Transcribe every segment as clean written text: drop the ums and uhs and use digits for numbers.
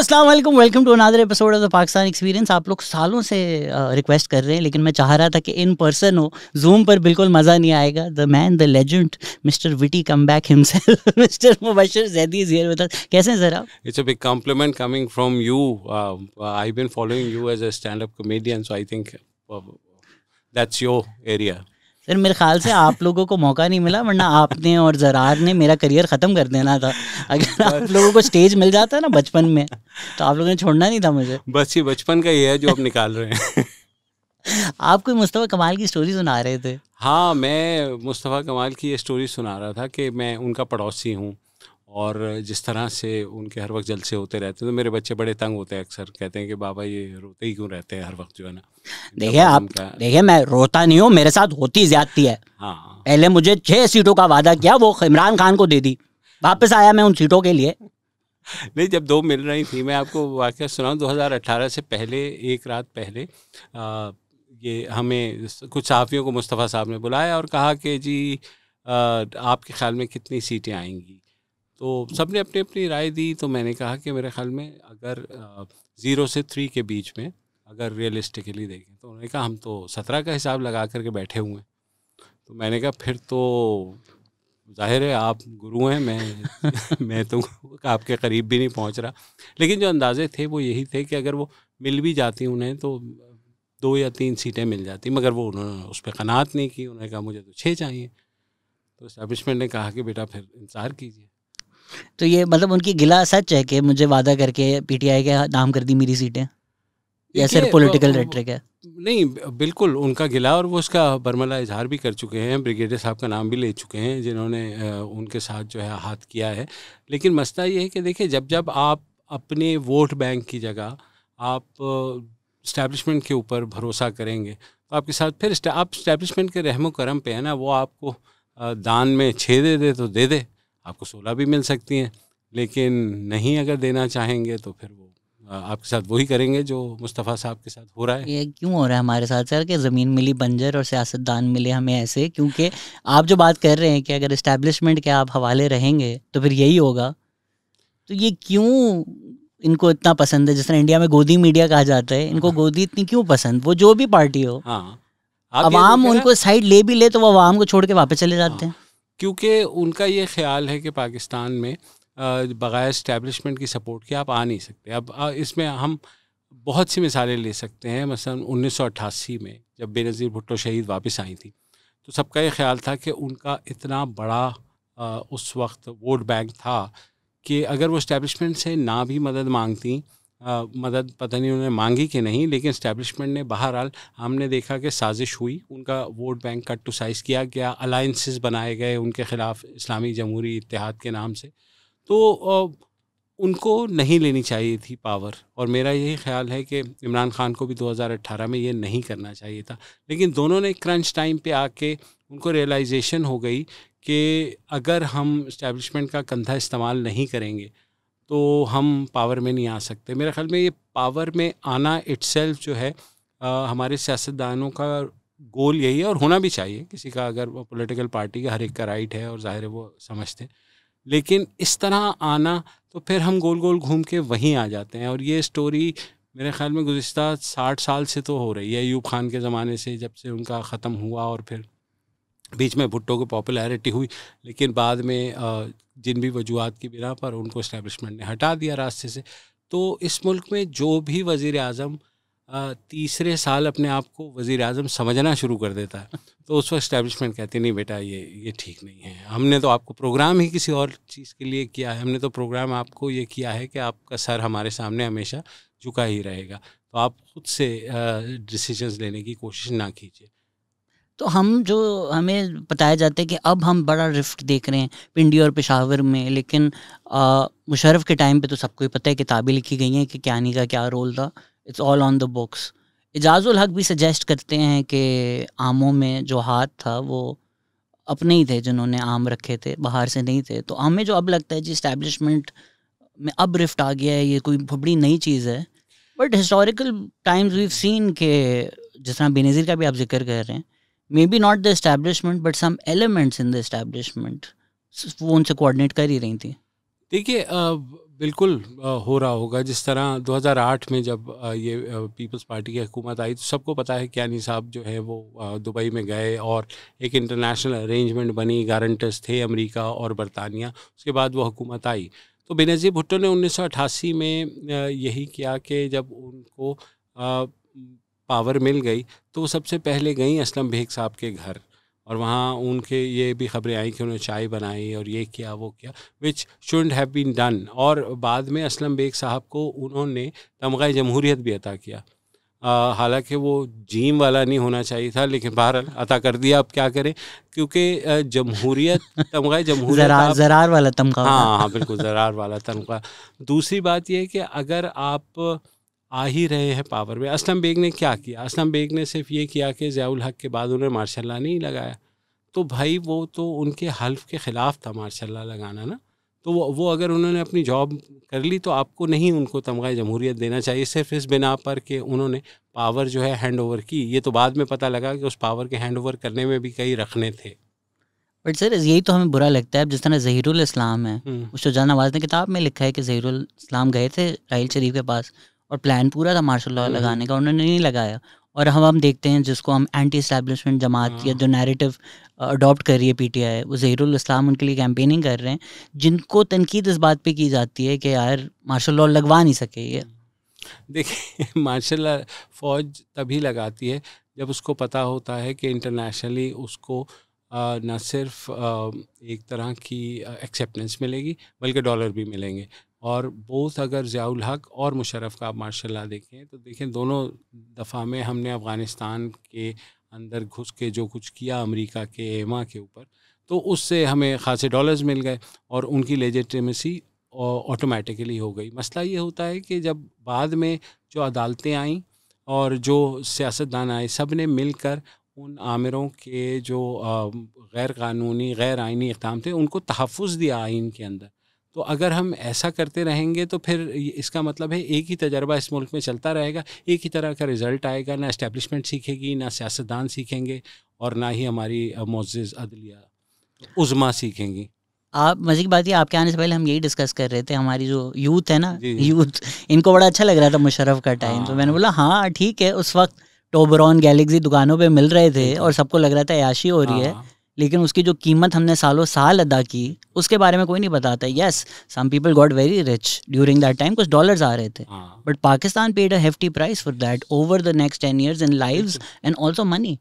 अस्सलाम वालेकुम, welcome to another episode of the Pakistan experience. आप लोग सालों से रिक्वेस्ट कर रहे हैं, लेकिन मैं चाह रहा था कि इन पर्सन हो, जूम पर बिल्कुल मज़ा नहीं आएगा। The man, the legend, mister witty come back himself, mister Mubashir Zaidi is here with us. कैसे हैं सर आप? It's a big compliment coming from you. I've been following you as a stand-up comedian, so I think that's your area. Sir मेरे ख्याल से आप लोगों को मौका नहीं मिला, वरना आपने और ज़रार ने मेरा करियर ख़त्म कर देना था। अगर आप लोगों को स्टेज मिल जाता ना बचपन में, तो आप लोगों ने छोड़ना नहीं था मुझे। बस ये बचपन का ही है जो अब निकाल रहे हैं। आप कोई मुस्तफ़ा कमाल की स्टोरी सुना रहे थे। हाँ, मैं मुस्तफ़ा कमाल की ये स्टोरी सुना रहा था कि मैं उनका पड़ोसी हूँ और जिस तरह से उनके हर वक्त जलसे होते रहते हैं, तो मेरे बच्चे बड़े तंग होते हैं। अक्सर कहते हैं कि बाबा ये रोते ही क्यों रहते हैं हर वक्त, जो है ना। देखिए मैं रोता नहीं हूँ, मेरे साथ होती ज्यादती है। हाँ, पहले मुझे 6 सीटों का वादा किया, वो इमरान खान को दे दी, वापस आया मैं उन सीटों के लिए। नहीं, जब 2 मिल रही थी, मैं आपको वाक़या सुनाऊँ, 2018 से पहले, एक रात पहले ये हमें कुछ सहाफ़ियों को मुस्तफ़ा साहब ने बुलाया और कहा कि जी आपके ख़्याल में कितनी सीटें आएंगी। तो सब ने अपनी अपनी राय दी। तो मैंने कहा कि मेरे ख़्याल में अगर 0 से 3 के बीच में अगर रियलिस्टिकली देखें, तो उन्होंने कहा हम तो 17 का हिसाब लगा करके बैठे हुए हैं। तो मैंने कहा फिर तो ज़ाहिर है आप गुरु हैं, मैं तो आपके करीब भी नहीं पहुंच रहा। लेकिन जो अंदाज़े थे वो यही थे कि अगर वो मिल भी जाती उन्हें तो 2 या 3 सीटें मिल जाती, मगर वो उन्होंने उस पर क़नाअत नहीं की। उन्होंने कहा मुझे तो 6 चाहिए। तो एस्टैब्लिशमेंट ने कहा कि बेटा फिर इंतज़ार कीजिए। तो ये मतलब उनकी गिला सच है कि मुझे वादा करके पीटीआई के नाम कर दी मेरी सीटें, या सिर्फ पॉलिटिकल रेटरिक है? नहीं, बिल्कुल उनका गिला, और वो उसका बरमला इजहार भी कर चुके हैं। ब्रिगेडियर साहब का नाम भी ले चुके हैं जिन्होंने उनके साथ जो है हाथ किया है। लेकिन मसला ये है कि देखिए, जब जब आप अपने वोट बैंक की जगह आप इस्टेब्लिशमेंट के ऊपर भरोसा करेंगे, तो आपके साथ फिर आप इस्टेब्लिशमेंट के रहमो करम पे है ना। वो आपको दान में 6 दे दे तो दे दे, आपको 16 भी मिल सकती हैं। लेकिन नहीं अगर देना चाहेंगे तो फिर वो आपके साथ वही करेंगे जो मुस्तफ़ा साहब के साथ हो रहा है। ये क्यों हो रहा है हमारे साथ सर कि ज़मीन मिली बंजर और सियासतदान मिले हमें ऐसे? क्योंकि आप जो बात कर रहे हैं कि अगर इस्टेब्लिशमेंट के आप हवाले रहेंगे तो फिर यही होगा। तो ये क्यों इनको इतना पसंद है? जिस तरह इंडिया में गोदी मीडिया कहा जाता है, इनको गोदी इतनी क्यों पसंद? वो जो भी पार्टी हो, हाँ, अवाम उनको साइड ले भी ले तो वो अवाम को छोड़ के वापस चले जाते हैं। क्योंकि उनका ये ख्याल है कि पाकिस्तान में बग़ैर इस्टेब्लिशमेंट की सपोर्ट के आप आ नहीं सकते। अब इसमें हम बहुत सी मिसालें ले सकते हैं। मसलन 1988 में जब बेनज़ीर भुट्टो शहीद वापस आई थी, तो सबका ये ख्याल था कि उनका इतना बड़ा उस वक्त वोट बैंक था कि अगर वो इस्टेब्लिशमेंट से ना भी मदद मांगती, मदद पता नहीं उन्होंने मांगी कि नहीं, लेकिन इस्टेब्लिशमेंट ने बहरहाल, हमने देखा कि साजिश हुई, उनका vote bank cut to size किया गया, अलाइंसेस बनाए गए उनके ख़िलाफ़ इस्लामी जमहूरी इत्तेहाद के नाम से। तो उनको नहीं लेनी चाहिए थी पावर, और मेरा यही ख्याल है कि इमरान खान को भी 2018 में ये नहीं करना चाहिए था। लेकिन दोनों ने क्रंच टाइम पे आके उनको रियलाइजेशन हो गई कि अगर हम इस्टेब्लिशमेंट का कंधा इस्तेमाल नहीं करेंगे तो हम पावर में नहीं आ सकते। मेरे ख्याल में ये पावर में आना इटसेल्फ जो है हमारे सियासतदानों का गोल यही है, और होना भी चाहिए। किसी का अगर वो पॉलिटिकल पार्टी का हर एक का राइट है और ज़ाहिर है वो समझते हैं। लेकिन इस तरह आना तो फिर हम गोल गोल घूम के वहीं आ जाते हैं। और ये स्टोरी मेरे ख्याल में गुज़िश्ता 60 साल से तो हो रही है, अयूब खान के ज़माने से, जब से उनका ख़त्म हुआ, और फिर बीच में भुट्टो को पॉपुलैरिटी हुई, लेकिन बाद में जिन भी वजूहात की बिना पर उनको इस्टेब्लिशमेंट ने हटा दिया रास्ते से। तो इस मुल्क में जो भी वज़ीर आज़म तीसरे साल अपने आप को वज़ीर आज़म समझना शुरू कर देता है, तो उस वक्त इस्टेब्लिशमेंट कहती नहीं बेटा ये ठीक नहीं है, हमने तो आपको प्रोग्राम ही किसी और चीज़ के लिए किया है, हमने तो प्रोग्राम आपको ये किया है कि आपका सर हमारे सामने हमेशा झुका ही रहेगा, तो आप खुद से डिसीजंस लेने की कोशिश ना कीजिए। तो हमें बताया जाता है कि अब हम बड़ा रिफ्ट देख रहे हैं पिंडी और पेशावर में, लेकिन मुशर्रफ के टाइम पे तो सबको ही पता है, किताबें लिखी गई हैं कि कियानी का क्या रोल था। It's all on the books. Ejazul Haq भी सजेस्ट करते हैं कि आमों में जो हाथ था वो अपने ही थे जिन्होंने आम रखे थे, बाहर से नहीं थे। तो हमें जो अब लगता है जी इस्टेब्लिशमेंट में अब रिफ्ट आ गया है, ये कोई बड़ी नई चीज़ है। But historical times we seen के जिस तरह बेनज़ीर का भी आप जिक्र कर रहे हैं, maybe not the establishment but some elements in the establishment वो उनसे कोऑर्डिनेट कर ही रही थी। देखिए बिल्कुल हो रहा होगा। जिस तरह 2008 में जब ये पीपल्स पार्टी की हुकूमत आई तो सबको पता है कियानी साहब जो है वो दुबई में गए और एक इंटरनेशनल अरेंजमेंट बनी, गारंटर्स थे अमेरिका और बरतानिया। उसके बाद वो हुकूमत आई। तो बेनज़ीर भुट्टो ने 1988 में यही किया कि जब उनको पावर मिल गई तो वो सबसे पहले गई असलम बेग साहब के घर, और वहाँ उनके ये भी खबरें आई कि उन्होंने चाय बनाई और ये किया वो किया, विच शुडंट हैव बीन डन। और बाद में असलम बेग साहब को उन्होंने तमगा जमहूरियत भी अता किया। हालांकि वो जीम वाला नहीं होना चाहिए था, लेकिन बहरहाल अता कर दिया। अब क्या करें, क्योंकि जमहूरियत, तमगा जमहूरियत ज़रार वाला तमगा। हाँ हाँ बिल्कुल, ज़रार वाला तमगा। दूसरी बात यह है कि अगर आप आ ही रहे हैं पावर में, असलम बेग ने क्या किया? असलम बेग ने सिर्फ ये किया कि ज़ियाउल हक के बाद उन्होंने मार्शल लॉ नहीं लगाया। तो भाई वो तो उनके हल्फ के ख़िलाफ़ था मार्शल लॉ लगाना ना। तो वो अगर उन्होंने अपनी जॉब कर ली तो आपको नहीं उनको तमगा जमहूरियत देना चाहिए, सिर्फ इस बिना पर कि उन्होंने पावर जो है हैंड ओवर की। ये तो बाद में पता लगा कि उस पावर के हैंड ओवर करने में भी कई रखने थे। बट सर यही तो हमें बुरा लगता है। अब जिस तरह ज़हीरुल इस्लाम है, शुजा नवाज़ ने किताब में लिखा है कि ज़हीरुल इस्लाम गए थे राहिल शरीफ के पास और प्लान पूरा था मार्शल लॉ लगाने का, उन्होंने नहीं लगाया। और हम देखते हैं जिसको हम एंटी एस्टैब्लिशमेंट जमात या जो नैरेटिव अडॉप्ट कर रही है पीटीआई, वो ज़हीरुल इस्लाम उनके लिए कैंपेनिंग कर रहे हैं, जिनको तनकीद इस बात पे की जाती है कि यार मार्शल लॉ लगवा नहीं सके ये। देखिए मार्शल लॉ फ़ौज तभी लगाती है जब उसको पता होता है कि इंटरनेशनली उसको न सिर्फ एक तरह की एक्सेप्टेंस मिलेगी बल्कि डॉलर भी मिलेंगे। और बोथ अगर ज़ियाउल हक और मुशर्रफ का आप मार्शल लॉ देखें तो देखें दोनों दफ़ा में हमने अफ़गानिस्तान के अंदर घुस के जो कुछ किया अमेरिका के एमा के ऊपर, तो उससे हमें ख़ासे डॉलर्स मिल गए और उनकी लेजिटिमेसी ऑटोमेटिकली हो गई। मसला ये होता है कि जब बाद में जो अदालतें आईं और जो सियासतदान आए, सब ने मिलकर उन आमिरों के जो गैर कानूनी गैर आइनी इक़दाम थे उनको तहफ़्फ़ुज़ दिया आइन के अंदर। तो अगर हम ऐसा करते रहेंगे तो फिर इसका मतलब है एक ही तजर्बा इस मुल्क में चलता रहेगा, एक ही तरह का रिज़ल्ट आएगा, ना इस्टेब्लिशमेंट सीखेगी, ना सियासतदान सीखेंगे और ना ही हमारी मुअज़्ज़िज़ अदलिया उज़्मा सीखेंगी। आप मज़े की बात ये, आपके आने से पहले हम यही डिस्कस कर रहे थे, हमारी जो यूथ है ना, यूथ इनको बड़ा अच्छा लग रहा था मुशर्रफ का टाइम। तो मैंने बोला हाँ ठीक है, उस वक्त टोबरॉन गैलेक्सी दुकानों पे मिल रहे थे और सबको लग रहा था याशी हो रही है, लेकिन उसकी जो कीमत हमने सालों साल अदा की उसके बारे में कोई नहीं बताता। Yes, some people got very rich during that time, कुछ डॉलर्स आ रहे थे, but Pakistan paid a hefty price for that over the next 10 years in lives and also money.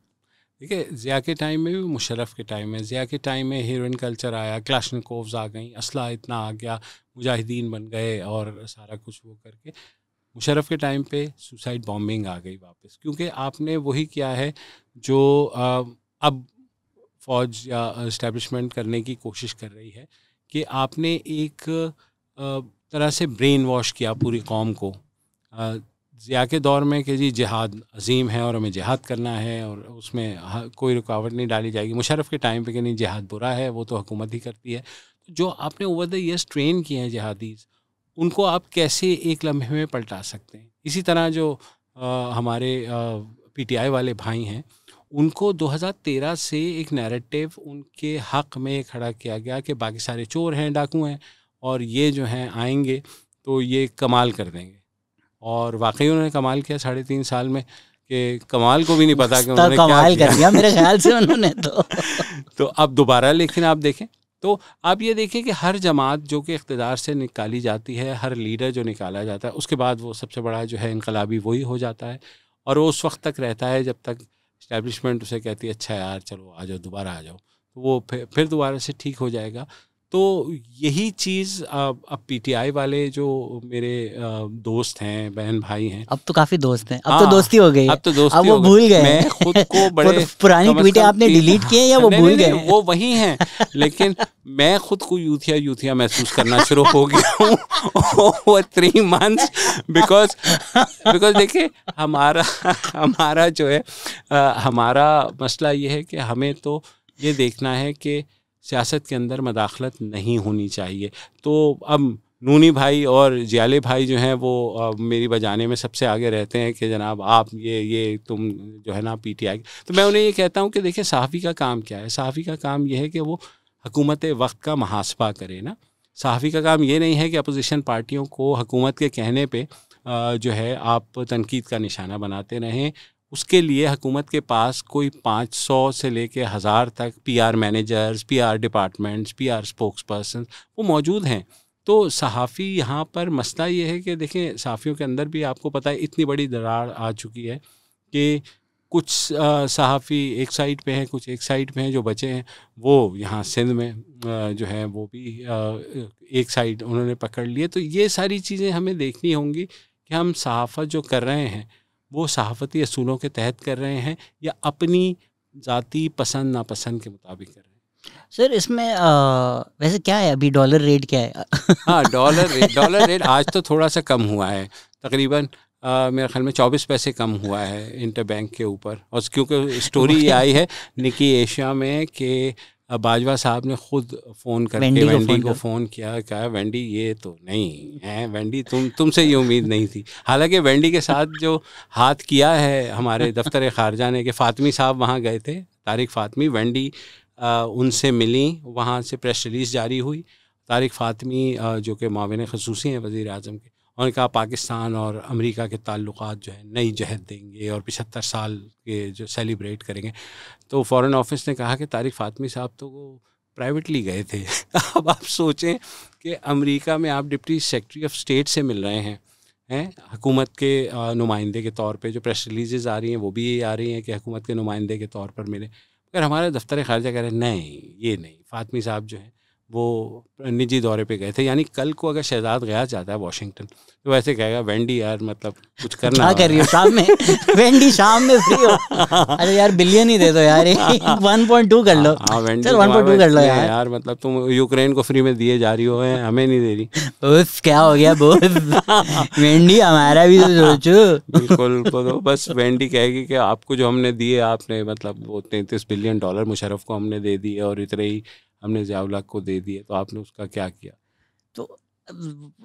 देखिए ज़िया के टाइम में भी, मुशर्रफ के टाइम में, ज़िया के टाइम में हीरोइन कल्चर आया, क्लाशनिकोव्स आ गई, असला इतना आ गया, मुजाहिदीन बन गए और सारा कुछ वो करके। मुशर्रफ के टाइम पे सुसाइड बॉम्बिंग आ गई वापस, क्योंकि आपने वही किया है जो अब फ़ौज या इस्टेब्लिशमेंट करने की कोशिश कर रही है कि आपने एक तरह से ब्रेन वॉश किया पूरी कौम को। ज़िया के दौर में कि जी जिहाद अजीम है और हमें जिहाद करना है और उसमें कोई रुकावट नहीं डाली जाएगी। मुशर्रफ के टाइम पे कि नहीं जिहाद बुरा है, वो तो हुकूमत ही करती है। जो आपने ओवर द ईयर्स ट्रेन किए हैं जिहादीज़, उनको आप कैसे एक लम्हे में पलटा सकते हैं? इसी तरह जो हमारे पीटीआई वाले भाई हैं, उनको 2013 से एक नैरेटिव उनके हक़ में खड़ा किया गया कि बाकी सारे चोर हैं, डाकू हैं और ये जो हैं आएंगे तो ये कमाल कर देंगे। और वाकई उन्होंने कमाल किया 3.5 साल में, कि कमाल को भी नहीं पता कि उन्होंने कमाल क्या कर दिया मेरे ख्याल से उन्होंने तो अब दोबारा लेकिन आप देखें तो आप ये देखें कि हर जमात जो कि इक़्तिदार से निकाली जाती है, हर लीडर जो निकाला जाता है, उसके बाद वो सबसे बड़ा जो है इनकलाबी वही हो जाता है और वो उस वक्त तक रहता है जब तक इस्टेब्लिशमेंट उसे कहती है अच्छा यार चलो आ जाओ, दोबारा आ जाओ, तो वो फिर दोबारा से ठीक हो जाएगा। तो यही चीज़ अब पीटीआई वाले जो मेरे दोस्त हैं, बहन भाई हैं, अब तो काफ़ी दोस्त हैं, अब तो दोस्ती हो गई है, अब तो दोस्ती अब वो भूल गए। मैं खुद को बड़े पुरानी ट्वीटें आपने डिलीट किए या वो भूल गए? वो वही हैं, लेकिन मैं खुद को यूथिया महसूस करना शुरू हो गया हूँ ओवर 3 months बिकॉज देखिए हमारा जो है हमारा मसला ये है कि हमें तो ये देखना है कि सियासत के अंदर मदाखलत नहीं होनी चाहिए। तो अब नूनी भाई और जियाले भाई जो हैं वो मेरी बजाने में सबसे आगे रहते हैं कि जनाब आप ये तुम जो है ना पीटीआई। तो मैं उन्हें ये कहता हूँ कि देखिए सहाफ़ी का काम क्या है? सहाफ़ी का काम ये है कि वो हुकूमत वक्त का मुहासबा करे ना। सहाफ़ी का काम ये नहीं है कि अपोजिशन पार्टियों को हुकूमत के कहने पे जो है आप तनकीद का निशाना बनाते रहें। उसके लिए हुकूमत के पास कोई 500 से लेके 1000 तक PR managers, PR departments, PR spokes person वो मौजूद हैं। तो सहाफ़ी यहाँ पर मसला ये है कि देखें, सहाफ़ियों के अंदर भी आपको पता है इतनी बड़ी दरार आ चुकी है कि कुछ सहाफ़ी एक साइड पे हैं, कुछ एक साइड पे हैं, जो बचे हैं वो यहाँ सिंध में जो है वो भी एक साइड उन्होंने पकड़ लिए। तो ये सारी चीज़ें हमें देखनी होंगी कि हम सहाफ़त जो कर रहे हैं वो सहाफ़ती असूलों के तहत कर रहे हैं या अपनी ज़ाती पसंद नापसंद के मुताबिक कर रहे हैं। सर इसमें वैसे क्या है अभी डॉलर रेट क्या है? हाँ, डॉलर रेट आज तो थोड़ा सा कम हुआ है, तकरीबन मेरे ख्याल में 24 पैसे कम हुआ है इंटरबैंक के ऊपर। और क्योंकि स्टोरी ये आई है निकी एशिया में कि बाजवा साहब ने खुद फ़ोन करके वेंडी को फ़ोन किया, कहा वेंडी ये तो नहीं है, वेंडी तुमसे ये उम्मीद नहीं थी। हालांकि वेंडी के साथ जो हाथ किया है हमारे दफ्तर ख़ारजा ने कि फ़ातिमी साहब वहाँ गए थे, तारिक फ़ातिमी, वेंडी उनसे मिली, वहाँ से प्रेस रिलीज़ जारी हुई। तारिक फ़ातिमी जो कि माविन ख़ुसूसी हैं वज़ीर आज़म के, उन्होंने कहा पाकिस्तान और अमेरिका के ताल्लुकात जो है नई जहद देंगे और 75 साल के जो सेलिब्रेट करेंगे। तो फ़ॉरेन ऑफिस ने कहा कि तारिक फ़ातिमी साहब तो वो प्राइवेटली गए थे। अब आप सोचें कि अमेरिका में आप डिप्टी सेक्रेटरी ऑफ स्टेट से मिल रहे हैं हुकूमत के नुमाइंदे के तौर पे। जो प्रेस रिलीज़ आ रही हैं वो भी ये आ रही हैं कि हुकूमत के नुमाइंदे के तौर पर मिले। अगर हमारे दफ्तर ख़ारजा कह रहे हैं नहीं ये नहीं, फ़ातिमी साहब जो है वो निजी दौरे पे गए थे। यानी कल को अगर शहजाद गयास जाता है वाशिंगटन तो वैसे कहेगा वेंडी यार मतलब कुछ करना क्या कर रही हो शाम में? वेंडी शाम में फ्री हो? अरे यार बिलियन ही दे दो यार, 1.2 कर लो। हाँ वेंडी चल 1.2 कर लो यार मतलब तुम यूक्रेन को फ्री में दिए जा रही हो, हमें नहीं दे रही। बस क्या हो गया बोस, वेंडी हमारा भी तो सोचो। बिल्कुल, तो बस वेंडी कहेगी कि आपको जो हमने दिए, आपने मतलब वो $33 बिलियन मुशर्रफ को हमने दे दिए और इतने ही हमने ज़िया-उल-हक को दे दिए, तो आपने उसका क्या किया? तो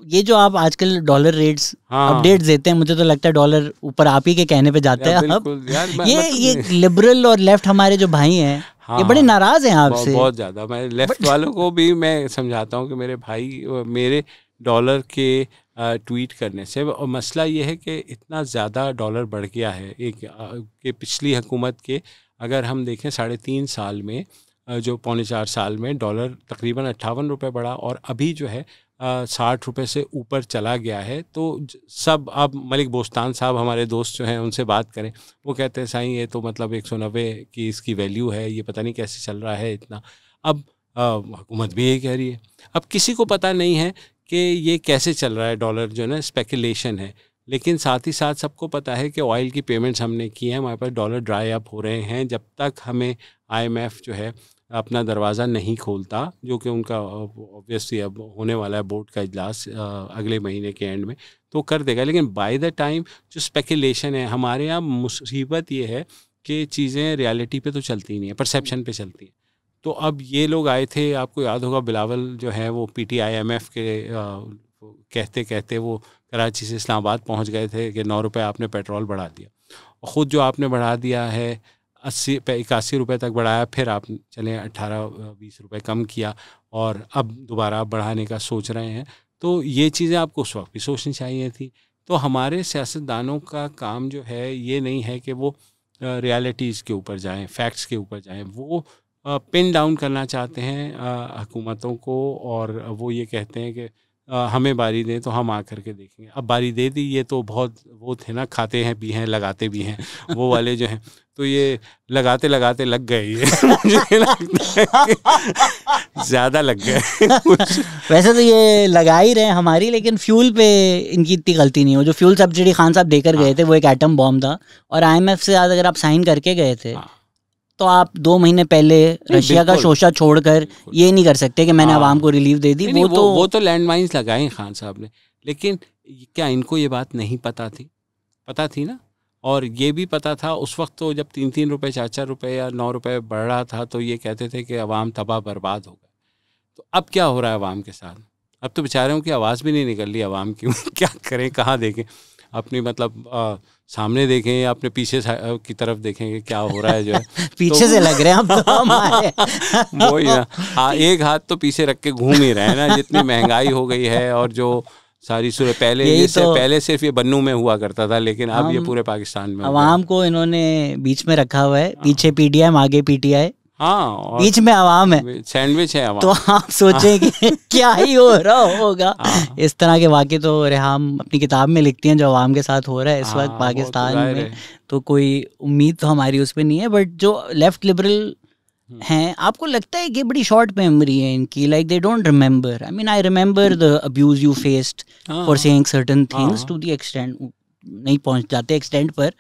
ये जो आप आजकल डॉलर रेट्स अपडेट्स देते हैं, मुझे तो लगता है डॉलर ऊपर आप ही के कहने पे जाता है। अब ये लिबरल और लेफ्ट हमारे जो भाई हैं ये बड़े नाराज़ हैं आपसे बहुत ज़्यादा। मैं लेफ्ट वालों को भी मैं समझाता हूँ कि मेरे भाई, मेरे डॉलर के ट्वीट करने से, और मसला ये है कि इतना ज़्यादा डॉलर बढ़ गया है कि पिछली हुकूमत के अगर हम देखें 3.5 साल में, जो 3.25 साल में डॉलर तकरीबन 58 रुपये बढ़ा और अभी जो है 60 रुपये से ऊपर चला गया है। तो सब, अब मलिक बोस्तान साहब हमारे दोस्त जो हैं उनसे बात करें, वो कहते हैं साईं ये तो मतलब 190 की इसकी वैल्यू है, ये पता नहीं कैसे चल रहा है इतना। अब हुकूमत भी यही कह रही है। अब किसी को पता नहीं है कि ये कैसे चल रहा है, डॉलर जो है ना स्पेकुलेशन है। लेकिन साथ ही साथ सबको पता है कि ऑयल की पेमेंट्स हमने की हैं, हमारे पास डॉलर ड्राई अप हो रहे हैं। जब तक हमें IMF जो है अपना दरवाज़ा नहीं खोलता, जो कि उनका ऑब्वियसली अब होने वाला है बोर्ड का इजलास अगले महीने के एंड में, तो कर देगा। लेकिन बाय द टाइम जो स्पेकुलेशन है, हमारे यहाँ मुसीबत ये है कि चीज़ें रियलिटी पे तो चलती नहीं है, परसेप्शन पे चलती हैं। तो अब ये लोग आए थे, आपको याद होगा बिलावल जो है वो PTIMF के कहते कहते वो कराची से इस्लामाबाद पहुँच गए थे कि 9 रुपये आपने पेट्रोल बढ़ा दिया, और ख़ुद जो आपने बढ़ा दिया है 81 रुपये तक बढ़ाया, फिर आप चलें 18-20 रुपये कम किया और अब दोबारा आप बढ़ाने का सोच रहे हैं। तो ये चीज़ें आपको उस वक्त भी सोचनी चाहिए थी। तो हमारे सियासतदानों का काम जो है ये नहीं है कि वो रियलिटीज़ के ऊपर जाएं, फैक्ट्स के ऊपर जाएं। वो पिन डाउन करना चाहते हैं हुकूमतों को, और वो ये कहते हैं कि हमें बारी दें तो हम आकर के देखेंगे। अब बारी दे दी, ये तो बहुत वो थे ना, खाते हैं भी हैं लगाते भी हैं, वो वाले जो हैं। तो ये लगाते लगाते लग गए, ये मुझे लगता है ज़्यादा लग गए। वैसे तो ये लगा ही रहे हमारी, लेकिन फ्यूल पे इनकी इतनी गलती नहीं हो। जो फ्यूल सब्सिडी खान साहब देकर गए थे वो एक एटम बॉम्ब था, और IMF से ज़्यादा अगर आप साइन करके गए थे तो आप 2 महीने पहले रशिया का शोषा छोड़कर ये नहीं कर सकते कि मैंने आवाम को रिलीफ दे दी। वो तो लैंड माइन्स लगाए खान साहब ने, लेकिन क्या इनको ये बात नहीं पता थी? पता थी ना। और ये भी पता था उस वक्त, तो जब 3-3 रुपये 4-4 रुपये या 9 रुपये बढ़ रहा था तो ये कहते थे कि अवाम तबाह बर्बाद हो गए। तो अब क्या हो रहा है अवाम के साथ? अब तो बेचारों की आवाज़ भी नहीं निकल रही अवाम की। क्या करें, कहाँ देखें अपनी, मतलब सामने देखें या अपने पीछे की तरफ देखें कि क्या हो रहा है जो है पीछे तो से लग रहे हैं आप तो हमारे। वही ना, हाँ, एक हाथ तो पीछे रख के घूम ही रहे हैं ना, जितनी महंगाई हो गई है और जो सारी सूरत पहले सिर्फ ये बन्नू में हुआ करता था, लेकिन अब ये पूरे पाकिस्तान में अवाम को इन्होंने बीच में रखा हुआ है, पीछे पीडीएम आगे पीटीआई, हाँ, बीच में आवाम है, सैंडविच है आवाम। तो आप सोचें कि क्या ही हो रहा होगा। इस तरह के वाक़े तो रेहाम अपनी किताब में लिखती हैं जो आवाम के साथ हो रहा है इस वक्त पाकिस्तान में, तो कोई उम्मीद तो हमारी उस पर नहीं है। बट जो लेफ्ट लिबरल हैं, आपको लगता है कि बड़ी शॉर्ट मेमोरी है इनकी, like they don't remember, I mean I remember the abuse you faced for saying certain things to the extent, नहीं पहुंच जाते एक्सटेंट पर,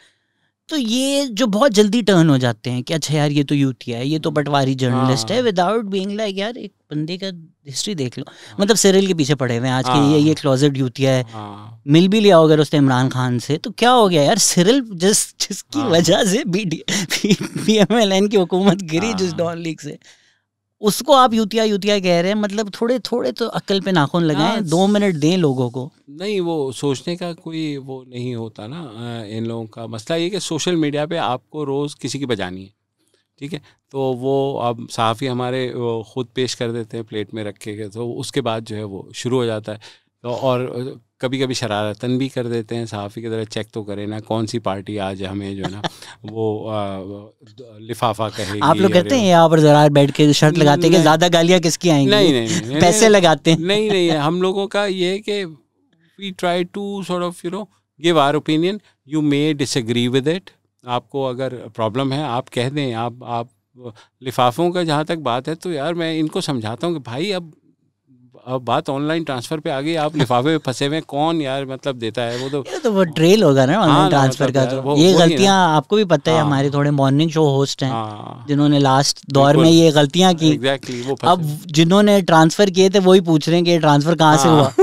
तो ये जो बहुत जल्दी टर्न हो जाते हैं कि अच्छा यार ये तो यूथिया है, ये तो पटवारी जर्नलिस्ट है, विदाउट बीइंग लाइक यार एक बंदे का हिस्ट्री देख लो। मतलब सिरिल के पीछे पड़े हुए हैं आज के, ये क्लोजेट यूथिया है, मिल भी लिया अगर उसने इमरान खान से, तो क्या हो गया यार, सिरिल जिसकी वजह से PMLN की हुकूमत गिरी जिस डॉन लीग से, उसको आप यूतिया कह रहे हैं। मतलब थोड़े थोड़े तो अक्ल पे नाखून लगाएं, 2 मिनट दें लोगों को। नहीं, वो सोचने का कोई वो नहीं होता ना इन लोगों का। मसला ये कि सोशल मीडिया पे आपको रोज़ किसी की बजानी है, ठीक है, तो वो अब सहाफ़ी हमारे ख़ुद पेश कर देते हैं प्लेट में रखे के, तो उसके बाद जो है वो शुरू हो जाता है। तो और कभी कभी शरारतन भी कर देते हैं सहाफ़ी की तरह, चेक तो करें ना कौन सी पार्टी आज हमें जो है ना वो लिफाफा कहेगी। आप लोग कहते हैं यहाँ पर ज़रा बैठ के शर्त लगाते हैं कि ज़्यादा गालियाँ किसकी आएंगी? नहीं, पैसे लगाते हैं। नहीं, हम लोगों का ये है कि we try to sort of give our opinion, you may disagree with it, आपको अगर प्रॉब्लम है आप कह दें। आप लिफाफों का जहाँ तक बात है तो यार मैं इनको समझाता हूँ कि भाई अब बात ऑनलाइन ट्रांसफर पे आ गई, आप लिफाफे में फंसे हुए, कौन यार मतलब देता है वो तो वो ट्रेल होगा ना ऑनलाइन ट्रांसफर का। तो ये गलतियां आपको भी पता है, हमारे थोड़े मॉर्निंग शो होस्ट हैं जिन्होंने लास्ट दौर में ये गलतियां की। वो अब जिन्होंने ट्रांसफर किए थे वही पूछ रहे हैं कि ट्रांसफर कहाँ से हुआ।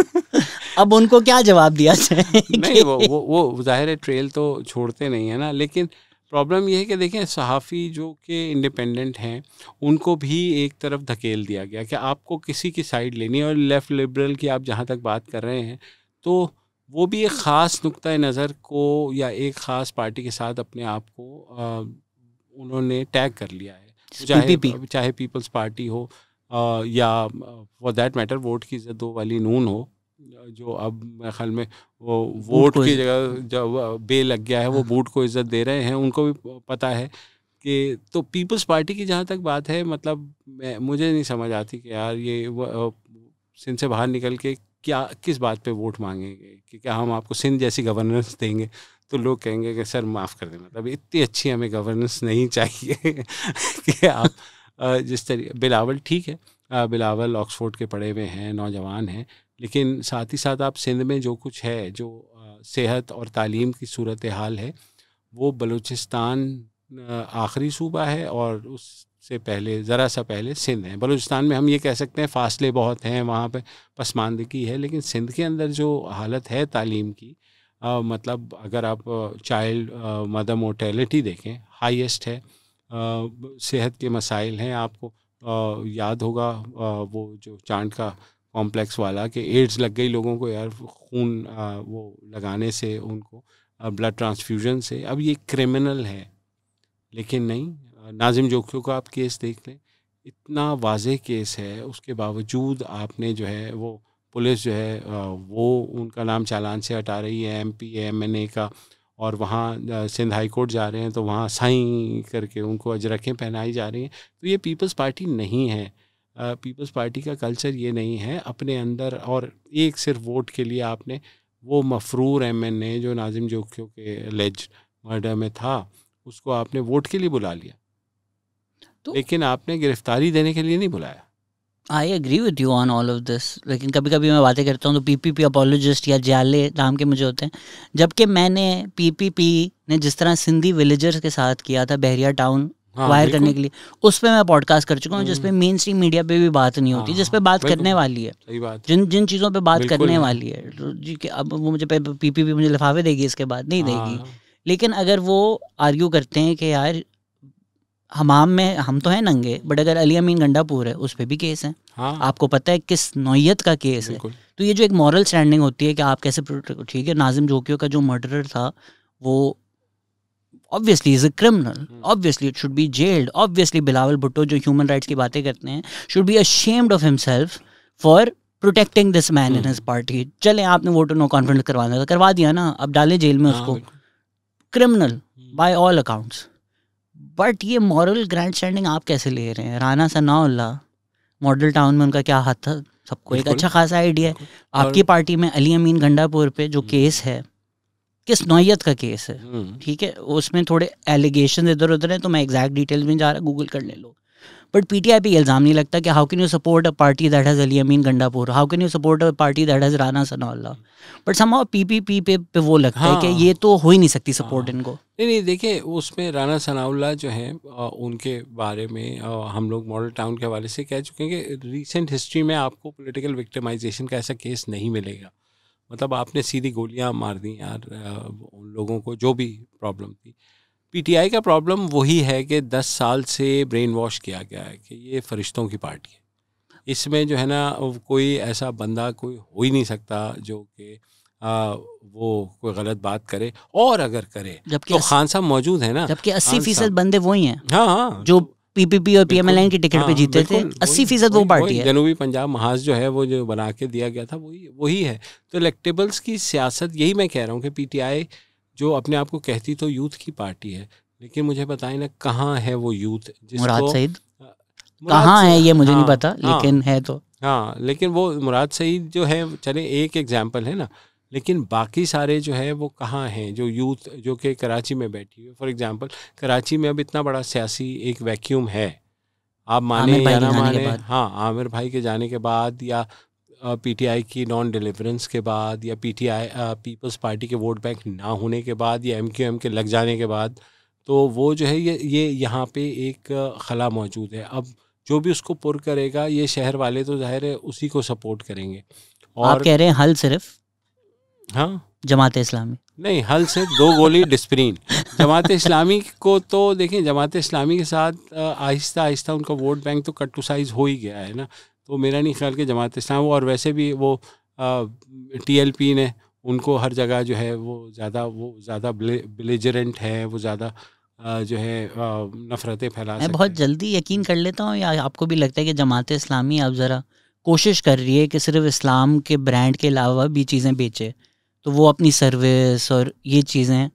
अब उनको क्या जवाब दिया जाए? नहीं, वो जाहिर है ट्रेल तो छोड़ते नहीं है ना, लेकिन प्रॉब्लम ये है कि देखें सहाफ़ी जो कि इंडिपेंडेंट हैं उनको भी एक तरफ धकेल दिया गया कि आपको किसी की साइड लेनी है। और लेफ़्ट लिबरल की आप जहाँ तक बात कर रहे हैं तो वो भी एक ख़ास नुक्ता नज़र को या एक ख़ास पार्टी के साथ अपने आप को उन्होंने टैग कर लिया है, चाहे पीपल्स पार्टी हो या फॉर दैट मैटर वोट की इज़्ज़त वाली नून हो, जो अब मेरे ख्याल में वो वोट की जगह जब बे लग गया है वो बूट को इज़्ज़त दे रहे हैं। उनको भी पता है कि तो पीपल्स पार्टी की जहाँ तक बात है, मतलब मुझे नहीं समझ आती कि यार ये सिंध से बाहर निकल के क्या किस बात पे वोट मांगेंगे कि क्या हम आपको सिंध जैसी गवर्नेंस देंगे, तो लोग कहेंगे कि सर माफ़ कर दें, मतलब इतनी अच्छी हमें गवर्नेंस नहीं चाहिए कि आप जिस तरीके बिलावल, ठीक है, बिलावल ऑक्सफोर्ड के पढ़े हुए हैं, नौजवान हैं, लेकिन साथ ही साथ आप सिंध में जो कुछ है, जो सेहत और तालीम की सूरत हाल है, वो बलूचिस्तान आखिरी सूबा है और उससे पहले ज़रा सा पहले सिंध है। बलूचिस्तान में हम ये कह सकते हैं फ़ासले बहुत हैं, वहाँ पे पसमानदगी है, लेकिन सिंध के अंदर जो हालत है तालीम की, मतलब अगर आप चाइल्ड मदर मोर्टेलिटी देखें हाईएस्ट है, सेहत के मसाइल हैं। आपको याद होगा वो जो चांद का कॉम्प्लेक्स वाला कि एड्स लग गई लोगों को यार, खून वो लगाने से, उनको ब्लड ट्रांसफ्यूजन से। अब ये क्रिमिनल है, लेकिन नहीं, नाजिम जोखियों का आप केस देख लें, इतना वाज़ेह केस है, उसके बावजूद आपने जो है वो पुलिस जो है वो उनका नाम चालान से हटा रही है, MP MNA का, और वहाँ सिंध हाई कोर्ट जा रहे हैं तो वहाँ साइन करके उनको अजरखें पहनाई जा रही हैं। तो ये पीपल्स पार्टी नहीं है। पीपल्स पार्टी का कल्चर ये नहीं है अपने अंदर। और एक सिर्फ वोट के लिए आपने वो मफरूर MNA जो नाजिम जोखियों के एलिज्ड मर्डर में था, उसको आपने वोट के लिए बुला लिया, तो लेकिन आपने गिरफ्तारी देने के लिए नहीं बुलाया। I agree with you on all of this, लेकिन कभी कभी मैं बातें करता हूँ तो PPP अपॉलोजिस्ट या जाले नाम के मुझे होते हैं, जबकि मैंने PPP ने जिस तरह सिंधी विलेजर्स के साथ किया था बहरिया टाउन वायर करने के लिए, उस पर मैं पॉडकास्ट कर चुका हूँ, जिसपे मेन स्ट्रीम मीडिया पे भी बात नहीं होती, जिस पे बात करने वाली है, जिन चीज़ों पे बात करने वाली है जी। कि अब वो मुझे PPP मुझे लिफाफे देगी, इसके बाद नहीं देगी, लेकिन अगर वो आर्ग्यू करते हैं कि यार हमाम में हम तो हैं नंगे, बट अगर अली अमीन गंडापुर है उस पर भी केस है, आपको पता है किस नौयत का केस है। तो ये जो एक मॉरल स्टैंडिंग होती है कि आप कैसे, ठीक है नाजिम जोखियों का जो मर्डरर था वो Obviously he's a criminal. Obviously it should be jailed. Obviously Bilawal Bhutto जो human rights की बातें करते हैं should be ashamed of himself for protecting this man in his party. चले आपने वोट नो कॉन्फिडेंस करवाना था, करवा दिया ना, अब डाले जेल में उसको. Criminal by all accounts. But ये मॉरल ग्रैंड स्टैंडिंग आप कैसे ले रहे हैं? राना सनाउल्लाह, मॉडल टाउन में उनका क्या हाथ था? सबको एक अच्छा खासा आइडिया है. आपकी पार्टी में अली अमीन गंडापुर पे जो केस है, किस नौयत का केस है, ठीक है, उसमें थोड़े एलिगेशन इधर उधर हैं, तो मैं एग्जैक्ट डिटेल्स में जा रहा, गूगल कर ले लो. बट पीटीआई पे इल्ज़ाम नहीं लगता कि how can you support a party that has Ali Amin Gandapur, how can you support a party that has Rana Sanaullah. But somehow PPP पे वो लगता है कि ये तो हो ही नहीं सकती सपोर्ट इनको. नहीं देखिए, उसमें राना सनाउल्लाह जो हैं उनके बारे में हम लोग मॉडल टाउन के हवाले से कह चुके हैं कि रीसेंट हिस्ट्री में आपको पॉलिटिकल विक्टिमाइजेशन का ऐसा केस नहीं मिलेगा. मतलब आपने सीधी गोलियां मार दी यार उन लोगों को, जो भी प्रॉब्लम थी. पीटीआई का प्रॉब्लम वही है कि 10 साल से ब्रेन वॉश किया गया है कि ये फरिश्तों की पार्टी है. इसमें जो है ना कोई ऐसा बंदा कोई हो ही नहीं सकता जो कि वो कोई गलत बात करे, और अगर करे तो खान साहब मौजूद है ना. जबकि 80% बंदे वही हैं. हाँ, जो पीपीपी और पीएमएलएन की टिकट पे जीते थे, 80% वो पार्टी है. जनूबी पंजाब महाज जो है वो जो बना के दिया गया था वही है. तो इलेक्टेबल्स की सियासत, यही मैं कह रहा हूँ कि पीटीआई जो अपने आप को कहती तो यूथ की पार्टी है, लेकिन मुझे बताएं ना कहाँ है वो यूथ जिसको मुराद सईद कहाँ है ये मुझे नहीं पता, लेकिन है तो. हाँ, लेकिन वो मुराद सईद जो है, चले एक एग्जाम्पल है ना, लेकिन बाकी सारे जो है वो कहाँ हैं जो यूथ जो कि कराची में बैठी हुई. फॉर एग्जांपल कराची में अब इतना बड़ा सियासी एक वैक्यूम है, आप माने या ना माने. हाँ, आमिर भाई के जाने के बाद, या पीटीआई की नॉन डिलीवरेंस के बाद, या पीटीआई पीपल्स पार्टी के वोट बैंक ना होने के बाद, या एमक्यूएम के लग जाने के बाद, तो वो जो है ये यहाँ पे एक खला मौजूद है. अब जो भी उसको पुर करेगा, ये शहर वाले तो जाहिर है उसी को सपोर्ट करेंगे. और आप कह रहे हैं हल सिर्फ, हाँ, जमात इस्लामी नहीं, हल से 2 गोली डिस्प्रिन. जमात इस्लामी को तो देखें, जमात इस्लामी के साथ आहिस्ता आहिस्ता उनका वोट बैंक तो कट टू साइज़ हो ही गया है ना. तो मेरा नहीं ख्याल कि जमात इस्लाम, और वैसे भी वो टीएलपी ने उनको हर जगह जो है वो ज़्यादा बिलिजरेंट है, वो ज़्यादा जो है नफ़रतें फैला सकते हैं. मैं बहुत जल्दी यकीन कर लेता हूँ, या आपको भी लगता है कि जमात इस्लामी अब ज़रा कोशिश कर रही है कि सिर्फ इस्लाम के ब्रांड के अलावा भी चीज़ें बेचे, तो वो अपनी सर्विस और ये चीज़ें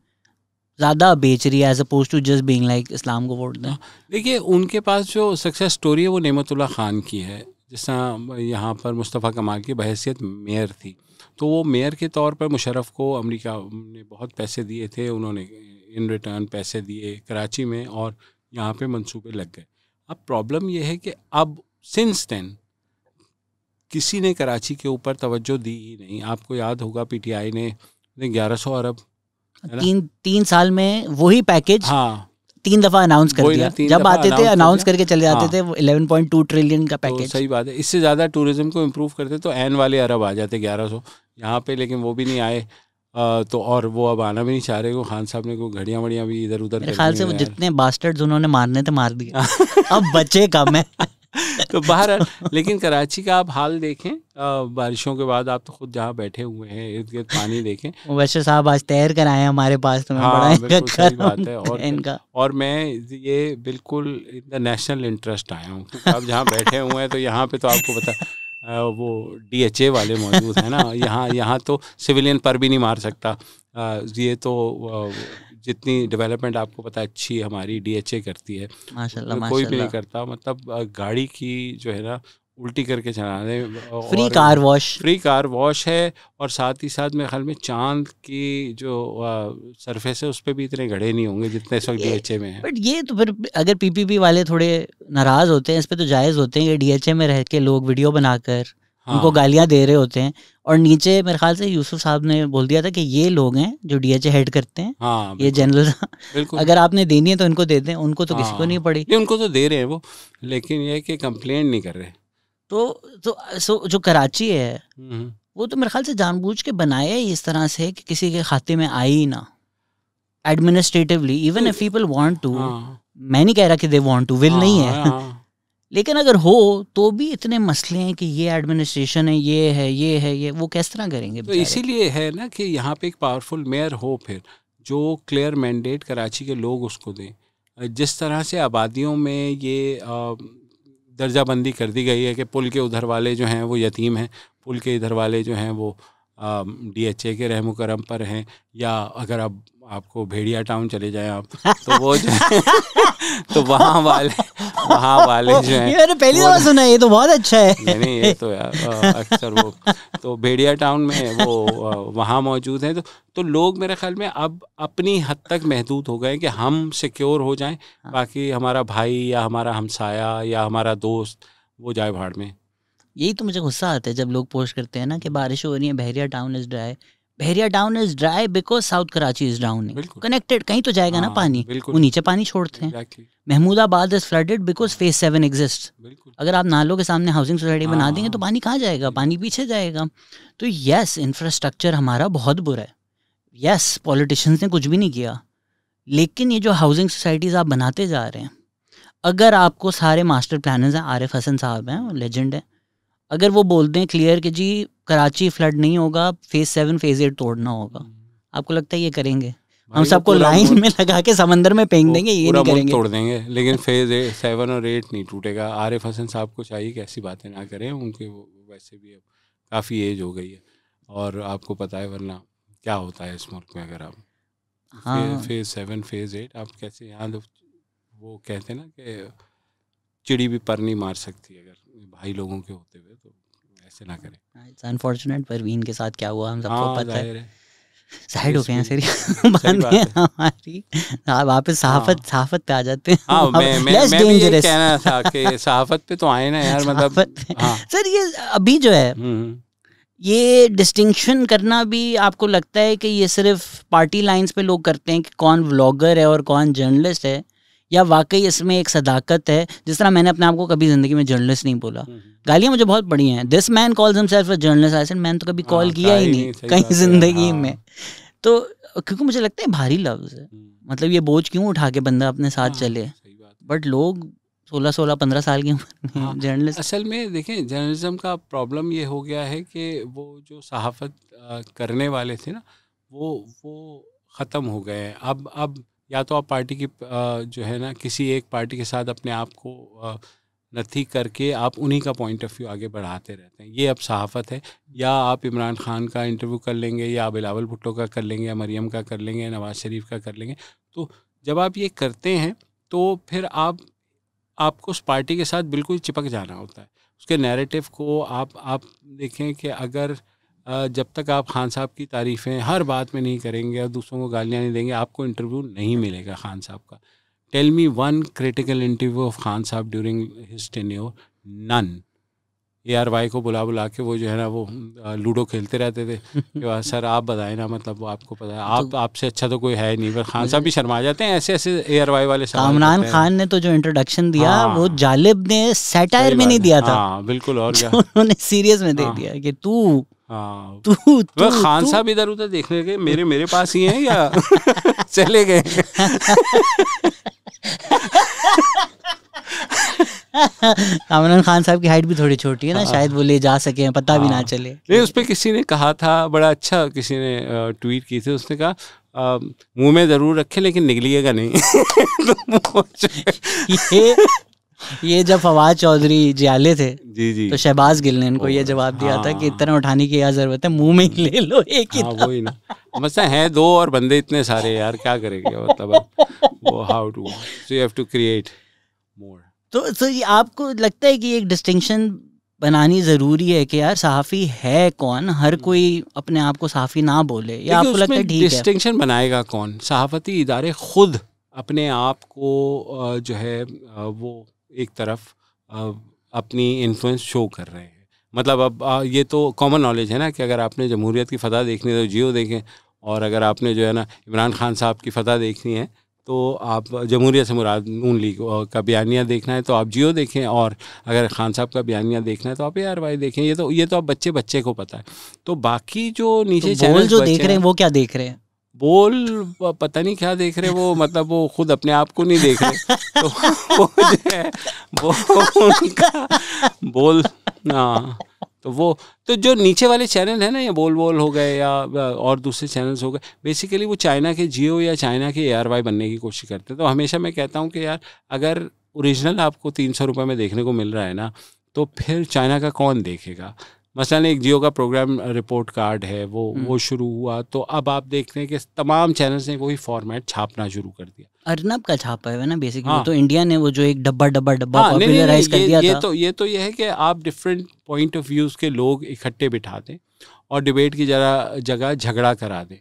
ज़्यादा बेच रही है as oppose to just being like Islam को वोट दें. देखिए, उनके पास जो सक्सेस स्टोरी है वो नेमतुल्लाह खान की है. जिस तरह यहाँ पर मुस्तफ़ा कमाल की बहैसियत मेयर थी, तो वो मेयर के तौर पर मुशर्रफ को अमेरिका ने बहुत पैसे दिए थे, उन्होंने इन रिटर्न पैसे दिए कराची में, और यहाँ पे मंसूबे लग गए. अब प्रॉब्लम ये है कि अब सिंस देन किसी ने कराची के ऊपर तवज्जो दी ही नहीं. आपको याद होगा पीटीआई ने 1100 अरब 3 साल में वही पैकेज, हाँ, 3 दफ़ा अनाउंस कर दिया. जब आते थे अनाउंस करके चले जाते थे. 11.2 ट्रिलियन का पैकेज. तो सही बात है. इससे ज़्यादा टूरिज्म को इम्प्रूव करते तो एन वाले अरब आ जाते 1100 यहाँ पे, लेकिन वो भी नहीं आए. तो और वो अब आना भी नहीं चाह रहे. को खान साहब ने कोई घड़ियाँ वड़ियाँ भी इधर उधर, मेरे ख्याल से वो जितने बास्टर्ड्स उन्होंने मारने थे मार दिए. अब बचे कम है. तो बाहर, लेकिन कराची का आप हाल देखें बारिशों के बाद, आप तो खुद जहाँ बैठे हुए हैं इर्द गिर्द पानी देखें. वैसे साहब आज तैर कर आए हमारे पास, तो मैं बड़ा सही बात है. और मैं ये बिल्कुल इन द नेशनल इंटरेस्ट आया हूँ, क्योंकि आप जहाँ बैठे हुए हैं तो यहाँ पे तो आपको पता वो DHA वाले मौजूद है ना. यहाँ तो सिविलियन पर भी नहीं मार सकता. ये तो जितनी डेवलपमेंट आपको पता है अच्छी हमारी DHA करती है, माशाल्लाह, कोई भी नहीं करता. मतलब गाड़ी की जो है ना उल्टी करके चलाने. फ्री कार वॉश है. और साथ ही साथ मेरे ख्याल में चांद की जो सरफेस है उस पर भी इतने घड़े नहीं होंगे जितने इस वक्त DHA में है. बट ये तो फिर अगर पीपीपी वाले थोड़े नाराज़ होते हैं इस पर, तो जायज़ होते हैं कि DHA में रह के लोग वीडियो बनाकर उनको गालियां दे रहे होते हैं. और नीचे मेरे ख्याल से यूसुफ साहब ने बोल दिया था कि ये लोग हैं जो DHA हेड करते हैं. हाँ, ये जनरल अगर आपने देनी है तो इनको दे दें, उनको तो किसी को नहीं पड़ी. उनको तो दे रहे हैं वो, लेकिन ये कि कंप्लेंट नहीं कर रहे. तो जो कराची है वो तो मेरे ख्याल से जानबूझ के बनाया ही इस तरह से कि किसी के खाते में आई ही ना administratively. Even if people want to, मैं नहीं कह रहा कि दे वांट टू, विल नहीं है, लेकिन अगर हो तो भी इतने मसले हैं कि ये एडमिनिस्ट्रेशन है, ये वो किस तरह करेंगे. तो इसीलिए है ना कि यहाँ पे एक पावरफुल मेयर हो फिर जो क्लियर मैंडेट कराची के लोग उसको दें। जिस तरह से आबादियों में ये दर्जाबंदी कर दी गई है कि पुल के उधर वाले जो हैं वो यतीम हैं, पुल के इधर वाले जो हैं वो DHA के रहम करम पर हैं, या अगर आपको भेड़िया टाउन चले जाएं आप तो वो जो है तो वहाँ वाले जो हैं, ये मैंने पहली बार सुना है, ये तो बहुत अच्छा है। नहीं ये तो यार अक्सर वो तो भेड़िया टाउन में वो वहाँ मौजूद हैं। तो लोग मेरे ख्याल में अब अपनी हद तक महदूद हो गए कि हम सिक्योर हो जाएं, बाकी हमारा भाई या हमारा हमसाया या हमारा दोस्त वो जाए भाड़ में। यही तो मुझे गुस्सा आता है जब लोग पोस्ट करते हैं ना कि बारिश हो रही है, Bahria town is dry. Bahria town is dry because south Karachi is drowning, connected, कहीं तो जाएगा ना पानी, वो नीचे पानी छोड़ते हैं। Mahmudabad is flooded because phase 7 exist. अगर आप नालों के सामने हाउसिंग सोसाइटी बना देंगे तो पानी कहाँ जाएगा, पानी पीछे जाएगा। तो यस, इंफ्रास्ट्रक्चर हमारा बहुत बुरा है, यस पॉलिटिशियंस ने कुछ भी नहीं किया, लेकिन ये जो हाउसिंग सोसाइटीज़ आप बनाते जा रहे हैं, अगर आपको सारे मास्टर प्लानर्स हैं, आरिफ हसन साहब हैं, लेजेंड है, अगर वो बोलते हैं क्लियर कि जी कराची फ्लड नहीं होगा, फेज 7 फेज 8 तोड़ना होगा, आपको लगता है ये करेंगे? हम सबको लाइन में लगा के समंदर में फेंक देंगे, ये नहीं करेंगे, तोड़ देंगे, लेकिन फेज 7 और 8 नहीं टूटेगा। आरिफ हसन साहब को चाहिए कि ऐसी बातें ना करें, उनके वैसे भी अब काफ़ी एज हो गई है और आपको पता है वरना क्या होता है इस मुल्क में। अगर आप फेज 7 फेज 8 आप कैसे, यहाँ वो कहते हैं ना कि चिड़ी भी पर नहीं मार सकती अगर भाई लोगों के होते हुए, तो ऐसे ना करें। इट्स अनफॉर्चुनेट, परवीन के साथ क्या हुआ हम सबको पता है। साइड हो गए हैं हमारी, वापस सहाफत पे आ जाते हैं। मैं भी ये कहना था कि सहाफत पे तो आए ना यार, मतलब सर ये अभी जो है ये डिस्टिंक्शन करना भी आपको लगता है कि ये सिर्फ पार्टी लाइंस पे लोग करते हैं कि कौन व्लॉगर है और कौन जर्नलिस्ट है, या वाकई इसमें एक सदाकत है? जिस तरह मैंने अपने आप को कभी ज़िंदगी में जर्नलिस्ट नहीं बोला, गालियाँ मुझे बहुत पड़ी हैं, this man calls himself a journalist, I said मैंने तो कभी कॉल किया ही नहीं कहीं ज़िंदगी में। तो क्योंकि मुझे लगता है भारी लफ्ज़ है, मतलब ये बोझ क्यों उठा के बंदा अपने साथ चले, बट लोग 16-15 साल की उम्र में जर्नलिस्ट। असल में देखें, जर्नलिज्म का प्रॉब्लम ये हो गया है कि वो जो सहाफ़त करने वाले थे ना वो ख़त्म हो गए हैं। अब या तो आप पार्टी की जो है ना किसी एक पार्टी के साथ अपने आप को नथी करके आप उन्हीं का पॉइंट ऑफ व्यू आगे बढ़ाते रहते हैं, ये अब सहाफ़त है। या आप इमरान खान का इंटरव्यू कर लेंगे, या बिलावल भुट्टो का कर लेंगे, या मरियम का कर लेंगे, नवाज़ शरीफ का कर लेंगे। तो जब आप ये करते हैं तो फिर आपको उस पार्टी के साथ बिल्कुल चिपक जाना होता है, उसके नैरेटिव को। आप देखें कि अगर जब तक आप खान साहब की तारीफ़ें हर बात में नहीं करेंगे और दूसरों को गालियाँ नहीं देंगे, आपको इंटरव्यू नहीं मिलेगा खान साहब का। Tell me one critical interview of Khan साहब during his tenure, none. ARY को बुला के वो जो है ना वो लूडो खेलते रहते थे कि सर आप बताएं ना, मतलब वो आपको पता है आपसे अच्छा तो कोई है नहीं, पर खान साहब भी शर्मा जाते हैं ऐसे ARY वाले सवाल। कामरान खान ने तो जो इंट्रोडक्शन दिया वो जालिब ने सैटायर में नहीं दिया था, बिल्कुल, और क्या उन्होंने सीरियस में दे दिया कि तू खान साहब इधर उधर देखने के मेरे पास ही हैं या चले गए। कामरान खान साहब की हाइट भी थोड़ी छोटी है ना, शायद वो ले जा सके, पता भी ना चले। नहीं, उस पर किसी ने कहा था, बड़ा अच्छा किसी ने ट्वीट की थी, उसने कहा मुंह में जरूर रखे लेकिन निकलिएगा नहीं। ये जब फवाद चौधरी जियाले थे जी तो शहबाज गिल ने इनको ये जवाब दिया था कि इतना उठाने की क्या जरूरत है, मुंह में ही ले लो एक ही। वही ना, मसला है दो और बंदे इतने सारे यार, क्या करेंगे, मतलब वो how to so you have to create more. तो ये आपको लगता है कि एक डिस्टिंक्शन बनानी ज़रूरी है कि यार सहाफ़ी है कौन, हर कोई अपने आप को सहाफ़ी ना बोले, या आपको लगता है ठीक है? डिस्टिंक्शन बनाएगा कौन? सहाफ़ती इदारे खुद अपने आप को जो है वो एक तरफ अपनी इन्फ्लुएंस शो कर रहे हैं। मतलब अब ये तो कॉमन नॉलेज है ना कि अगर आपने जमहूरियत की फ़तह देखनी है तो जियो देखें, और अगर आपने जो है ना इमरान खान साहब की फ़तह देखनी है तो आप जमहूरियत से मुराद नून लीग का बयानिया देखना है तो आप जियो देखें, और अगर खान साहब का बयानिया देखना है तो आप ARY देखें। ये तो अब बच्चे को पता है। तो बाकी जो नीचे तो बोल जो देख रहे हैं वो क्या देख रहे हैं? बोल पता नहीं क्या देख रहे वो, मतलब वो खुद अपने आप को नहीं देख रहे। तो वो जो है वो उनका बोल, तो जो नीचे वाले चैनल हैं ना, या बोल हो गए या और दूसरे चैनल्स हो गए, बेसिकली वो चाइना के जियो या चाइना के ARY बनने की कोशिश करते हैं। तो हमेशा मैं कहता हूँ कि यार अगर ओरिजिनल आपको 300 रुपये में देखने को मिल रहा है ना, तो फिर चाइना का कौन देखेगा। मसलन एक जियो का प्रोग्राम रिपोर्ट कार्ड है, वो शुरू हुआ, तो अब आप देख रहे हैं कि तमाम चैनल्स ने वही फॉर्मेट छापना शुरू कर दिया। अर्नब का छापा है ना बेसिकली। हाँ। तो इंडिया ने वो जो एक डब्बा पॉपुलराइज कर दिया था। ये है कि आप डिफरेंट पॉइंट ऑफ व्यूज़ के लोग इकट्ठे बिठा दें और डिबेट की जगह झगड़ा करा दें।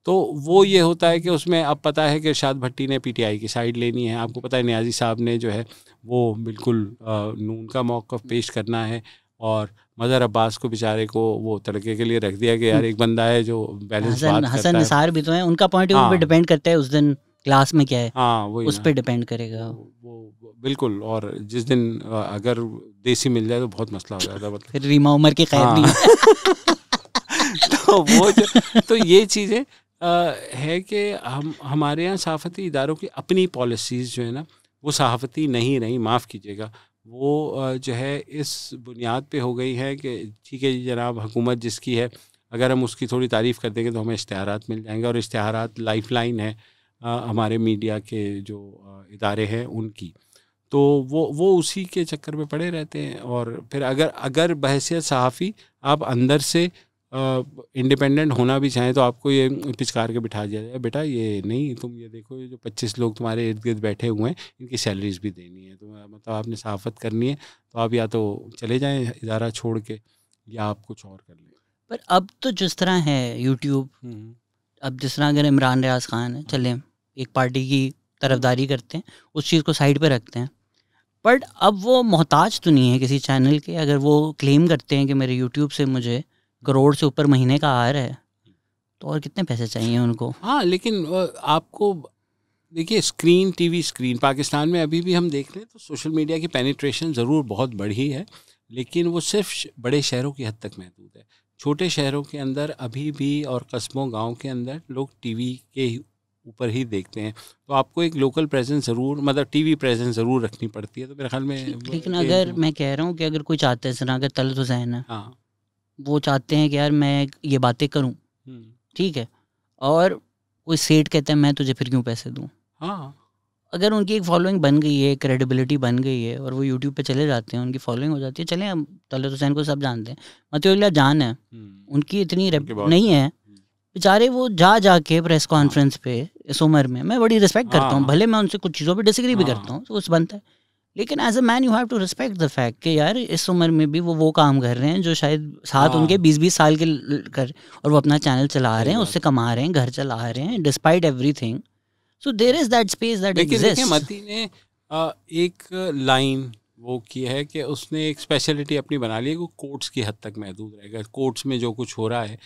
तो वो ये होता है कि उसमें अब पता है कि इरशाद भट्टी ने PTI की साइड लेनी है, आपको पता है नियाज़ी साहब ने जो है वो बिल्कुल नून का मौक़िफ़ पेश करना है, और मज़हर अब्बास को बेचारे को वो तड़के के लिए रख दिया कि यार एक बंदा है जो बैलेंस बात करता है। हसन निसार भी तो है, उनका पॉइंट ऑफ व्यू पे डिपेंड करता है उस दिन क्लास में क्या है। हाँ, वही उस पे डिपेंड करेगा वो बिल्कुल। और जिस दिन अगर देसी मिल जाए तो बहुत मसला हो जाता है, मतलब फिर रीमा उमर की खैर नहीं तो वो तो ये चीज़ें है कि हमारे यहाँ सहाफ़ती इदारों की अपनी पॉलिसीज़ जो है ना, वो सहाफ़ती नहीं रही, माफ़ कीजिएगा, वो जो है इस बुनियाद पे हो गई है कि ठीक है जी जनाब, हुकूमत जिसकी है, अगर हम उसकी थोड़ी तारीफ़ कर देंगे तो हमें इश्तिहारात मिल जाएंगे, और इश्तिहारात लाइफलाइन है हमारे मीडिया के जो इदारे हैं उनकी। तो वो उसी के चक्कर में पड़े रहते हैं। और फिर अगर बहैसियत सहाफ़ी आप अंदर से इंडिपेंडेंट होना भी चाहें तो आपको ये पिचकार के बिठा दिया जाए, बेटा ये नहीं, तुम ये देखो, ये जो 25 लोग तुम्हारे इर्द गिर्द बैठे हुए हैं इनकी सैलरीज भी देनी है, तो मतलब आपने सहाफ़त करनी है तो आप या तो चले जाएं इदारा छोड़ के, या आप कुछ और कर लें। पर अब तो जिस तरह है यूट्यूब, अब जिस तरह अगर इमरान रियाज खान है, चले एक पार्टी की तरफदारी करते हैं, उस चीज़ को साइड पे रखते हैं, बट अब वो मोहताज तो नहीं है किसी चैनल के। अगर वो क्लेम करते हैं कि मेरे यूट्यूब से मुझे करोड़ से ऊपर महीने का आ रहा है, तो और कितने पैसे चाहिए उनको। हाँ, लेकिन आपको देखिए, टीवी स्क्रीन पाकिस्तान में अभी भी हम देख रहे हैं तो सोशल मीडिया की पेनिट्रेशन ज़रूर बहुत बढ़ी है, लेकिन वो सिर्फ बड़े शहरों की हद तक महदूद है। छोटे शहरों के अंदर अभी भी, और कस्बों गांव के अंदर लोग टीवी के ऊपर ही देखते हैं, तो आपको एक लोकल प्रेजेंस ज़रूर, मतलब टीवी प्रेजेंस ज़रूर रखनी पड़ती है। तो मेरे ख्याल में लेकिन अगर मैं कह रहा हूँ कि अगर कोई चाहता है, सर अगर तलत हुसैन है, हाँ, वो चाहते हैं कि यार मैं ये बातें करूं, ठीक है, और कोई सेठ कहता है मैं तुझे फिर क्यों पैसे दूं। हाँ, अगर उनकी एक फॉलोइंग बन गई है, क्रेडिबिलिटी बन गई है, और वो यूट्यूब पे चले जाते हैं, उनकी फॉलोइंग हो जाती है। चलें, अब तलत हुसैन को सब जानते हैं, मतीउल्लाह जान है, उनकी इतनी नहीं है, बेचारे वो जा के प्रेस कॉन्फ्रेंस पे इस उम्र में, मैं बड़ी रिस्पेक्ट करता हूँ, भले मैं उनसे कुछ चीज़ों पे डिसएग्री भी करता हूँ, तो उस बनता है, लेकिन as a man you have to respect the fact कि यार इस उम्र में भी वो काम कर रहे हैं जो शायद साथ उनके 20-20 साल के कर, और वो अपना चैनल चला रहे हैं, उससे कमा रहे हैं, घर चला रहे हैं, despite everything. So there is that space that exists. लेकिन मती ने एक लाइन वो की है कि उसने एक स्पेशलिटी अपनी बना ली है, वो कोर्ट्स की हद तक महदूद रहेगा। कोर्ट्स में जो कुछ हो रहा है,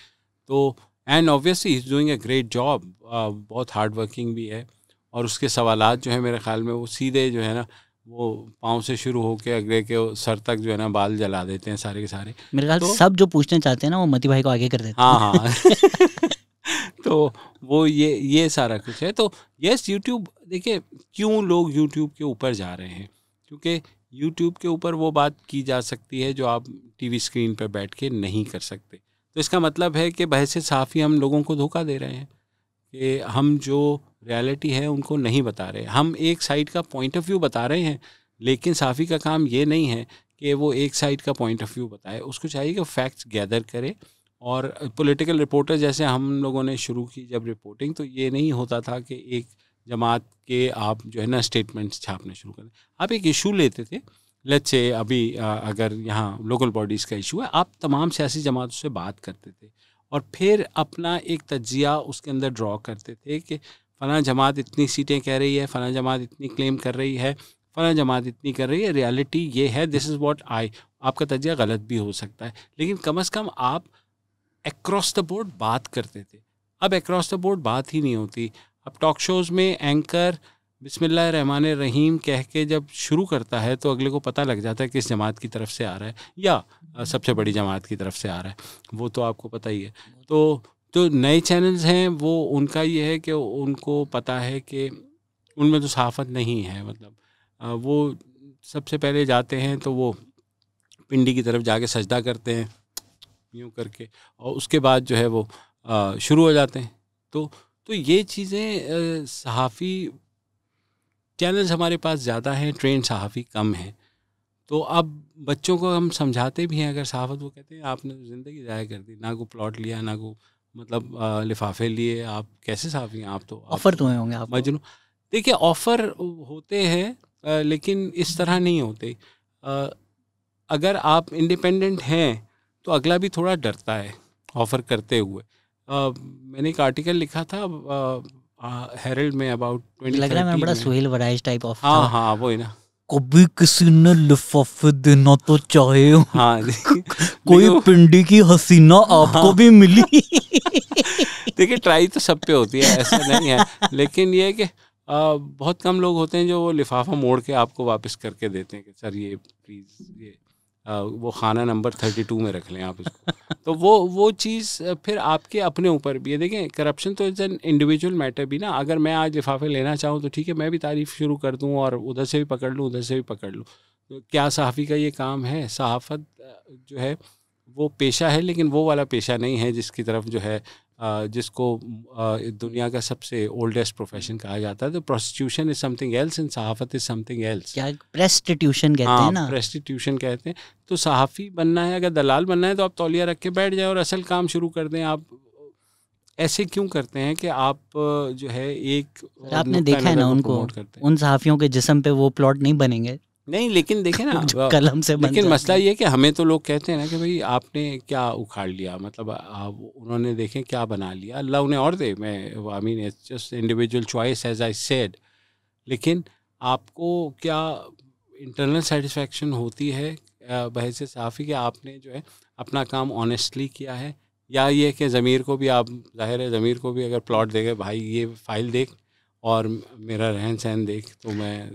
तो and obviously he is doing a great job, बहुत हार्ड वर्किंग भी है, और उसके सवालात जो है मेरे ख्याल में वो सीधे जो है ना, वो पाँव से शुरू होकर अगले के सर तक जो है ना बाल जला देते हैं सारे के सारे। मेरे ख्याल तो सब जो पूछना चाहते हैं ना, वो मती भाई को आगे कर देते हैं। हाँ तो वो ये सारा कुछ है। तो यस, यूट्यूब, देखिए क्यों लोग यूट्यूब के ऊपर जा रहे हैं, क्योंकि यूट्यूब के ऊपर वो बात की जा सकती है जो आप टीवी स्क्रीन पर बैठ के नहीं कर सकते। तो इसका मतलब है कि बहैसियत सहाफ़ी हम लोगों को धोखा दे रहे हैं कि हम जो रियलिटी है उनको नहीं बता रहे। हम एक साइड का पॉइंट ऑफ व्यू बता रहे हैं, लेकिन सहाफ़ी का काम ये नहीं है कि वो एक साइड का पॉइंट ऑफ व्यू बताए। उसको चाहिए कि फैक्ट्स गैदर करे। और पॉलिटिकल रिपोर्टर जैसे हम लोगों ने शुरू की जब रिपोर्टिंग, तो ये नहीं होता था कि एक जमात के आप जो है ना स्टेटमेंट्स छापने शुरू करें। आप एक इशू लेते थे, लेट्स से अभी अगर यहाँ लोकल बॉडीज़ का इशू है, आप तमाम सियासी जमातों से बात करते थे और फिर अपना एक तज्जिया उसके अंदर ड्रॉ करते थे कि फ़लाँ जमात इतनी सीटें कह रही है, फ़लाँ जमात इतनी क्लेम कर रही है, फ़लाँ जमात इतनी कर रही है, रियलिटी ये है, दिस इज़ व्हाट आपका तज्जिया गलत भी हो सकता है, लेकिन कम अज़ कम आप अक्रॉस द बोर्ड बात करते थे। अब अक्रॉस द बोर्ड बात ही नहीं होती। अब टॉक शोज़ में एंकर बिस्मिल्लाहिर्रहमानिर्रहीम कह के जब शुरू करता है तो अगले को पता लग जाता है किस जमात की तरफ से आ रहा है या सबसे बड़ी जमात की तरफ से आ रहा है, वो तो आपको पता ही है। तो जो नए चैनल्स हैं वो उनका ये है कि उनको पता है कि उनमें तो सहाफ़त नहीं है, मतलब वो सबसे पहले जाते हैं तो वो पिंडी की तरफ जाके सजदा करते हैं यूँ करके, और उसके बाद जो है वो शुरू हो जाते हैं। तो ये चीज़ें सहाफ़ी चैनल्स हमारे पास ज़्यादा हैं, ट्रेंड सहाफ़ी कम हैं। तो अब बच्चों को हम समझाते भी हैं अगर सहाफ़त, वो कहते हैं आपने तो ज़िंदगी ज़ाया कर दी, ना को प्लॉट लिया, ना को मतलब लिफाफे लिए, आप कैसे सहाफ़ी हैं, आप तो ऑफ़र तो होंगे आपको? मजनू। देखिए ऑफ़र होते हैं लेकिन इस तरह नहीं होते। अगर आप इंडिपेंडेंट हैं तो अगला भी थोड़ा डरता है ऑफ़र करते हुए। मैंने एक आर्टिकल लिखा था हेरल्ड में अबाउट 2013 लग रहा है मैं बड़ा में। सुहेल वराइज टाइप ऑफ हाँ था। हाँ वही ना। कभी किसी ने लिफाफे देना तो चाहे हाँ कोई पिंडी की हसीना आपको भी मिली। देखिए ट्राई तो सब पे होती है, ऐसा नहीं है, लेकिन ये है कि बहुत कम लोग होते हैं जो वो लिफाफा मोड़ के आपको वापस करके देते हैं कि सर ये प्लीज़ ये वो खाना नंबर 32 में रख लें आप इसको। तो वो चीज़ फिर आपके अपने ऊपर भी है। देखें करप्शन तो इज़ एन इंडिविजुअल मैटर भी ना। अगर मैं आज लिफाफे लेना चाहूँ तो ठीक है, मैं भी तारीफ़ शुरू कर दूँ और उधर से भी पकड़ लूँ, उधर से भी पकड़ लूँ। तो क्या सहाफ़ी का ये काम है? सहाफ़त जो है वो पेशा है, लेकिन वो वाला पेशा नहीं है जिसकी तरफ जो है जिसको दुनिया का सबसे ओल्डेस्ट प्रोफेशन कहा जाता है। तो prostitution is something else and सहाफ़त इज़ समथिंग एल्स। क्या प्रेस्टिट्यूशन कहते हैं ना? प्रेस्टिट्यूशन कहते हैं। तो सहाफ़ी बनना है, अगर दलाल बनना है तो आप तौलिया रख के बैठ जाएं और असल काम शुरू कर दें। आप ऐसे क्यों करते हैं कि आप जो है एक आपने देखा है ना उनको, उन सहाफ़ियों के जिस्म पे वो प्लॉट नहीं बनेंगे। नहीं, लेकिन देखें ना कलम से बन लेकिन मसला ये है कि हमें तो लोग कहते हैं ना कि भाई आपने क्या उखाड़ लिया, मतलब उन्होंने देखें क्या बना लिया, अल्लाह उन्हें और दे। मैं I mean it's just individual choice as I said. लेकिन आपको क्या इंटरनल सेटिस्फेक्शन होती है बहैसियत सहाफ़ी कि आपने जो है अपना काम ऑनेस्टली किया है, या ये कि ज़मीर को भी आप, ज़ाहिर है ज़मीर को भी अगर प्लॉट देंगे भाई ये फ़ाइल देख और मेरा रहन सहन देख, तो मैं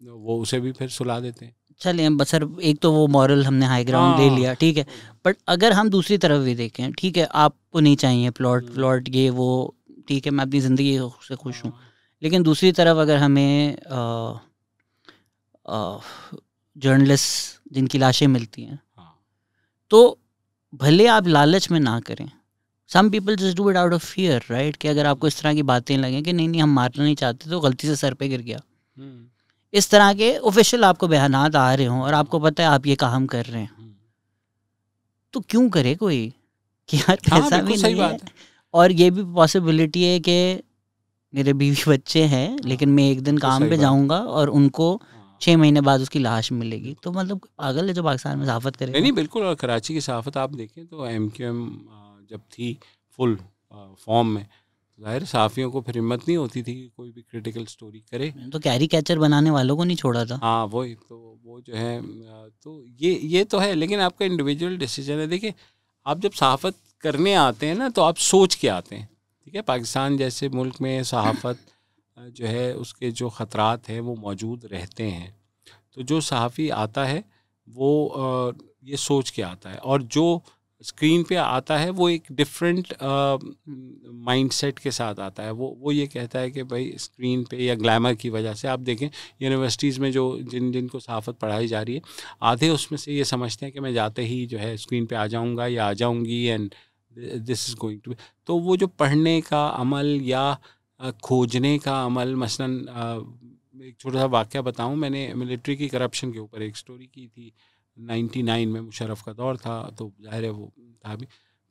वो उसे भी फिर सुला देते हैं। चलिए हम सर, एक तो वो मॉरल हमने हाई ग्राउंड ले लिया, ठीक है। बट अगर हम दूसरी तरफ भी देखें, ठीक है आपको नहीं चाहिए प्लॉट ये वो, ठीक है मैं अपनी ज़िंदगी से खुश हूँ, लेकिन दूसरी तरफ अगर हमें जर्नलिस्ट जिनकी लाशें मिलती हैं, तो भले आप लालच में ना करें, some people just do it out of fear, right, कि अगर आपको इस तरह की बातें लगें कि नहीं हम मारना नहीं चाहते, तो गलती से सर पे गिर गया, इस तरह के ऑफिशियल आपको बयानात आ रहे हों और आपको पता है आप ये काम कर रहे हैं, तो क्यों करे कोई कि यार पैसा भी नहीं है। और ये भी पॉसिबिलिटी है कि मेरे बीवी बच्चे हैं, लेकिन मैं एक दिन काम पे जाऊंगा और उनको 6 महीने बाद उसकी लाश मिलेगी, तो मतलब पागल है जो पाकिस्तान में सहाफ़त करेगा। नहीं बिल्कुल। और कराची की सहाफ़त आप देखें तो MQM जब थी फुल फॉर्म में, ज़ाहिर सहाफ़ियों को फिर हिम्मत नहीं होती थी कि कोई भी क्रिटिकल स्टोरी करे, तो कैरी कैचर बनाने वालों को नहीं छोड़ा था। हाँ वही तो, वो जो है तो ये तो है, लेकिन आपका इंडिविजुअल डिसीजन है। देखिए आप जब सहाफ़त करने आते हैं ना तो आप सोच के आते हैं, ठीक है। पाकिस्तान जैसे मुल्क में सहाफ़त जो है उसके जो ख़तरात हैं वो मौजूद रहते हैं। तो जो सहाफ़ी आता है वो ये सोच के आता है, और जो स्क्रीन पे आता है वो एक डिफरेंट माइंडसेट के साथ आता है। वो ये कहता है कि भाई स्क्रीन पे या ग्लैमर की वजह से, आप देखें यूनिवर्सिटीज़ में जो जिनको सहाफ़त पढ़ाई जा रही है, आधे उसमें से ये समझते हैं कि मैं जाते ही जो है स्क्रीन पे आ जाऊँगा या आ जाऊँगी and this is going to be. तो वो जो पढ़ने का अमल या खोजने का अमल, मसलन एक छोटा सा वाक़या बताऊँ, मैंने मिलिट्री की करप्शन के ऊपर एक स्टोरी की थी। 99 में मुशर्रफ का दौर था, तो ज़ाहिर है वो था भी।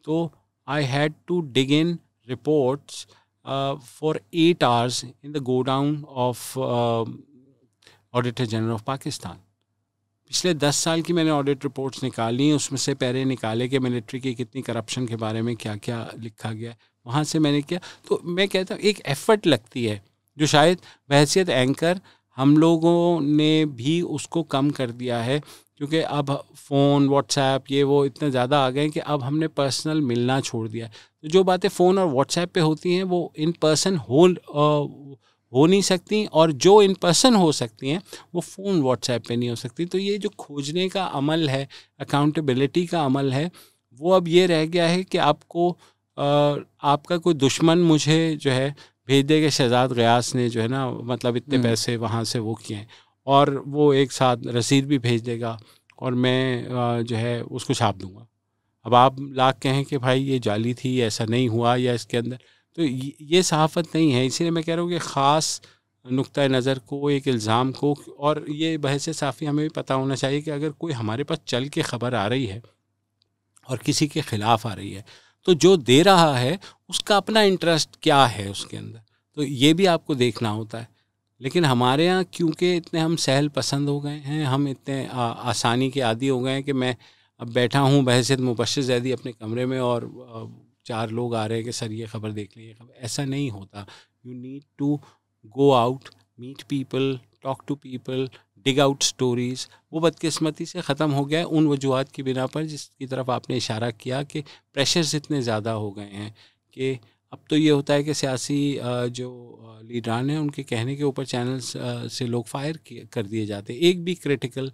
तो I had to dig in reports for 8 hours in the godown of auditor general of Pakistan. पिछले 10 साल की मैंने ऑडिट रिपोर्ट्स निकाली, उसमें से पहले निकाले कि मिलिट्री की कितनी करप्शन के बारे में क्या क्या लिखा गया, वहाँ से मैंने किया। तो मैं कहता हूँ एक एफ़र्ट लगती है जो शायद बहैसियत एंकर हम लोगों ने भी उसको कम कर दिया है, क्योंकि अब फ़ोन व्हाट्सएप ये वो इतने ज़्यादा आ गए हैं कि अब हमने पर्सनल मिलना छोड़ दिया है। तो जो बातें फ़ोन और व्हाट्सएप पे होती हैं वो इन पर्सन हो नहीं सकती, और जो इन पर्सन हो सकती हैं वो फ़ोन व्हाट्सएप पे नहीं हो सकती। तो ये जो खोजने का अमल है, अकाउंटेबिलिटी का अमल है, वो अब ये रह गया है कि आपको आपका कोई दुश्मन मुझे जो है भेज देगा, शहजाद गयास ने जो है ना मतलब इतने पैसे वहाँ से वो किए हैं, और वो एक साथ रसीद भी भेज देगा और मैं जो है उसको छाप दूँगा। अब आप लाख कहें कि भाई ये जाली थी, ऐसा नहीं हुआ, या इसके अंदर, तो ये सहाफ़त नहीं है। इसीलिए मैं कह रहा हूँ कि ख़ास नुक्ता नज़र को, एक इल्ज़ाम को, और ये बहस साफ़ी हमें भी पता होना चाहिए कि अगर कोई हमारे पास चल के ख़बर आ रही है और किसी के ख़िलाफ़ आ रही है, तो जो दे रहा है उसका अपना इंटरेस्ट क्या है उसके अंदर, तो ये भी आपको देखना होता है। लेकिन हमारे यहाँ क्योंकि इतने हम सहल पसंद हो गए हैं, हम इतने आसानी के आदी हो गए हैं कि मैं अब बैठा हूँ बहसियत मुबश्शिर ज़ैदी अपने कमरे में और 4 लोग आ रहे हैं कि सर ये ख़बर देख लें, ये खबर, ऐसा नहीं होता। You need to go out, meet people, talk to people, dig out stories. वो बदकिस्मती से ख़त्म हो गया है उन वजूहात की बिना पर जिसकी तरफ आपने इशारा किया कि प्रेशर्स इतने ज़्यादा हो गए हैं कि अब तो ये होता है कि सियासी जो लीडरान हैं उनके कहने के ऊपर चैनल्स से लोग फायर कर दिए जाते हैं। एक भी क्रिटिकल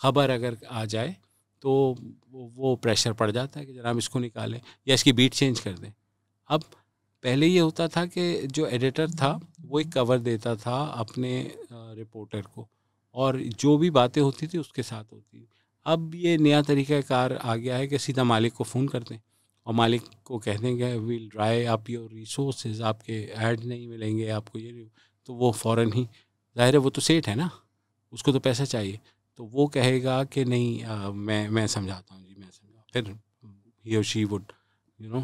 ख़बर अगर आ जाए तो वो प्रेशर पड़ जाता है कि जनाब इसको निकालें या इसकी बीट चेंज कर दें। अब पहले ये होता था कि जो एडिटर था वो एक कवर देता था अपने रिपोर्टर को, और जो भी बातें होती थी उसके साथ होती। अब ये नया तरीक़ाकार आ गया है कि सीधा मालिक को फ़ोन कर दें और मालिक को कह देंगे will dry up your resources, आपके ऐड नहीं मिलेंगे आपको, ये तो वो फ़ौरन ही, ज़ाहिर है वो तो सेठ है ना, उसको तो पैसा चाहिए, तो वो कहेगा कि नहीं मैं समझाता हूँ जी, मैं समझा, फिर ही और शी वुड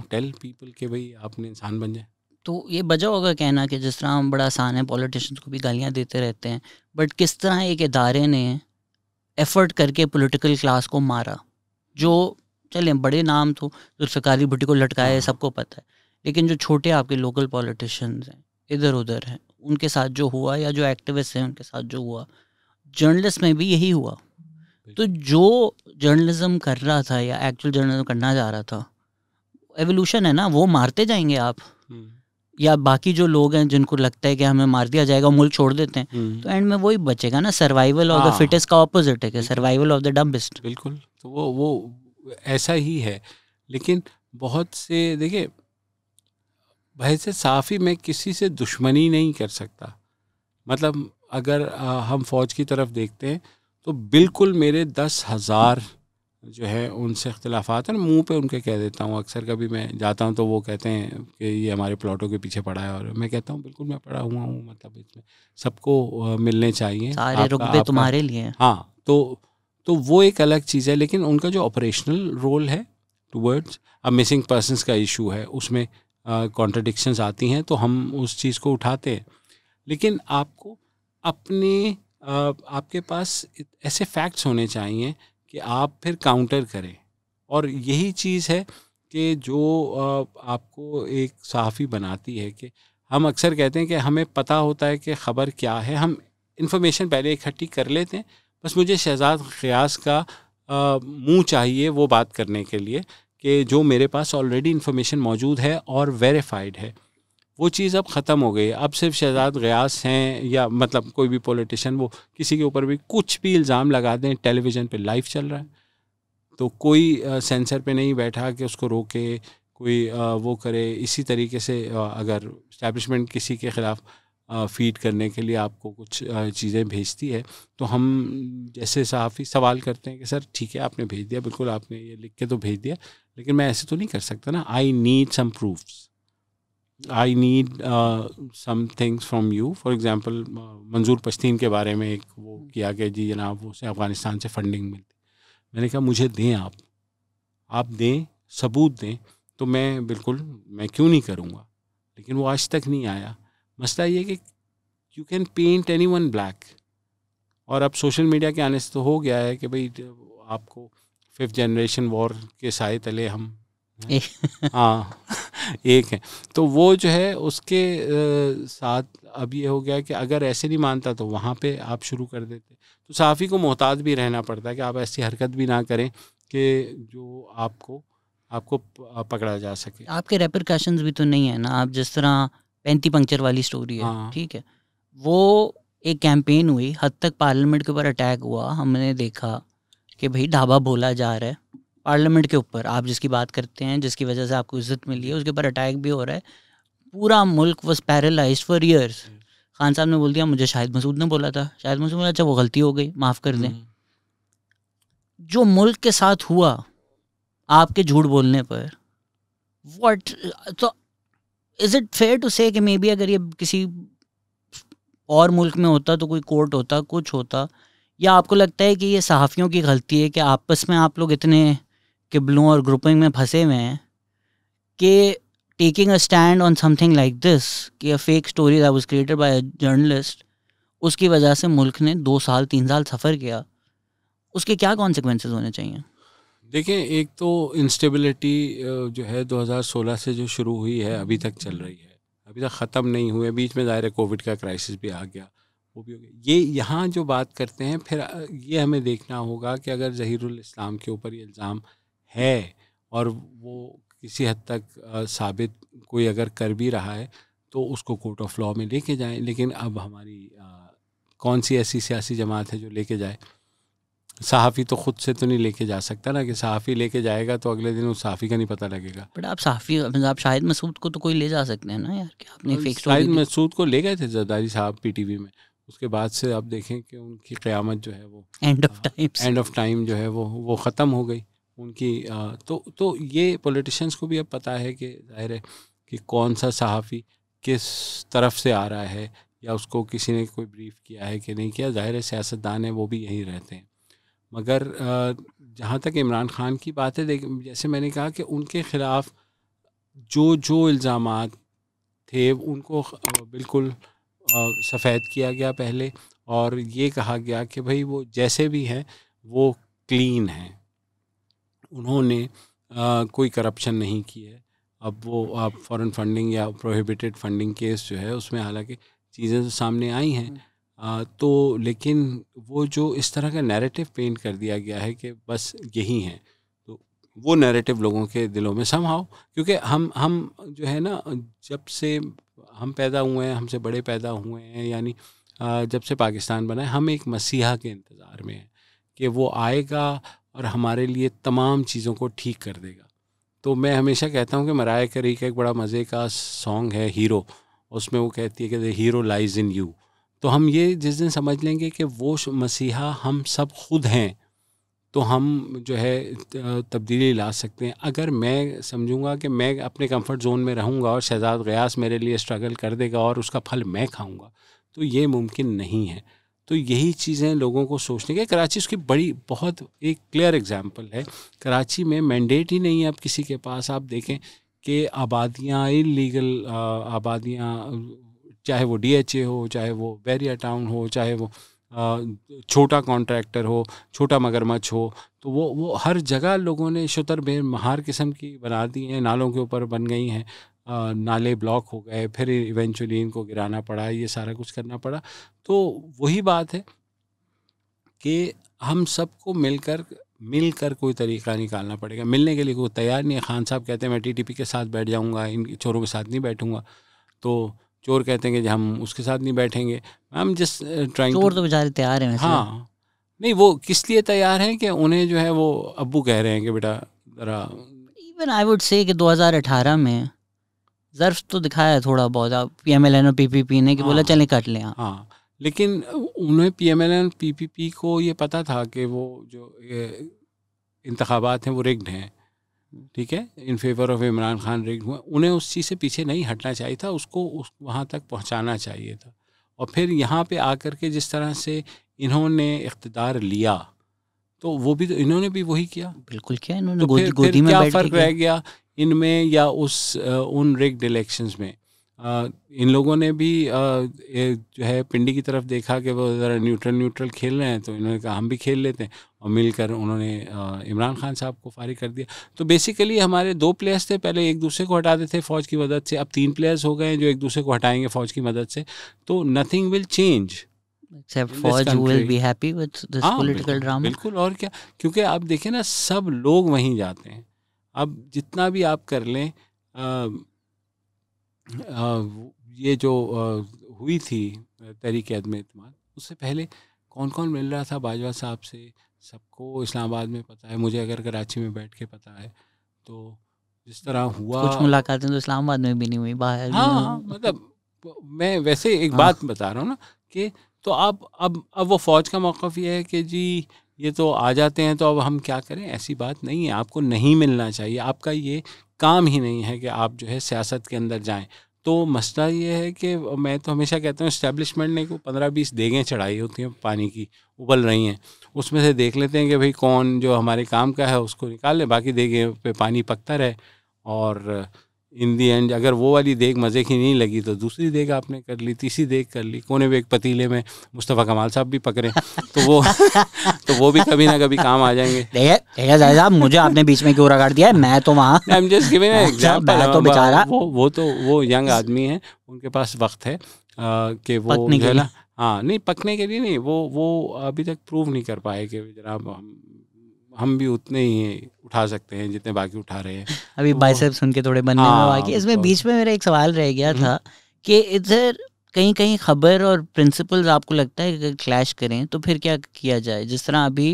टेल पीपल कि भाई आपने इंसान बन जाए। तो ये वजह होगा कहना कि जिस तरह हम बड़ा आसान है, पॉलिटिशियंस को भी गालियाँ देते रहते हैं, बट किस तरह एक इदारे ने एफ़र्ट करके पॉलिटिकल क्लास को मारा, जो चलें बड़े नाम तो जुल्फ़िकार भुट्टो को लटकाए सबको पता है, लेकिन जो छोटे आपके लोकल पॉलिटिशियंस हैं इधर उधर हैं, उनके साथ जो हुआ, या जो एक्टिविस्ट हैं उनके साथ जो हुआ, जर्नलिस्ट में भी यही हुआ। तो जो जर्नलिज्म कर रहा था या एक्चुअल जर्नलिज्म करना जा रहा था, एवोल्यूशन है ना, वो मारते जाएंगे आप, या बाकी जो लोग हैं जिनको लगता है कि हमें मार दिया जाएगा मुल्क छोड़ देते हैं, तो एंड में वही बचेगा ना, सर्वाइवल ऑफ द फिटेस्ट का ऑपोजिट है कि सर्वाइवल ऑफ द डम्बेस्ट। बिल्कुल, तो वो ऐसा ही है। लेकिन बहुत से देखिए, बहस साफ़ी में किसी से दुश्मनी नहीं कर सकता। मतलब अगर हम फ़ौज की तरफ देखते हैं तो बिल्कुल मेरे 10,000 जो है उनसे इख्तिलाफ़ात हैं, मुंह पे उनके कह देता हूँ। अक्सर कभी मैं जाता हूँ तो वो कहते हैं कि ये हमारे प्लॉटों के पीछे पड़ा है, और मैं कहता हूँ बिल्कुल मैं पड़ा हुआ हूँ, मतलब इसमें सबको मिलने चाहिए, सारे रुतबे तुम्हारे लिए। हाँ, तो वो एक अलग चीज़ है। लेकिन उनका जो ऑपरेशनल रोल है टूवर्ड्स मिसिंग पर्सनस का इशू है, उसमें कॉन्ट्रडिक्शंस आती हैं तो हम उस चीज़ को उठाते हैं। लेकिन आपको अपने आपके पास ऐसे फैक्ट्स होने चाहिए कि आप फिर काउंटर करें, और यही चीज़ है कि जो आपको एक सहाफ़ी बनाती है। कि हम अक्सर कहते हैं कि हमें पता होता है कि ख़बर क्या है, हम इंफॉर्मेशन पहले इकट्ठी कर लेते हैं, बस मुझे शहजाद ग़ियास का मुंह चाहिए वो बात करने के लिए कि जो मेरे पास ऑलरेडी इन्फॉर्मेशन मौजूद है और वेरीफाइड है। वो चीज़ अब ख़त्म हो गई है। अब सिर्फ शहजाद ग़ियास हैं, या मतलब कोई भी पॉलिटिशियन वो किसी के ऊपर भी कुछ भी इल्ज़ाम लगा दें, टेलीविज़न पे लाइव चल रहा है, तो कोई सेंसर पे नहीं बैठा कि उसको रोके, कोई वो करे। इसी तरीके से अगर इस्टेब्लिशमेंट किसी के ख़िलाफ़ फीड करने के लिए आपको कुछ चीज़ें भेजती है, तो हम जैसे सहाफ़ी सवाल करते हैं कि सर ठीक है आपने भेज दिया, बिल्कुल आपने ये लिख के तो भेज दिया, लेकिन मैं ऐसे तो नहीं कर सकता ना, I need some proofs, I need some things from you. For example Manzoor Pashteen के बारे में एक वो किया कि जी जनाब उसे अफ़गानिस्तान से फंडिंग मिलती, मैंने कहा मुझे दें, आप दें, सबूत दें, तो मैं बिल्कुल, मैं क्यों नहीं करूँगा। लेकिन वो आज तक नहीं आया। मसला ये कि you can paint anyone black, और अब सोशल मीडिया के आने से तो हो गया है कि भाई आपको 5th जनरेशन वॉर के साए तले हम हाँ एक है, तो वो जो है उसके साथ अब ये हो गया कि अगर ऐसे नहीं मानता तो वहाँ पे आप शुरू कर देते। तो सहाफ़ी को मोहतात भी रहना पड़ता है कि आप ऐसी हरकत भी ना करें कि जो आपको पकड़ा जा सके। आपके रेपरकशंस भी तो नहीं है ना। आप जिस तरह 35 पंक्चर वाली स्टोरी है, ठीक है, वो एक कैंपेन हुई, हद तक पार्लियामेंट के ऊपर अटैक हुआ, हमने देखा कि भाई ढाबा बोला जा रहा है पार्लियामेंट के ऊपर, आप जिसकी बात करते हैं, जिसकी वजह से आपको इज्जत मिली है, उसके ऊपर अटैक भी हो रहा है। पूरा मुल्क was paralysed for years. Khan साहब ने बोल दिया मुझे शाहिद मसूद ने बोला था, शाहिद मसूद बोला अच्छा वो गलती हो गई, माफ़ कर दें। जो मुल्क के साथ हुआ आपके झूठ बोलने पर, व्हाट, तो इज इट फेयर टू से कि मे बी अगर ये किसी और मुल्क में होता तो कोई कोर्ट होता, कुछ होता, या आपको लगता है कि ये सहाफ़ियों की गलती है कि आपस में आप लोग इतने किबलों और ग्रुपिंग में फंसे हुए हैं कि taking a stand on something like this, कि a fake story that was created by a journalist, उसकी वजह से मुल्क ने 2 साल 3 साल सफ़र किया, उसके क्या कॉन्सिक्वेंसेस होने चाहिए? देखिए, एक तो इंस्टेबिलिटी जो है 2016 से जो शुरू हुई है अभी तक चल रही है, अभी तक ख़त्म नहीं हुए। बीच में ज़ाहिर है कोविड का क्राइसिस भी आ गया, वो भी हो गया। ये यहाँ जो बात करते हैं, फिर ये हमें देखना होगा कि अगर ज़हीरुल इस्लाम के ऊपर ये इल्ज़ाम है और वो किसी हद तक साबित कोई अगर कर भी रहा है तो उसको कोर्ट ऑफ लॉ में लेके जाएं। लेकिन अब हमारी कौन सी ऐसी सियासी जमात है जो लेके जाए? सहाफ़ी तो खुद से तो नहीं लेके जा सकता ना, कि सहाफ़ी लेके जाएगा तो अगले दिन उस सहाफ़ी का नहीं पता लगेगा। बट आप सहाफ़ी, आप शाहिद मसूद को तो कोई ले जा सकते हैं ना यार, कि आपने फेक स्टोरी शाहिद दी। मसूद को ले गए थे जरदारी साहब पीटीवी में, उसके बाद से आप देखें कि उनकी क़यामत जो है वो एंड ऑफ टाइम जो है वो ख़त्म हो गई उनकी। तो ये पॉलिटिशियंस को भी अब पता है कि ज़ाहिर है कि कौन सा सहाफ़ी किस तरफ से आ रहा है, या उसको किसी ने कोई ब्रीफ किया है कि नहीं किया। ज़ाहिर है सियासतदान है वो भी यहीं रहते हैं। मगर जहाँ तक इमरान ख़ान की बात है, जैसे मैंने कहा कि उनके ख़िलाफ़ जो इल्ज़ामात थे उनको बिल्कुल सफ़ेद किया गया पहले, और ये कहा गया कि भाई वो जैसे भी हैं वो क्लीन हैं, उन्होंने कोई करप्शन नहीं की है। अब वो आप फॉरेन फंडिंग या प्रोहिबिटेड फंडिंग केस जो है उसमें हालांकि चीज़ें तो सामने आई हैं, तो लेकिन वो जो इस तरह का नैरेटिव पेंट कर दिया गया है कि बस यही हैं, तो वो नैरेटिव लोगों के दिलों में समहाउ, क्योंकि हम जो है ना, जब से हम पैदा हुए हैं, हमसे बड़े पैदा हुए हैं, यानी जब से पाकिस्तान बना है, हम एक मसीहा के इंतज़ार में हैं कि वो आएगा और हमारे लिए तमाम चीज़ों को ठीक कर देगा। तो मैं हमेशा कहता हूँ कि मराया कैरी का एक बड़ा मज़े का सॉन्ग है हीरो, उसमें वो कहती है कि the hero lies in you. तो हम ये जिस दिन समझ लेंगे कि वो मसीहा हम सब खुद हैं, तो हम जो है तब्दीली ला सकते हैं। अगर मैं समझूंगा कि मैं अपने कंफर्ट जोन में रहूंगा और शहजाद गयास मेरे लिए स्ट्रगल कर देगा और उसका फल मैं खाऊंगा, तो ये मुमकिन नहीं है। तो यही चीज़ें लोगों को सोचने के, कराची उसकी बड़ी बहुत एक क्लियर एग्जांपल है। कराची में मैंडेट ही नहीं है अब किसी के पास। आप देखें कि आबादियाँ, इलीगल आबादियाँ, चाहे वो DHA हो, चाहे वो बैरिया टाउन हो, चाहे वो छोटा कॉन्ट्रैक्टर हो, छोटा मगरमच्छ हो, तो वो हर जगह लोगों ने शुतर बेमहार किस्म की बना दी हैं, नालों के ऊपर बन गई हैं, नाले ब्लॉक हो गए, फिर इवेंचुअली इनको गिराना पड़ा, ये सारा कुछ करना पड़ा। तो वही बात है कि हम सबको मिलकर कोई तरीका निकालना पड़ेगा। मिलने के लिए कोई तैयार नहीं है। खान साहब कहते हैं मैं TTP के साथ बैठ जाऊंगा, इन चोरों के साथ नहीं बैठूंगा, तो चोर कहते हैं कि हम उसके साथ नहीं बैठेंगे। हम जस्ट ट्राइंग, चोर तो बेचारे तैयार हैं। हाँ, नहीं वो किस लिए तैयार हैं कि उन्हें जो है वो अब्बू कह रहे हैं कि बेटा ज़रा। इवन आई वुड से कि 2018 में ज़र्फ तो दिखाया है थोड़ा बहुत, आप PMLN और PPP ने, कि बोला चलें कट लें। हाँ, लेकिन उन्हें PMLN PPP को ये पता था कि वो जो इंतखाबात हैं वो रिग्ड हैं, ठीक है, in favour of Imran Khan rigged हुआ। उन्हें उस चीज़ से पीछे नहीं हटना चाहिए था, उसको वहाँ तक पहुँचाना चाहिए था। और फिर यहाँ पे आकर के जिस तरह से इन्होंने इख्तिदार लिया, तो वो भी तो इन्होंने भी वही किया। बिल्कुल किया इन्होंने, तो गोदी में क्या बैठ फ़र्क के रह गया इनमें या उन रिग्ड इलेक्शंस में? इन लोगों ने भी जो है पिंडी की तरफ देखा कि वो ज़रा न्यूट्रल खेल रहे हैं, तो इन्होंने कहा हम भी खेल लेते हैं, और मिलकर उन्होंने इमरान खान साहब को फारिग कर दिया। तो बेसिकली हमारे 2 प्लेयर्स थे, पहले एक दूसरे को हटाते थे फ़ौज की मदद से, अब 3 प्लेयर्स हो गए हैं जो एक दूसरे को हटाएंगे फ़ौज की मदद से। तो नथिंग विल चेंज except फौज who will be happy with this political drama। बिल्कुल, और क्या, क्योंकि आप देखें ना सब लोग वहीं जाते हैं। अब जितना भी आप कर लें, ये जो हुई थी तहरीक-ए-अदम-ए-इत्तेमाद, उससे पहले कौन कौन मिल रहा था बाजवा साहब से, सबको इस्लामाबाद में पता है, मुझे अगर कराची में बैठ के पता है। तो जिस तरह हुआ, कुछ मुलाकातें तो इस्लामाबाद में भी नहीं हुई, बाहर भी। हाँ, मतलब मैं वैसे एक बात बता रहा हूँ ना कि तो अब वो फ़ौज का मौक़िफ़ ये है कि जी ये तो आ जाते हैं, तो अब हम क्या करें? ऐसी बात नहीं है, आपको नहीं मिलना चाहिए, आपका ये काम ही नहीं है कि आप जो है सियासत के अंदर जाएं। तो मसला ये है कि मैं तो हमेशा कहता हूँ इस्टेब्लिशमेंट ने को 15-20 देगें चढ़ाई होती हैं पानी की, उबल रही हैं, उसमें से देख लेते हैं कि भाई कौन जो हमारे काम का है उसको निकाल ले, बाकी देगें पे पानी पकता रहे। और इन दी एंड अगर वो वाली देग मज़े की नहीं लगी तो दूसरी देग आपने कर ली, तीसरी देग कर ली, कोने में एक पतीले में मुस्तफ़ा कमाल साहब भी पकड़े तो वो तो वो भी कभी ना कभी काम आ जाएंगे। देखिए साहब, मुझे आपने बीच में क्यों रगड़ दिया है? मैं तो वहाँ I am just giving an example. तो बेचारा वो यंग आदमी है, उनके पास वक्त है कि वो जो है ना, हाँ नहीं पकने के लिए नहीं, वो अभी तक प्रूव नहीं कर पाए कि जनाब हम भी उतने ही उठा सकते हैं जितने बाकी उठा रहे हैं। अभी बाइसेप्स उनके थोड़े बनने में बाकी। इसमें बीच में मेरा एक सवाल रह गया था कि इधर कहीं कहीं खबर और प्रिंसिपल्स आपको लगता है कि अगर क्लैश करें तो फिर क्या किया जाए? जिस तरह अभी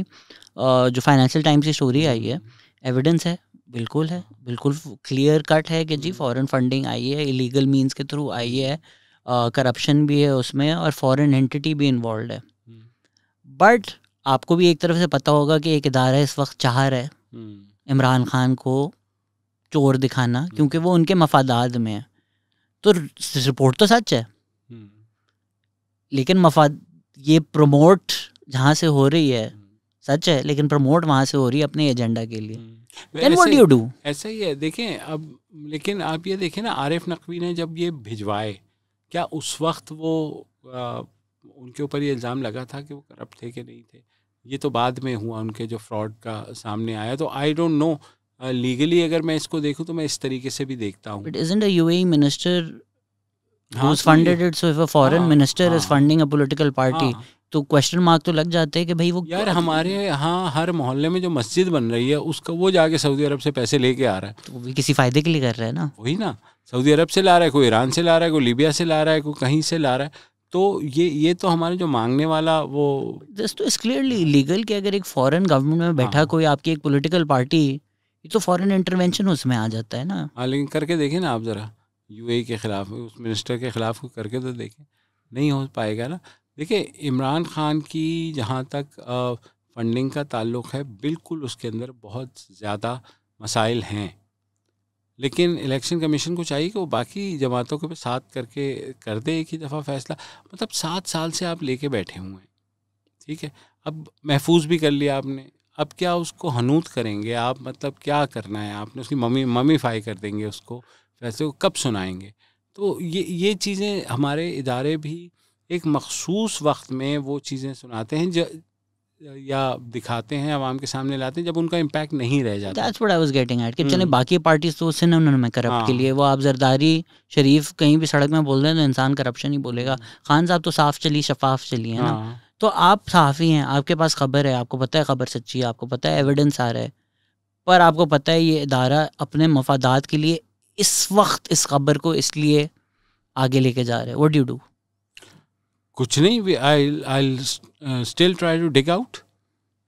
जो फाइनेंशियल टाइम्स की स्टोरी आई है, एविडेंस है, बिल्कुल क्लियर कट है कि जी फॉरेन फंडिंग आई है, इलीगल मींस के थ्रू आई है, करप्शन भी है उसमें और फॉरेन एंटिटी भी इन्वॉल्व है। बट आपको भी एक तरफ से पता होगा कि एक इदारा इस वक्त चाह रहा है इमरान खान को चोर दिखाना, क्योंकि वो उनके मफादात में है। तो रिपोर्ट तो सच है, लेकिन मफाद ये प्रमोट जहाँ से हो रही है सच है, लेकिन प्रमोट वहाँ से हो रही है अपने एजेंडा के लिए। Then what do you do? ऐसा ही है। देखें अब, लेकिन आप ये देखें ना, आरिफ नकवी ने जब ये भिजवाए, क्या उस वक्त वो उनके ऊपर ये इल्ज़ाम लगा था कि वो करप्ट थे कि नहीं थे? ये तो बाद में हुआ, उनके जो फ्रॉड का सामने आया। तो आई डोंट नो लीगली अगर मैं इसको देखूं तो मैं इस तरीके से भी देखता हूँ। But isn't a UAE minister who's funded it? So if a foreign minister is funding a political party, तो क्वेश्चन मार्क तो लग जाते हैं कि भाई वो यार हमारे यहाँ हर मोहल्ले में जो मस्जिद बन रही है उसका वो जाके सऊदी अरब से पैसे लेके आ रहा है, तो वो भी किसी फ़ायदे के लिए कर रहा है ना। वही ना, सऊदी अरब से ला रहा है, कोई ईरान से ला रहा है, कोई लीबिया से ला रहा है, कोई कहीं से ला रहा है। तो ये तो हमारे जो मांगने वाला वो जस्ट तो इस क्लियरली इलीगल कि अगर एक फॉरेन गवर्नमेंट में बैठा कोई आपकी एक पॉलिटिकल पार्टी, ये तो फॉरेन इंटरवेंशन उसमें आ जाता है ना। हाँ, लेकिन करके देखें ना आप ज़रा, यूएई के ख़िलाफ़ उस मिनिस्टर के ख़िलाफ़ करके तो देखें, नहीं हो पाएगा ना। देखिए इमरान खान की जहाँ तक फंडिंग का ताल्लुक़ है, बिल्कुल उसके अंदर बहुत ज़्यादा मसाइल हैं, लेकिन इलेक्शन कमीशन को चाहिए कि वो बाकी जमातों के साथ करके कर दे एक ही दफ़ा फ़ैसला। मतलब 7 साल से आप लेके बैठे हुए हैं, ठीक है, अब महफूज भी कर लिया आपने, अब क्या उसको हनूत करेंगे आप? मतलब क्या करना है आपने? उसकी ममीफाई कर देंगे उसको, फैसले को कब सुनाएंगे? तो ये चीज़ें हमारे इदारे भी एक मखसूस वक्त में वो चीज़ें सुनाते हैं या दिखाते हैं, आवाम के सामने लाते हैं जब उनका इम्पैक्ट नहीं रह जाता। That's what I was getting at कि चले बाकी पार्टीज तो उससे उन्होंने करप्ट के लिए, वो आप जरदारी शरीफ कहीं भी सड़क में बोल रहे हैं तो इंसान करप्शन ही बोलेगा। खान साहब तो साफ चली, शफाफ चली है ना। तो आप सहाफ़ी हैं, आपके पास खबर है, आपको पता है खबर सच्ची है, आपको पता है एविडेंस आ रहा है, पर आपको पता है ये इदारा अपने मफादात के लिए इस वक्त इस खबर को इसलिए आगे लेके जा रहे हैं। What do you do? कुछ नहीं, I still try to dig out.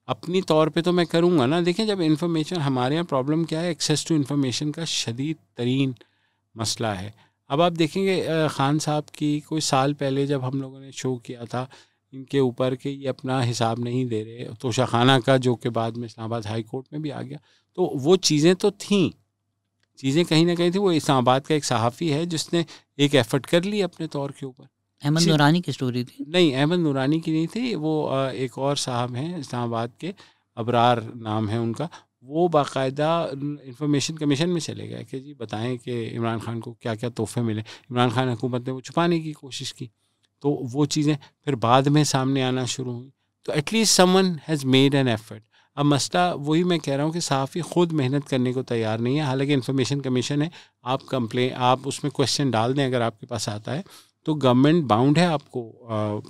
अपनी तौर पे तो मैं करूँगा ना। देखें जब इन्फॉर्मेशन, हमारे यहाँ प्रॉब्लम क्या है, एक्सेस टू इन्फॉर्मेशन का शदीद तरीन मसला है। अब आप देखेंगे ख़ान साहब की कोई साल पहले जब हम लोगों ने शो किया था इनके ऊपर कि ये अपना हिसाब नहीं दे रहे, तोशाखाना का, जो कि बाद में इस्लामाबाद हाई कोर्ट में भी आ गया, तो वो चीज़ें तो थीं, चीज़ें कहीं ना कहीं थी। वो इस्लामाबाद का एक सहाफ़ी है जिसने एक एफ़र्ट कर ली अपने तौर के ऊपर। अहमद नूरानी की स्टोरी थी? नहीं, अहमद नूरानी की नहीं थी, वो एक और साहब हैं इस्लामाबाद के, अबरार नाम है उनका। वो बाकायदा इंफॉर्मेशन कमीशन में चले गए कि जी बताएं कि इमरान खान को क्या क्या तोहफे मिले। इमरान खान हुकूमत ने वो छुपाने की कोशिश की, तो वो चीज़ें फिर बाद में सामने आना शुरू हुई। तो at least someone has made an effort. अब मसला वही मैं कह रहा हूँ कि सहाफ़ी ख़ुद मेहनत करने को तैयार नहीं है। हालांकि इन्फॉर्मेशन कमीशन है, आप उसमें क्वेश्चन डाल दें अगर आपके पास आता है, तो गवर्नमेंट बाउंड है आपको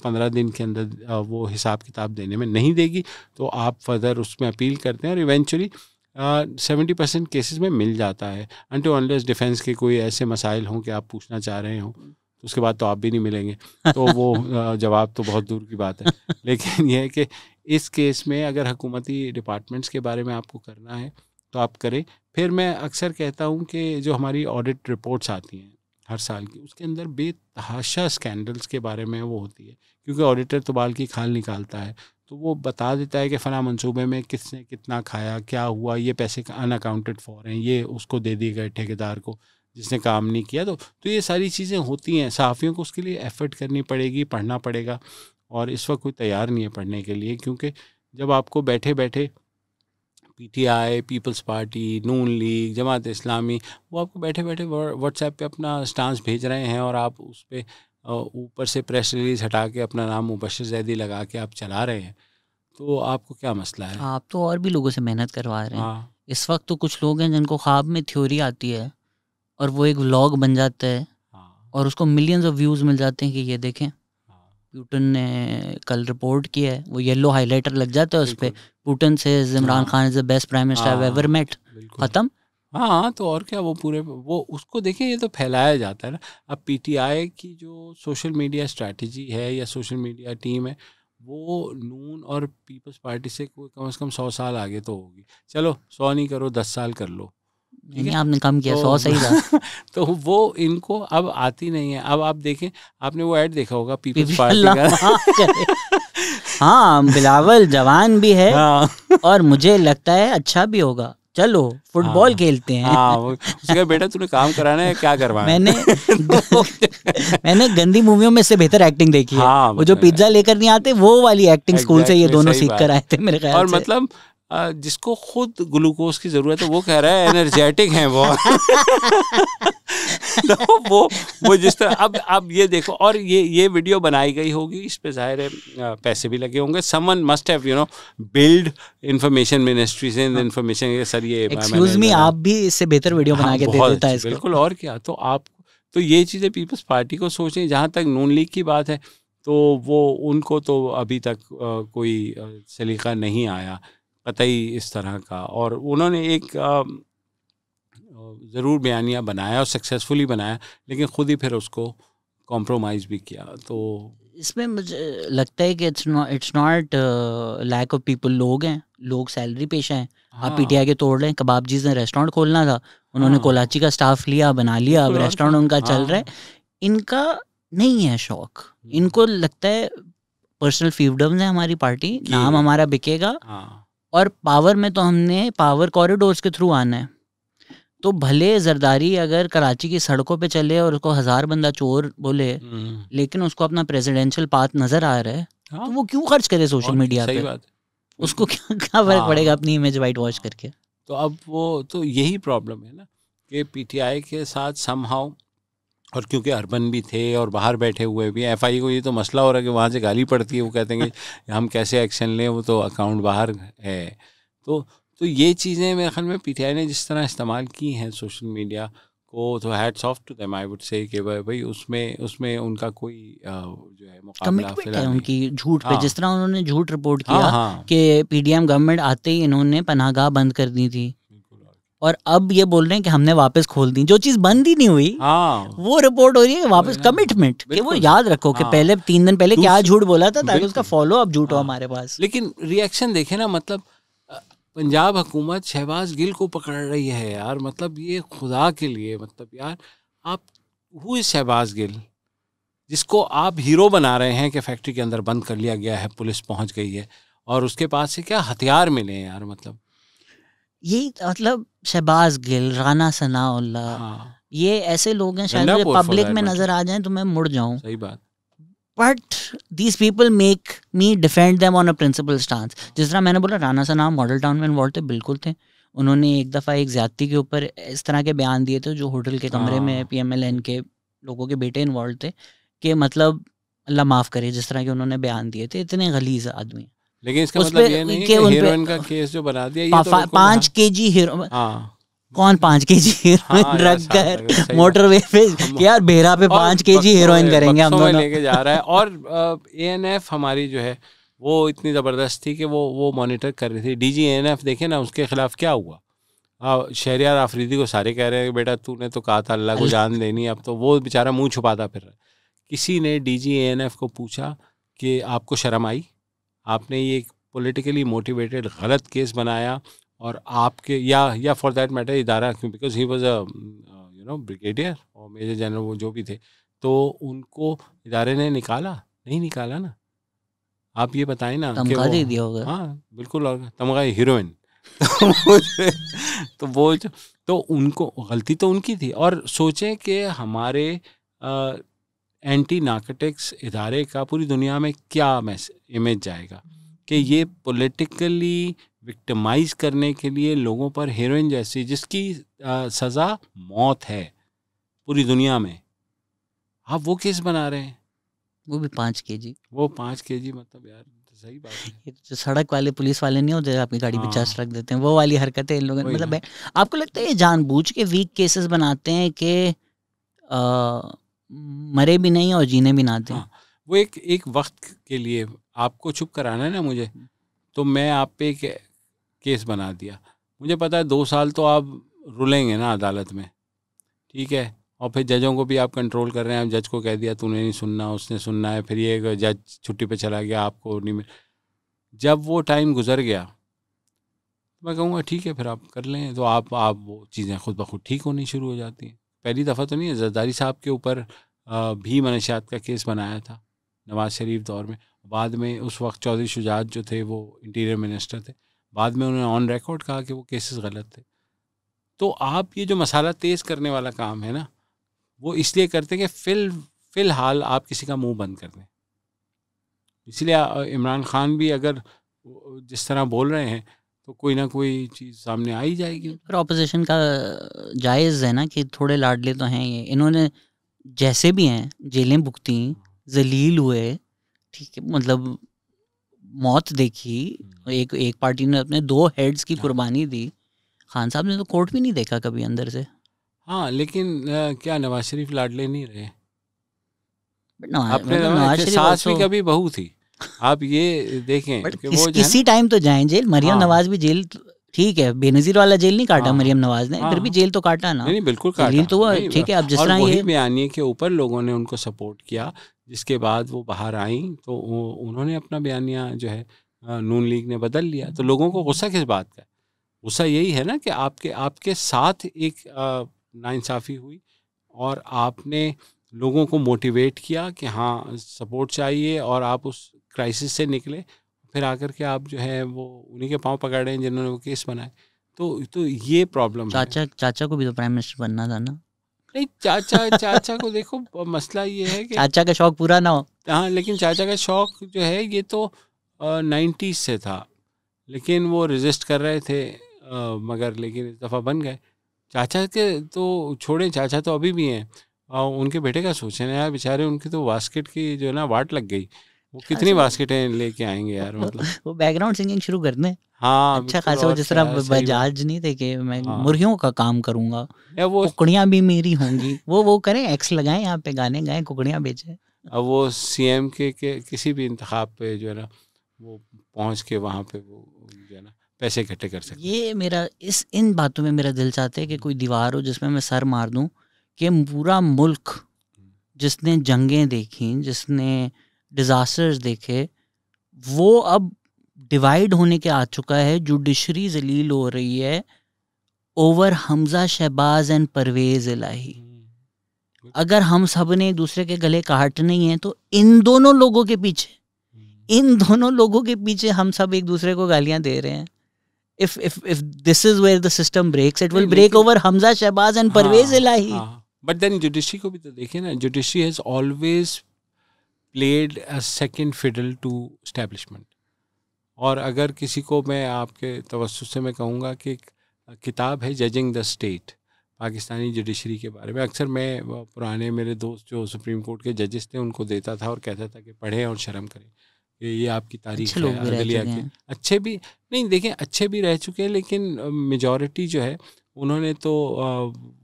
15 दिन के अंदर वो हिसाब किताब देने में। नहीं देगी तो आप फर्दर उसमें अपील करते हैं और इवेंचुअली 70% केसेस में मिल जाता है। अनटिल अनलेस डिफेंस के कोई ऐसे मसाइल हों कि आप पूछना चाह रहे हो, तो उसके बाद तो आप भी नहीं मिलेंगे, तो वो जवाब तो बहुत दूर की बात है। लेकिन यह है कि इस केस में अगर हुकूमती डिपार्टमेंट्स के बारे में आपको करना है तो आप करें। फिर मैं अक्सर कहता हूँ कि जो हमारी ऑडिट रिपोर्ट्स आती हैं हर साल की, उसके अंदर बेतहाशा स्कैंडल्स के बारे में वो होती है, क्योंकि ऑडिटर तो बाल की खाल निकालता है, तो वो बता देता है कि फ़लाँ मंसूबे में किसने कितना खाया, क्या हुआ, ये पैसे अनअकाउंटेड फॉर हैं, ये उसको दे दिए गए ठेकेदार को जिसने काम नहीं किया। तो ये सारी चीज़ें होती हैं, सहाफ़ियों को उसके लिए एफ़र्ट करनी पड़ेगी, पढ़ना पड़ेगा, और इस वक्त कोई तैयार नहीं है पढ़ने के लिए, क्योंकि जब आपको बैठे बैठे पीटीआई, पीपल्स पार्टी, नून लीग, जमात इस्लामी, वो आपको बैठे बैठे व्हाट्सएप पे अपना स्टांस भेज रहे हैं, और आप उस पर ऊपर से प्रेस रिलीज़ हटा के अपना नाम मुबश्शिर ज़ैदी लगा के आप चला रहे हैं, तो आपको क्या मसला है? आप तो और भी लोगों से मेहनत करवा रहे हैं। हाँ, इस वक्त तो कुछ लोग हैं जिनको ख्वाब में थ्योरी आती है और वो एक व्लॉग बन जाता है हाँ, और उसको मिलियंस ऑफ व्यूज़ मिल जाते हैं कि ये देखें हाँ, पुतिन ने कल रिपोर्ट किया है, वो येलो हाईलाइटर लग जाता है उस पर, बिल्कुल, पुतिन से इमरान हाँ, Khan is the best prime minister I ever हाँ, मेट, बिल्कुल, ख़त्म। हाँ, तो और क्या, वो पूरे वो उसको देखिए, ये तो फैलाया जाता है ना। अब पीटीआई की जो सोशल मीडिया स्ट्रैटेजी है या सोशल मीडिया टीम है, वो नून और पीपल्स पार्टी से कोई कम से कम 100 साल आगे तो होगी। चलो 100 नहीं करो, 10 साल कर लो, ठीक नहीं है। आपने कम किया, 100 तो सही था। तो वो इनको अब आती नहीं है। अब आप देखें, आपने वो ऐड देखा होगा पीपल्स पार्टी अल्लाह का। माफ करे। हाँ बिलावल जवान भी है हाँ, और मुझे लगता है अच्छा भी होगा, चलो फुटबॉल हाँ, खेलते हैं। हाँ, वो उसने कहा बेटा तूने काम कराना है, क्या करवाना मैंने है? तो मैंने गंदी मूवियों में इससे बेहतर एक्टिंग देखी है। हाँ, वो जो पिज्जा लेकर नहीं आते वो वाली एक्टिंग स्कूल से ये एग्जैक्टली, दोनों सही सीख कर बात। आए थे मेरे ख्याल और से। मतलब जिसको खुद ग्लूकोज की जरूरत है वो कह रहा है एनर्जेटिक है वो। तो वो जिस तरह अब ये देखो, और ये वीडियो बनाई गई होगी, इस पे जाहिर है पैसे भी लगे होंगे। Someone must have build information ministries in information के सर, ये एक्सक्यूज मी, आप भी इससे बेहतर वीडियो बना के दे बहुत देता है अच्छी, इसको। बिल्कुल, और क्या। तो ये चीज़ें पीपल्स पार्टी को सोचें। जहाँ तक नून लीग की बात है, तो वो उनको तो अभी तक कोई सलीका नहीं आया कतई इस तरह का, और उन्होंने एक ज़रूर बयानिया बनाया और सक्सेसफुली बनाया, लेकिन ख़ुद ही फिर उसको कॉम्प्रोमाइज़ भी किया। तो इसमें मुझे लगता है कि it's not lack of people. लोग हैं, लोग सैलरी पेशा हैं। आप हाँ, पीटीआई के तोड़ लें, कबाबजीज ने रेस्टोरेंट खोलना था, उन्होंने हाँ, कोलाची का स्टाफ लिया, बना लिया, अब बिल्कुल, और रेस्टोरेंट क्या। उनका चल रहा है। हाँ, इनका नहीं है शौक, इनको लगता है पर्सनल फील्डम्स है हमारी पार्टी, नाम हमारा बिकेगा, हाँ, और पावर में तो हमने पावर कॉरिडोर्स के थ्रू आना है। तो भले जरदारी अगर कराची की सड़कों पे चले और उसको 1000 बंदा चोर बोले, लेकिन उसको अपना प्रेसिडेंशियल पाथ नजर आ रहा है, हाँ, तो वो क्यों खर्च करे सोशल और मीडिया सही पे? बात है, उसको बिल्कुल। क्या फर्क पड़ेगा हाँ, अपनी इमेज वाइट वॉश हाँ। करके? तो अब वो तो यही प्रॉब्लम है ना कि पीटीआई के साथ समहाउ, और क्योंकि अर्बन भी थे और बाहर बैठे हुए भी, एफआई को ये तो मसला हो रहा है कि वहाँ से गाली पड़ती है, वो कहते हैं कि हम कैसे एक्शन लें, वो तो अकाउंट बाहर है। तो ये चीज़ें मेरे ख्याल में पीटीआई ने जिस तरह इस्तेमाल की हैं सोशल मीडिया को, तो hats off to them, I would say कि भाई उसमें उनका कोई जो है मुकाबला कमिटमेंट है फिलहाल नहीं। उनकी झूठ पे, हाँ, जिस तरह उन्होंने झूठ रिपोर्ट हाँ, किया हाँ, कि पीडीएम गवर्नमेंट आते ही इन्होंने पनाहगाह बंद कर दी थी, बिल्कुल, और अब ये बोल रहे हैं कि हमने वापस खोल दी, जो चीज़ बंद ही नहीं हुई हाँ, वो रिपोर्ट हो रही है वापस। वही ना, कमिटमेंट कि वो बिल्कुल, याद रखो कि हाँ। पहले 3 दिन पहले क्या झूठ बोला था, ताकि उसका बिल्कुल, फॉलो अप झूठ हो हाँ। हमारे पास। लेकिन रिएक्शन देखे ना, मतलब पंजाब हुकूमत शहबाज गिल को पकड़ रही है यार, मतलब ये खुदा के लिए, मतलब यार आप, हु इज शहबाज गिल जिसको आप हीरो बना रहे हैं कि फैक्ट्री के अंदर बंद कर लिया गया है, पुलिस पहुंच गई है, और उसके पास से क्या हथियार मिले हैं यार, मतलब यही मतलब शहबाज गिल, राना सनाउल्लाह, हाँ, ये ऐसे लोग हैं शायद गंडापुर for पब्लिक that में matter। नजर आ जाएं तो मैं मुड़ जाऊं, सही बात, but these people make me defend them on a principle stance. जिस तरह मैंने बोला राना सनाम मॉडल टाउन में इन्वॉल्व थे, बिल्कुल थे। उन्होंने एक दफ़ा एक ज्यादती के ऊपर इस तरह के बयान दिए थे, जो होटल के कमरे में हाँ, पीएमएलएन के लोगों के बेटे इन्वॉल्व थे, कि मतलब अल्लाह माफ़ करे जिस तरह के उन्होंने बयान दिए थे, इतने गलीज आदमी। लेकिन इसका उस मतलब पे ये नहीं है के कि उन पे हीरोइन का केस जो बना दिया, ये तो बिल्कुल 5 केजी हीरो, हाँ, कौन 5 केजी हीरोइन हाँ यार, रख साथ लगे, कर सही मोटरवे पे हम कि यार बेहरा पे और 5 केजी हीरोइन करेंगे हम बक्सों में दोनों। लेके जा रहा है। और एएनएफ हमारी जो है वो इतनी ज़बरदस्त थी कि वो मॉनिटर कर रही थी। डीजी एएनएफ देखे ना, उसके खिलाफ क्या हुआ। शहरियार आफरीदी को सारे कह रहे हैं कि बेटा तूने तो कहा था अल्लाह को जान देनी, अब तो वो बेचारा मुंह छुपाता फिर रहा है। किसी ने डीजी एएनएफ को पूछा कि आपको शर्म आई, आपने ये पॉलिटिकली मोटिवेटेड गलत केस बनाया, और आपके या फॉर दैट मैटर इदारा, क्यों, because he was a brigadier और मेजर जनरल, वो जो भी थे, तो उनको इदारे ने निकाला नहीं, निकाला ना। आप ये बताएं ना कि तमगा वो, दे दिया होगा। हाँ बिल्कुल, और तमगा हीरोइन तो वो तो उनको गलती तो उनकी थी। और सोचें कि हमारे एंटी नार्कोटिक्स इदारे का पूरी दुनिया में क्या इमेज जाएगा कि ये पॉलिटिकली विक्टिमाइज करने के लिए लोगों पर हीरोइन जैसी, जिसकी सज़ा मौत है पूरी दुनिया में, आप वो केस बना रहे हैं। वो भी 5 kg। वो 5 kg, मतलब यार सही बात है। ये जो सड़क वाले पुलिस वाले नहीं होते, आपकी गाड़ी पे हाँ। चर्च रख देते हैं, वो वाली हरकतें इन लोगों ने, वही मतलब ना। आपको लगता है ये जानबूझ के वीक केसेस बनाते हैं कि मरे भी नहीं और जीने भी ना दें? हाँ, वो एक वक्त के लिए आपको चुप कराना है ना मुझे, तो मैं आप पे एक केस बना दिया, मुझे पता है 2 साल तो आप रुलेंगे ना अदालत में, ठीक है, और फिर जजों को भी आप कंट्रोल कर रहे हैं। जज को कह दिया तूने नहीं सुनना, उसने सुनना है, फिर ये जज छुट्टी पे चला गया, आपको नहीं मिल। जब वो टाइम गुजर गया, मैं कहूँगा ठीक है फिर आप कर लें, तो आप वो चीज़ें खुद ब खुद ठीक होनी शुरू हो जाती हैं। पहली दफ़ा तो नहीं है, जरदारी साहब के ऊपर भी मनशियात का केस बनाया था नवाज़ शरीफ दौर में। बाद में उस वक्त चौधरी शुजात जो थे वो इंटीरियर मिनिस्टर थे, बाद में उन्होंने ऑन रिकॉर्ड कहा कि वो केसेस गलत थे। तो आप ये जो मसाला तेज़ करने वाला काम है ना, वो इसलिए करते हैं कि फ़िलहाल आप किसी का मुंह बंद कर दें। इसलिए इमरान खान भी अगर जिस तरह बोल रहे हैं तो कोई ना कोई चीज़ सामने आ ही जाएगी। फिर ऑपोजिशन का जायज़ है ना कि थोड़े लाडले तो हैं ये, इन्होंने जैसे भी हैं जेलें भुगती, जलील हुए, ठीक है, मतलब मौत देखी, एक पार्टी ने अपने 2 हेड्स की कुर्बानी दी। खान साहब ने तो कोर्ट भी नहीं देखा कभी अंदर से। हाँ, लेकिन क्या नवाज शरीफ लाडले नहीं रहे? अपने मतलब नवाज शरीफ सास भी also- कभी बहू थी, आप ये देखें कि वो जो है किसी टाइम तो जाएं जेल। मरियम हाँ। नवाज भी जेल, ठीक है, बेनज़ीर वाला जेल नहीं काटा हाँ, मरियम नवाज ने, फिर भी हाँ। जेल तो काटा ना। नहीं बिल्कुल जलील काटा, तो हुआ, नहीं, ठीक है। अब जिस और तरह वही ये बयानिए के ऊपर लोगों ने उनको सपोर्ट किया, जिसके बाद वो बाहर आई तो उन्होंने अपना बयानिया जो है नून लीग ने बदल लिया। तो लोगों को गुस्सा किस बात का है? गुस्सा यही है ना कि आपके साथ एक नाइंसाफ़ी हुई और आपने लोगों को मोटिवेट किया कि हाँ सपोर्ट चाहिए, और आप उस क्राइसिस से निकले, फिर आकर के आप जो है वो उन्हीं के पाँव पकड़ रहे हैं जिन्होंने वो केस बनाए। तो ये प्रॉब्लम है। चाचा को भी तो प्राइम मिनिस्टर बनना था ना। नहीं, चाचा को देखो, मसला ये है कि चाचा का शौक पूरा ना हो। हाँ, लेकिन चाचा का शौक जो है ये तो 90s से था, लेकिन वो रेजिस्ट कर रहे थे, मगर लेकिन इस दफ़ा बन गए। चाचा के तो छोड़ें, चाचा तो अभी भी हैं, और उनके बेटे का सोचें ना यार, बेचारे उनकी तो बास्केट की जो है ना वाट लग गई, वो कितनी बास्केटें लेके आएंगे यार, मतलब। वो बैकग्राउंड सिंगिंग शुरू कर दें। हाँ अच्छा बिल्कुल, खासा, वो और जिस क्या तरह है, सही बात। बजाज नहीं थे कि मैं हाँ, मुर्गियों का काम करूंगा, या वो कुकड़ियाँ भी मेरी होंगी, वो करें, एक्स लगाएं यहाँ पे, गाने गाएं, कुकड़ियाँ बेचें। अब वो सीएम के किसी भी इंतखाब पे जो है ना वो पहुंच के वहाँ पे वो जो है ना पैसे इकट्ठे कर सकते हैं। ये मेरा इन बातों में मेरा दिल चाहता है कि कोई दीवार हो जिसमें मैं सर मार दूं, कि पूरा मुल्क जिसने जंगें देखी, जिसने डिज़ास्टर्स देखे, वो अब डिवाइड होने के आ चुका है। जुडिशरी जलील हो रही है ओवर हमजा शहबाज एंड परवेज इलाही। अगर हम सब ने एक दूसरे के गले काटने ही हैं तो इन दोनों लोगों के पीछे हम सब एक दूसरे को गालियां दे रहे हैं। if this is where the system breaks, it will break over Hamza Shahbaz and Parvez Elahi. But then judiciary को भी तो देखिए ना, judiciary has always played a second fiddle to establishment. और अगर किसी को मैं आपके तवज्जुह से मैं कहूँगा कि एक किताब है judging the state, Pakistani judiciary के बारे में। अक्सर मैं पुराने मेरे दोस्त जो सुप्रीम कोर्ट के जजेस थे उनको देता था और कहता था कि पढ़ें और शर्म करें, ये आपकी तारीख है अदलिया के। अच्छे भी नहीं, देखें अच्छे भी रह चुके हैं, लेकिन मेजॉरिटी जो है उन्होंने तो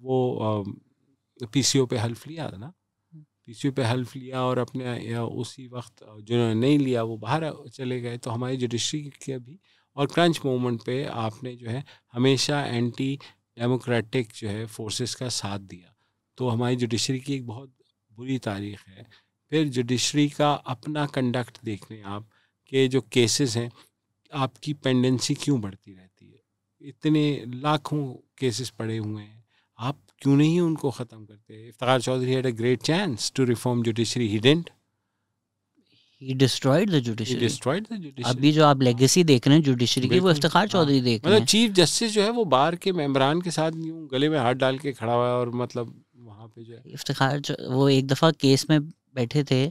वो पीसीओ पे हल्फ लिया था ना, पीसीओ पे हल्फ लिया, और अपने उसी वक्त जिन्होंने नहीं लिया वो बाहर चले गए। तो हमारी जुडिशरी के भी, और क्रंच मोमेंट पे आपने जो है हमेशा एंटी डेमोक्रेटिक जो है फोर्सेस का साथ दिया। तो हमारी जुडिशरी की एक बहुत बुरी तारीख है। फिर जुडिशरी का अपना कंडक्ट देख लें आप, के जो केसेस हैं आपकी पेंडेंसी क्यों बढ़ती रहती है, इतने लाखों केसेस पड़े हुए हैं, आप क्यों नहीं उनको ख़त्म करते? Iftikhar Chaudhry had a great chance to reform judiciary, he didn't. He destroyed the He judiciary. destroyed the judiciary. अभी जो आप लेगेसी देख रहे हैं जुडिशरी की, वो इफ्तिखार चौधरी देख रहे मतलब हैं. चीफ जस्टिस जो है वो बार के मेंबरान के साथ यूं गले में हाथ डाल के खड़ा हुआ है और मतलब वहाँ पे जो है वो एक दफ़ा केस में बैठे थे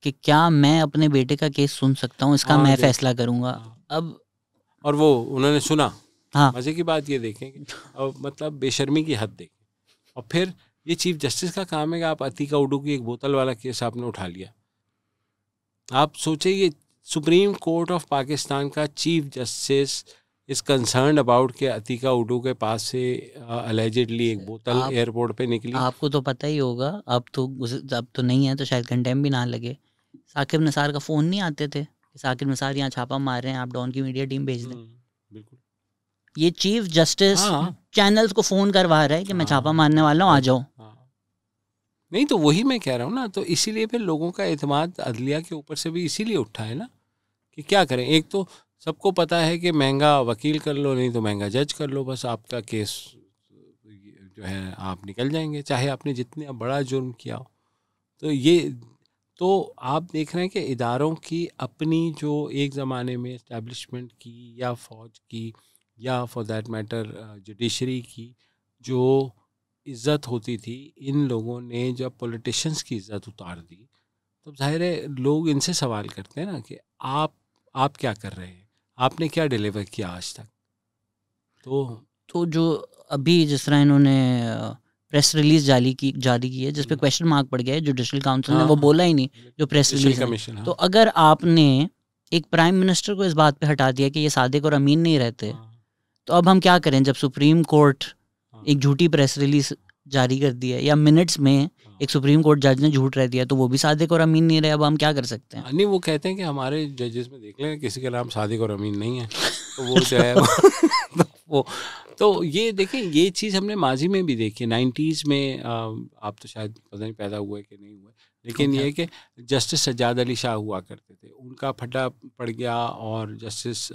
कि क्या मैं अपने बेटे का केस सुन सकता हूँ, इसका मैं फैसला करूँगा. अब और वो उन्होंने सुना. हाँ, मजे की बात ये देखें कि अब मतलब बेशर्मी की हद देखें. और फिर ये चीफ जस्टिस का काम है कि आप अतीका उडू की एक बोतल वाला केस आपने उठा लिया. आप सोचिए ये सुप्रीम कोर्ट ऑफ पाकिस्तान का chief justice is concerned about कि अतीका उडू के पास से अलेजिडली एक बोतल एयरपोर्ट पे निकली. आपको तो पता ही होगा, अब तो नहीं है तो शायद कंडेम भी ना लगे. साकिब निसार का फ़ोन नहीं आते थे कि साकिब निसार यहाँ छापा मार रहे हैं, आप डॉन की मीडिया टीम भेज दें. बिल्कुल. ये चीफ जस्टिस चैनल्स को फ़ोन करवा रहा है कि मैं छापा मारने वाला हूँ, आ जाओ. नहीं तो वही मैं कह रहा हूँ ना. तो इसीलिए फिर लोगों का एतमाद अदलिया के ऊपर से भी इसीलिए उठा है ना कि क्या करें. एक तो सबको पता है कि महंगा वकील कर लो, नहीं तो महंगा जज कर लो, बस आपका केस जो है आप निकल जाएंगे, चाहे आपने जितने बड़ा जुर्म किया हो. तो ये तो आप देख रहे हैं कि इदारों की अपनी जो एक ज़माने में इस्टेब्लिशमेंट की या फ़ौज की या फॉर दैट मैटर जुडिशरी की जो इज़्ज़त होती थी, इन लोगों ने जब पॉलिटिशियंस की इज़्ज़त उतार दी तो जाहिर है लोग इनसे सवाल करते हैं ना कि आप क्या कर रहे हैं, आपने क्या डिलीवर किया आज तक. तो जो अभी जिस तरह इन्होंने प्रेस रिलीज जारी की है जिस पे क्वेश्चन मार्क पड़ गया है, जुडिशल काउंसिल ने वो बोला ही नहीं जो प्रेस रिलीज है. तो अगर आपने एक प्राइम मिनिस्टर को इस बात पे हटा दिया कि ये सादिक और अमीन नहीं रहते, तो अब हम क्या करें जब सुप्रीम कोर्ट एक झूठी प्रेस रिलीज जारी कर दी है या मिनट्स में एक सुप्रीम कोर्ट जज ने झूठ रह दिया, तो वो भी सादिक और अमीन नहीं रहे. अब हम क्या कर सकते हैं? नहीं, वो कहते हैं कि हमारे जजेस में देख लें किसी का नाम सादिक और अमीन नहीं है, तो वो जो है तो ये देखें, ये चीज़ हमने माजी में भी देखी. 90s में आप तो शायद पता नहीं पैदा हुए कि नहीं हुए, लेकिन ये कि जस्टिस सज्जाद अली शाह हुआ करते थे, उनका फटा पड़ गया और जस्टिस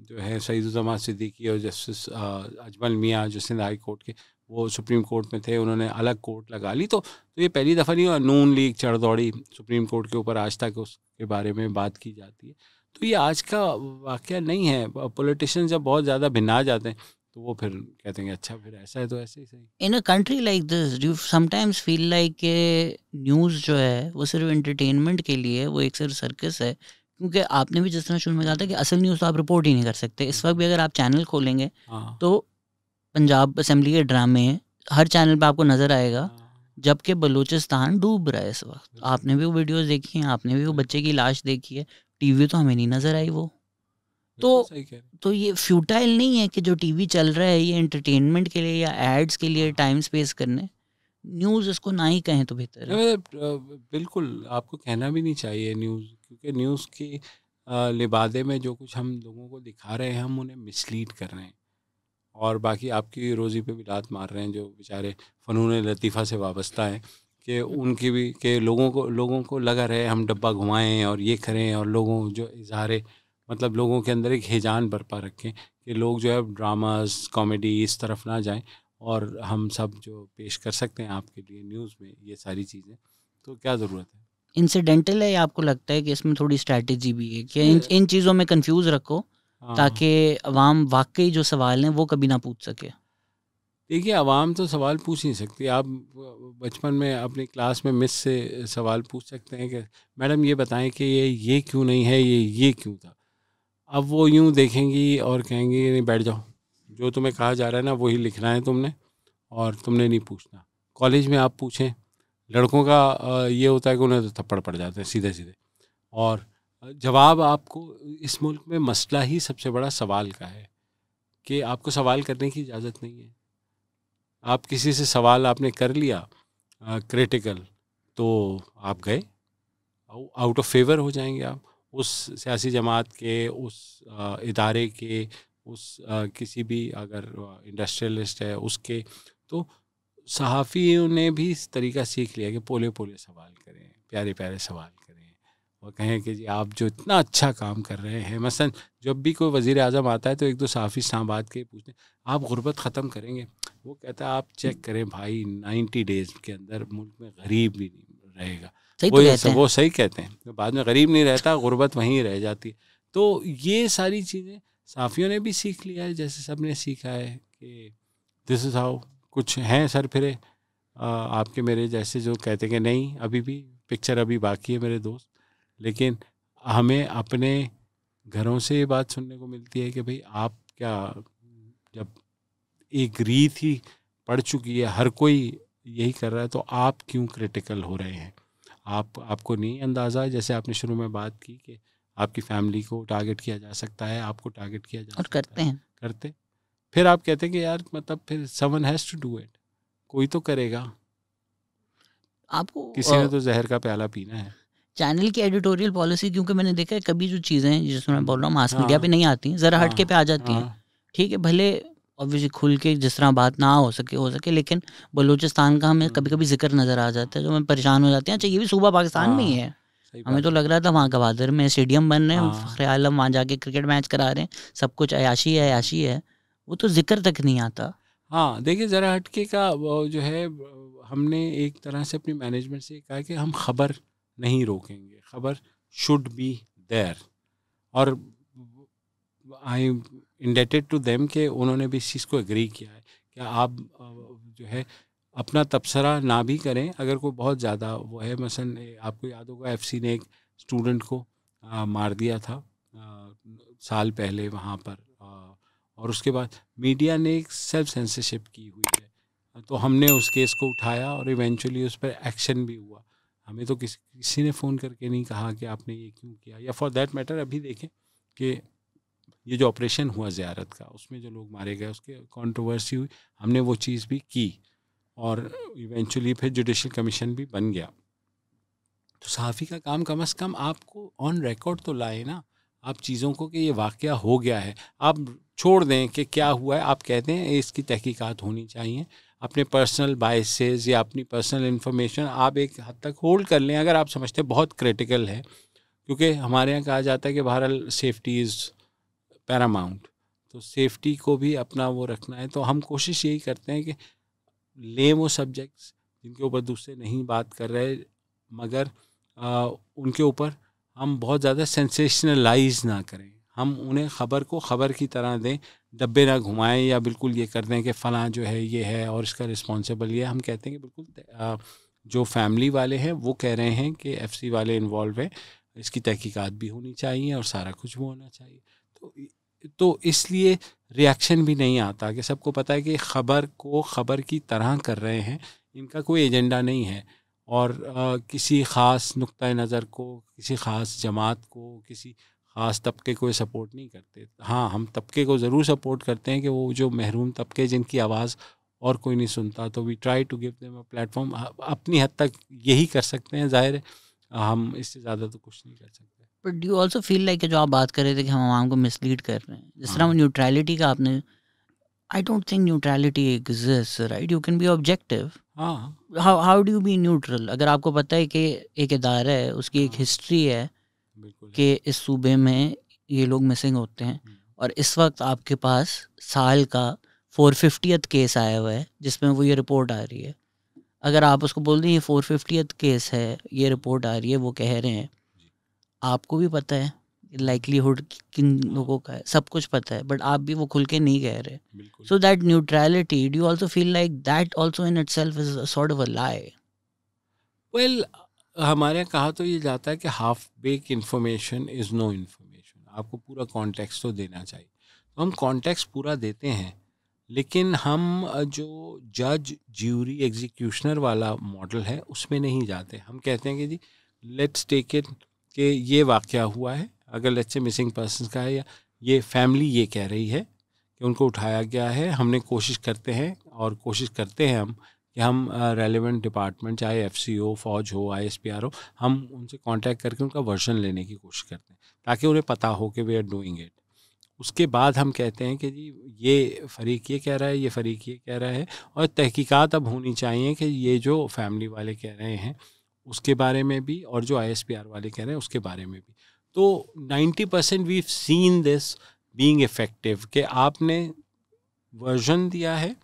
जो है सईदुज़्ज़मान सिद्दीकी और जस्टिस अजमल मियाँ जो सिंध हाई कोर्ट के वो सुप्रीम कोर्ट में थे, उन्होंने अलग कोर्ट लगा ली. तो ये पहली दफ़ा नहीं हुआ. नून लीग चढ़ दौड़ी सुप्रीम कोर्ट के ऊपर, आज तक उसके बारे में बात की जाती है. तो ये आज का वाक़या नहीं है. पॉलिटिशियन जब बहुत ज़्यादा भिन्ना जाते हैं तो वो फिर कहते हैं अच्छा फिर ऐसा है तो ऐसे ही सही. In a country like this do you sometimes feel like के न्यूज़ जो है वो सिर्फ एंटरटेनमेंट के लिए, वो एक सिर्फ सर्कस है? क्योंकि आपने भी जिस तरह शुरू में कहा था कि असल न्यूज़ तो आप रिपोर्ट ही नहीं कर सकते. इस वक्त भी अगर आप चैनल खोलेंगे तो पंजाब असेंबली के ड्रामे हर चैनल पे आपको नज़र आएगा, जबकि बलूचिस्तान डूब रहा है इस वक्त. आपने भी वो वीडियोस देखी हैं, आपने भी वो बच्चे की लाश देखी है, टीवी तो हमें नहीं नज़र आई वो. तो ये फ्यूटाइल नहीं है कि जो टीवी चल रहा है ये एंटरटेनमेंट के लिए या एड्स के लिए टाइम स्पेस करने? न्यूज़ इसको ना ही कहें तो बेहतर है. बिल्कुल आपको कहना भी नहीं चाहिए न्यूज़, क्योंकि न्यूज़ के लिबादे में जो कुछ हम लोगों को दिखा रहे हैं हम उन्हें मिसलीड कर रहे हैं और बाकी आपकी रोज़ी पे भी लात मार रहे हैं जो बेचारे फ़नून लतीफ़ा से वाबस्ता हैं कि उनकी भी कि लोगों को लगा रहे हम डब्बा घुमाएं और ये करें और लोगों जो इज़हार मतलब लोगों के अंदर एक हिजान बरपा रखें कि लोग जो है ड्रामास कॉमेडी इस तरफ ना जाएं और हम सब जो पेश कर सकते हैं आपके लिए न्यूज़ में ये सारी चीज़ें, तो क्या ज़रूरत है? इंसिडेंटल है या आपको लगता है कि इसमें थोड़ी स्ट्रैटेजी भी है कि इन चीज़ों में कंफ्यूज रखो ताकि अवाम वाकई जो सवाल हैं वो कभी ना पूछ सके? देखिए, अवाम तो सवाल पूछ नहीं सकती. आप बचपन में अपनी क्लास में मिस से सवाल पूछ सकते हैं कि मैडम ये बताएं कि ये क्यों नहीं है, ये क्यों था. अब वो यूँ देखेंगी और कहेंगी नहीं बैठ जाओ, जो तुम्हें कहा जा रहा है ना वही लिखना है तुमने और तुमने नहीं पूछना. कॉलेज में आप पूछें, लड़कों का ये होता है कि उन्हें तो थप्पड़ पड़ जाते हैं सीधे सीधे. और जवाब आपको इस मुल्क में मसला ही सबसे बड़ा सवाल का है कि आपको सवाल करने की इजाज़त नहीं है. आप किसी से सवाल आपने कर लिया क्रिटिकल तो आप गए, आउट ऑफ फेवर हो जाएंगे आप उस सियासी जमात के, उस इदारे के, उस किसी भी अगर इंडस्ट्रियलिस्ट है उसके. तो सहाफ़ियों ने भी इस तरीका सीख लिया कि पोले पोले सवाल करें, प्यारे प्यारे सवाल करें और कहें कि जी आप जो इतना अच्छा काम कर रहे हैं. मसलन जब भी कोई वज़ीर आज़म आता है तो एक दो सहाफ़ी इस्लामाबाद के पूछते हैं आप गुर्बत ख़त्म करेंगे. वो कहता है आप चेक करें भाई 90 डेज़ के अंदर मुल्क में गरीब भी नहीं रहेगा. सही तो कहते हैं। वो सही कहते हैं, तो बाद में गरीब नहीं रहता, गुर्बत वहीं रह जाती है। तो ये सारी चीज़ें साफ़ियों ने भी सीख लिया है, जैसे सब ने सीखा है कि दिस इज़ हाउ। कुछ हैं सर फिरे आपके मेरे जैसे जो कहते हैं कि नहीं अभी भी पिक्चर अभी बाकी है मेरे दोस्त, लेकिन हमें अपने घरों से ये बात सुनने को मिलती है कि भाई आप क्या, जब एक रीत ही पड़ चुकी है, हर कोई यही कर रहा है, तो आप क्यों क्रिटिकल हो रहे हैं? आपको नहीं अंदाज़ा, जैसे आपने शुरू में बात की कि आपकी फैमिली को टारगेट किया जा सकता है, आपको टारगेट किया जा और सकता है, करते फिर आप कहते हैं कि यार मतलब फिर someone has to do it, कोई तो करेगा, आपको किसी ने तो जहर का प्याला पीना है। चैनल की एडिटोरियल पॉलिसी, क्योंकि मैंने देखा है कभी जो चीज़ें हैं जिसमें मैं बोल रहा हूँ मास मीडिया पे नहीं आती, ज़रा हट के पे आ जाती हैं, ठीक है, भले ऑब्वियसली खुल के जिस तरह बात ना हो सके, लेकिन बलूचिस्तान का हमें कभी कभी जिक्र नज़र आ जाता है, जो मैं परेशान हो जाते हैं। अच्छा, ये भी सूबा पाकिस्तान में ही है, हमें तो लग रहा था वहाँ गवादर में स्टेडियम बन रहे हैं, फ़ख्र आलम वहाँ जाके क्रिकेट मैच करा रहे हैं, सब कुछ अयाशी है, वो तो जिक्र तक नहीं आता। हाँ देखिए, ज़रा हटके का वो जो है, हमने एक तरह से अपनी मैनेजमेंट से कहा कि हम खबर नहीं रोकेंगे, खबर शुड बी देयर, और आई इंडेटेड टू देम कि उन्होंने भी इस चीज़ को एग्री किया है कि आप जो है अपना तबसरा ना भी करें अगर कोई बहुत ज़्यादा वो है। मसलन आपको याद होगा एफसी ने एक स्टूडेंट को मार दिया था साल पहले वहाँ पर, और उसके बाद मीडिया ने एक सेल्फ सेंसरशिप की हुई है, तो हमने उस केस को उठाया और इवेंचुअली उस पर एक्शन भी हुआ। हमें तो किसी ने फ़ोन करके नहीं कहा कि आपने ये क्यों किया, या फॉर दैट मैटर अभी देखें कि ये जो ऑपरेशन हुआ ज़ियारत का, उसमें जो लोग मारे गए, उसके कंट्रोवर्सी हुई, हमने वो चीज़ भी की और इवेंचुअली फिर जुडिशल कमीशन भी बन गया। तो सहाफ़ी का काम कम से कम आपको ऑन रिकॉर्ड तो लाए ना, आप चीज़ों को कि ये वाक़या हो गया है, आप छोड़ दें कि क्या हुआ है, आप कहते हैं इसकी तहकीकात होनी चाहिए। अपने पर्सनल बायसेस या अपनी पर्सनल इन्फॉर्मेशन आप एक हद तक होल्ड कर लें अगर आप समझते हैं बहुत क्रिटिकल है, क्योंकि हमारे यहाँ कहा जाता है कि बहरहाल सेफ्टी इज़ पैरामाउंट, तो सेफ्टी को भी अपना वो रखना है। तो हम कोशिश यही करते हैं कि लें वो सब्जेक्ट्स जिनके ऊपर दूसरे नहीं बात कर रहे, मगर उनके ऊपर हम बहुत ज़्यादा सेंसेशनलाइज ना करें, हम उन्हें ख़बर को ख़बर की तरह दें, डब्बे ना घुमाएं या बिल्कुल ये कर दें कि फ़लाँ जो है ये है और इसका रिस्पॉन्सिबल ये। हम कहते हैं कि बिल्कुल जो फैमिली वाले हैं वो कह रहे हैं कि एफसी वाले इन्वॉल्व हैं, इसकी तहकीकात भी होनी चाहिए और सारा कुछ वो होना चाहिए। तो इसलिए रिएक्शन भी नहीं आता कि सबको पता है कि ख़बर को ख़बर की तरह कर रहे हैं, इनका कोई एजेंडा नहीं है और किसी ख़ास नुक्ता नज़र को, किसी ख़ास जमात को, किसी ख़ास तबके को सपोर्ट नहीं करते। हाँ, हम तबके को ज़रूर सपोर्ट करते हैं कि वो जो महरूम तबके जिनकी आवाज़ और कोई नहीं सुनता, तो we try to give them a platform. अपनी हद तक यही कर सकते हैं, ज़ाहिर है हम इससे ज़्यादा तो कुछ नहीं कर सकते। But do you also feel like जो आप बात कर रहे थे कि हम आवाम को मिसलीड कर रहे हैं, जिस तरह न्यूट्रलिटी का आपने, I don't think neutrality exist, right? You can be objective. How do you B neutral अगर आपको पता है कि एक इदारा है, उसकी एक हिस्ट्री है कि इस सूबे में ये लोग मिसिंग होते हैं, और इस वक्त आपके पास साल का 450th केस आया हुआ है जिसमें वो ये रिपोर्ट आ रही है। अगर आप उसको बोल दें ये 450th केस है, ये रिपोर्ट आ रही है, वो कह रहे हैं, आपको भी पता है लाइकलीहुड किन लोगों का है, सब कुछ पता है, बट आप भी वो खुल के नहीं कह रहे। So that neutrality, do you also feel like that also in itself is a sort of a lie? Well, हमारे यहाँ कहा तो ये जाता है कि half baked information is no information. आपको पूरा कॉन्टेक्स्ट तो देना चाहिए, तो हम कॉन्टेक्स्ट पूरा देते हैं, लेकिन हम जो जज ज्यूरी एग्जीक्यूशनर वाला मॉडल है उसमें नहीं जाते। हम कहते हैं कि जी लेट्स टेक इट कि ये वाक़या हुआ है, अगर लेट्स से मिसिंग पर्सन का है या ये फैमिली ये कह रही है कि उनको उठाया गया है, हमने कोशिश करते हैं हम कि हम रेलेवेंट डिपार्टमेंट, चाहे एफसीओ, फ़ौज हो, आईएसपीआर हो, हम उनसे कांटेक्ट करके उनका वर्जन लेने की कोशिश करते हैं ताकि उन्हें पता हो कि वी आर डूइंग इट। उसके बाद हम कहते हैं कि जी ये फ़रीक ये कह रहा है, ये फ़रीक ये कह रहा है, और तहकीकात अब होनी चाहिए कि ये जो फैमिली वाले कह रहे हैं उसके बारे में भी और जो आईएसपीआर वाले कह रहे हैं उसके बारे में भी। तो 90% we seen this being effective कि आपने वर्जन दिया है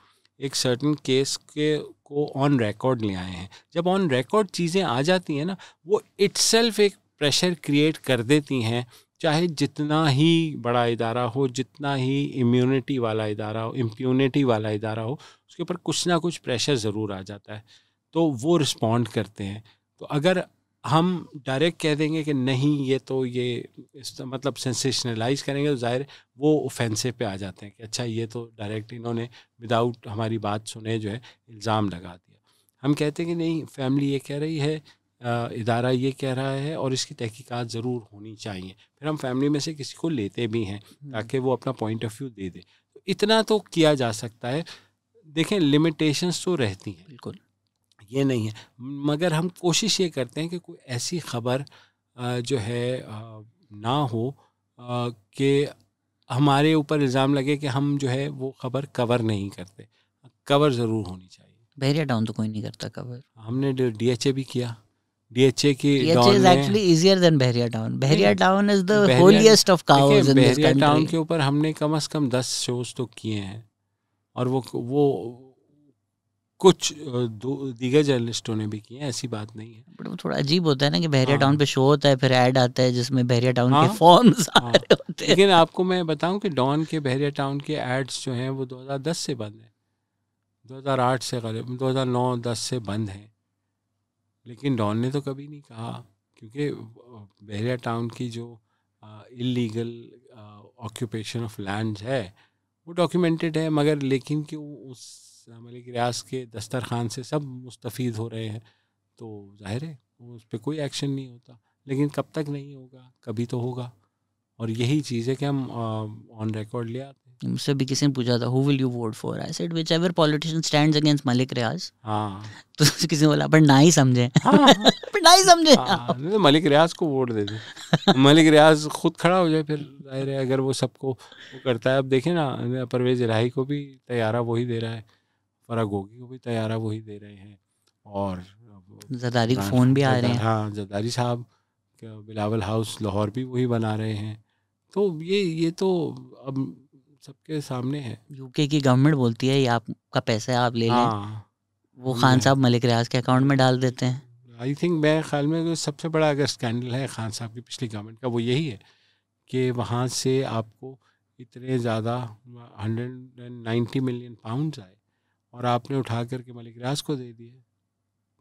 एक सर्टन केस के को ऑन रिकॉर्ड ले आए हैं। जब ऑन रिकॉर्ड चीज़ें आ जाती हैं ना, वो इटसेल्फ एक प्रेशर क्रिएट कर देती हैं, चाहे जितना ही बड़ा इदारा हो, जितना ही इम्यूनिटी वाला इदारा हो, इम्प्यूनिटी वाला इदारा हो, उसके ऊपर कुछ ना कुछ प्रेशर ज़रूर आ जाता है, तो वो रिस्पॉन्ड करते हैं। तो अगर हम डायरेक्ट कह देंगे कि नहीं ये तो मतलब सेंसेशनलाइज करेंगे, तो ज़ाहिर वो ऑफेंसिव पे आ जाते हैं कि अच्छा ये तो डायरेक्ट इन्होंने विदाउट हमारी बात सुने जो है इल्ज़ाम लगा दिया। हम कहते हैं कि नहीं, फैमिली ये कह रही है, इदारा ये कह रहा है और इसकी तहकीकात ज़रूर होनी चाहिए। फिर हम फैमिली में से किसी को लेते भी हैं ताकि वो अपना पॉइंट ऑफ व्यू दे दे। तो इतना तो किया जा सकता है। देखें, लिमिटेशंस तो रहती हैं, बिल्कुल ये नहीं है, मगर हम कोशिश ये करते हैं कि कोई ऐसी ख़बर जो है ना हो कि हमारे ऊपर इल्ज़ाम लगे कि हम जो है वो ख़बर कवर नहीं करते। कवर ज़रूर होनी चाहिए। बहरिया टाउन तो कोई नहीं करता कवर। हमने DHA भी किया। DHA की DHA is actually easier than Bahria town. Bahria town is the holiest of cows in this country. Bahria town के ऊपर हमने कम से कम 10 शोज़ तो किए हैं, और वो कुछ दीगर जर्नलिस्टों ने भी किए हैं, ऐसी बात नहीं है। बट वो थोड़ा अजीब होता है ना कि बहरिया टाउन पे शो होता है, फिर ऐड आता है जिसमें बहरिया टाउन के फॉर्म्स आ रहे होते हैं। लेकिन आपको मैं बताऊं कि डॉन के बहरिया टाउन के एड्स जो हैं वो 2010 से बंद हैं, 2008 से, 2009-10 से बंद हैं। लेकिन डॉन ने तो कभी नहीं कहा, क्योंकि बहरिया टाउन की जो इलीगल ऑक्यूपेशन ऑफ लैंड है वो डॉक्यूमेंटेड है, मगर लेकिन कि उस मलिक रियाज के दस्तरखान से सब मुस्तफ़ीद हो रहे हैं, तो जाहिर है उस पर कोई एक्शन नहीं होता। लेकिन कब तक नहीं होगा, कभी तो होगा, और यही चीज़ है कि हम ऑन रिकॉर्ड ले आते हैं। मुझसे भी किसी ने पूछा था who will you vote for, I said whichever politician stands against Malik Riaz. हाँ, तो किसी ने बोला पर ना ही समझे। पर ना ही समझे। तो मलिक रियाज को वोट दे दे, मलिक रियाज खुद खड़ा हो जाए, फिर जाहिर है अगर वो सबको वो करता है। अब देखें ना, परवेज़ इलाही को भी तैयारा वही दे रहा है, फराग गोगी को भी तैयारा वही दे रहे हैं, और जरदारी को फ़ोन भी आ रहे हैं। हाँ, जरदारी साहब बिलावल हाउस लाहौर भी वही बना रहे हैं। तो ये तो अब सबके सामने है। यूके की गवर्नमेंट बोलती है ये आपका पैसा है, आप ले लें। वो खान साहब मलिक रियाज के अकाउंट में डाल देते हैं। आई थिंक मेरे ख्याल में सबसे बड़ा अगर स्कैंडल है खान साहब की पिछली गवर्नमेंट का, वो यही है कि वहाँ से आपको इतने ज़्यादा 190 मिलियन पाउंड्स आए और आपने उठा करके मलिक रियाज को दे दिए।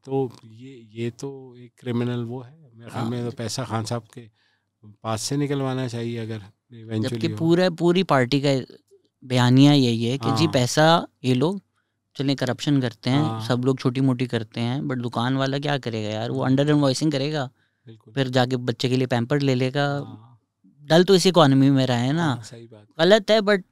तो ये तो एक क्रिमिनल वो है। मेरे ख्याल में तो पैसा खान साहब के पास से निकलवाना चाहिए अगर जबकि पूरी पार्टी का बयानिया यही है कि जी पैसा ये लोग चलें करप्शन करते हैं, सब लोग छोटी मोटी करते हैं, बट दुकान वाला क्या करेगा यार, वो अंडर इनवॉइसिंग करेगा, फिर जाके बच्चे के लिए पैम्पर ले लेगा। डल तो इस इकोनॉमी में रहा है ना, सही बात, गलत है बट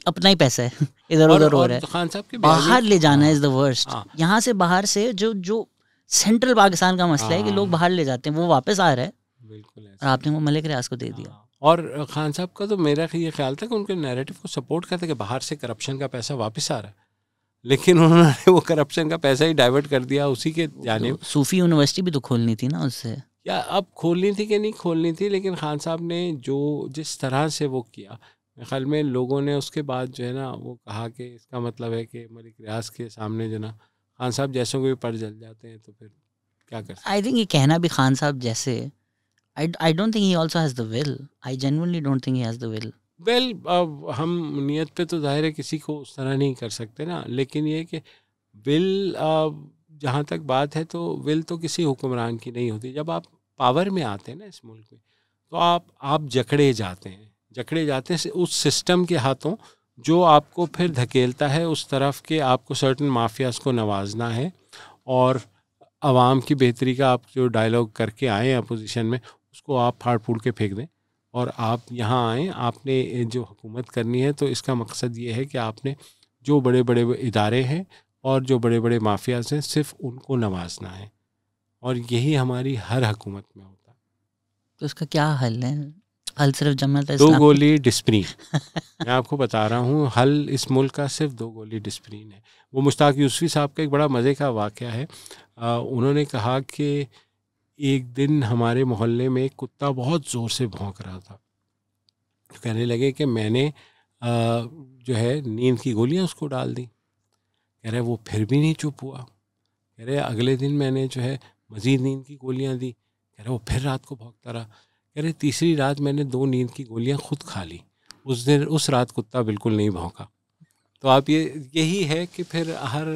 अपना ही पैसा है, इधर उधर हो रहा है। खान साहब के बाहर ले जाना इज द वर्स्ट। यहाँ से बाहर से जो सेंट्रल पाकिस्तान का मसला है कि लोग बाहर ले जाते हैं, वो वापस आ रहा है, बिल्कुल, और आपने वो मलिक रियाज को दे दिया। और खान साहब का तो मेरा ये ख्याल था कि उनके नैरेटिव को सपोर्ट करते कि बाहर से करप्शन का पैसा वापस आ रहा है, लेकिन उन्होंने वो करप्शन का पैसा ही डाइवर्ट कर दिया उसी के जानिब। सूफी यूनिवर्सिटी भी तो खोलनी थी ना उससे, या अब खोलनी थी कि नहीं खोलनी थी, लेकिन खान साहब ने जिस तरह से वो किया, मेरे ख्याल में लोगों ने उसके बाद जो है ना वो कहा कि इसका मतलब है कि मलिक रियाज के सामने जो ना खान साहब जैसों को भी पर जल जाते हैं, तो फिर क्या कर सकते। आई थिंक ये कहना भी खान साहब जैसे, I don't think he also has the will. I genuinely don't think he has the will. Well, हम नियत पे तो जाहिर है किसी को उस तरह नहीं कर सकते ना, लेकिन ये कि विल जहाँ तक बात है तो विल तो किसी हुक्मरान की नहीं होती। जब आप पावर में आते हैं ना इस मुल्क में, तो आप जकड़े जाते हैं उस सिस्टम के हाथों जो आपको फिर धकेलता है उस तरफ के आपको सर्टन माफियाज को नवाजना है, और आवाम की बेहतरी का आप जो डायलॉग करके आए हैं अपोजिशन में उसको आप फाड़ फूड़ के फेंक दें और आप यहाँ आएँ, आपने जो हुकूमत करनी है। तो इसका मकसद ये है कि आपने जो बड़े बड़े इदारे हैं और जो बड़े बड़े माफियाज हैं सिर्फ उनको नवाजना है, और यही हमारी हर हुकूमत में होता है। तो उसका क्या हल है? हल सिर्फ जमात इस्लामी 2 गोली डिस्प्रिन मैं आपको बता रहा हूँ, हल इस मुल्क का सिर्फ 2 गोली डिस्प्रिन है। वो मुश्ताक यूसुफी साहब का एक बड़ा मज़े का वाक़या है। उन्होंने कहा कि एक दिन हमारे मोहल्ले में एक कुत्ता बहुत ज़ोर से भौंक रहा था, तो कहने लगे कि मैंने जो है नींद की गोलियां उसको डाल दी। कह रहे वो फिर भी नहीं चुप हुआ, कह रहे अगले दिन मैंने जो है मज़ीद नींद की गोलियां दी, कह रहे वो फिर रात को भौंकता रहा, कह रहे तीसरी रात मैंने 2 नींद की गोलियां खुद खा ली, उस रात कुत्ता बिल्कुल नहीं भौंका। तो आप यही है कि फिर हर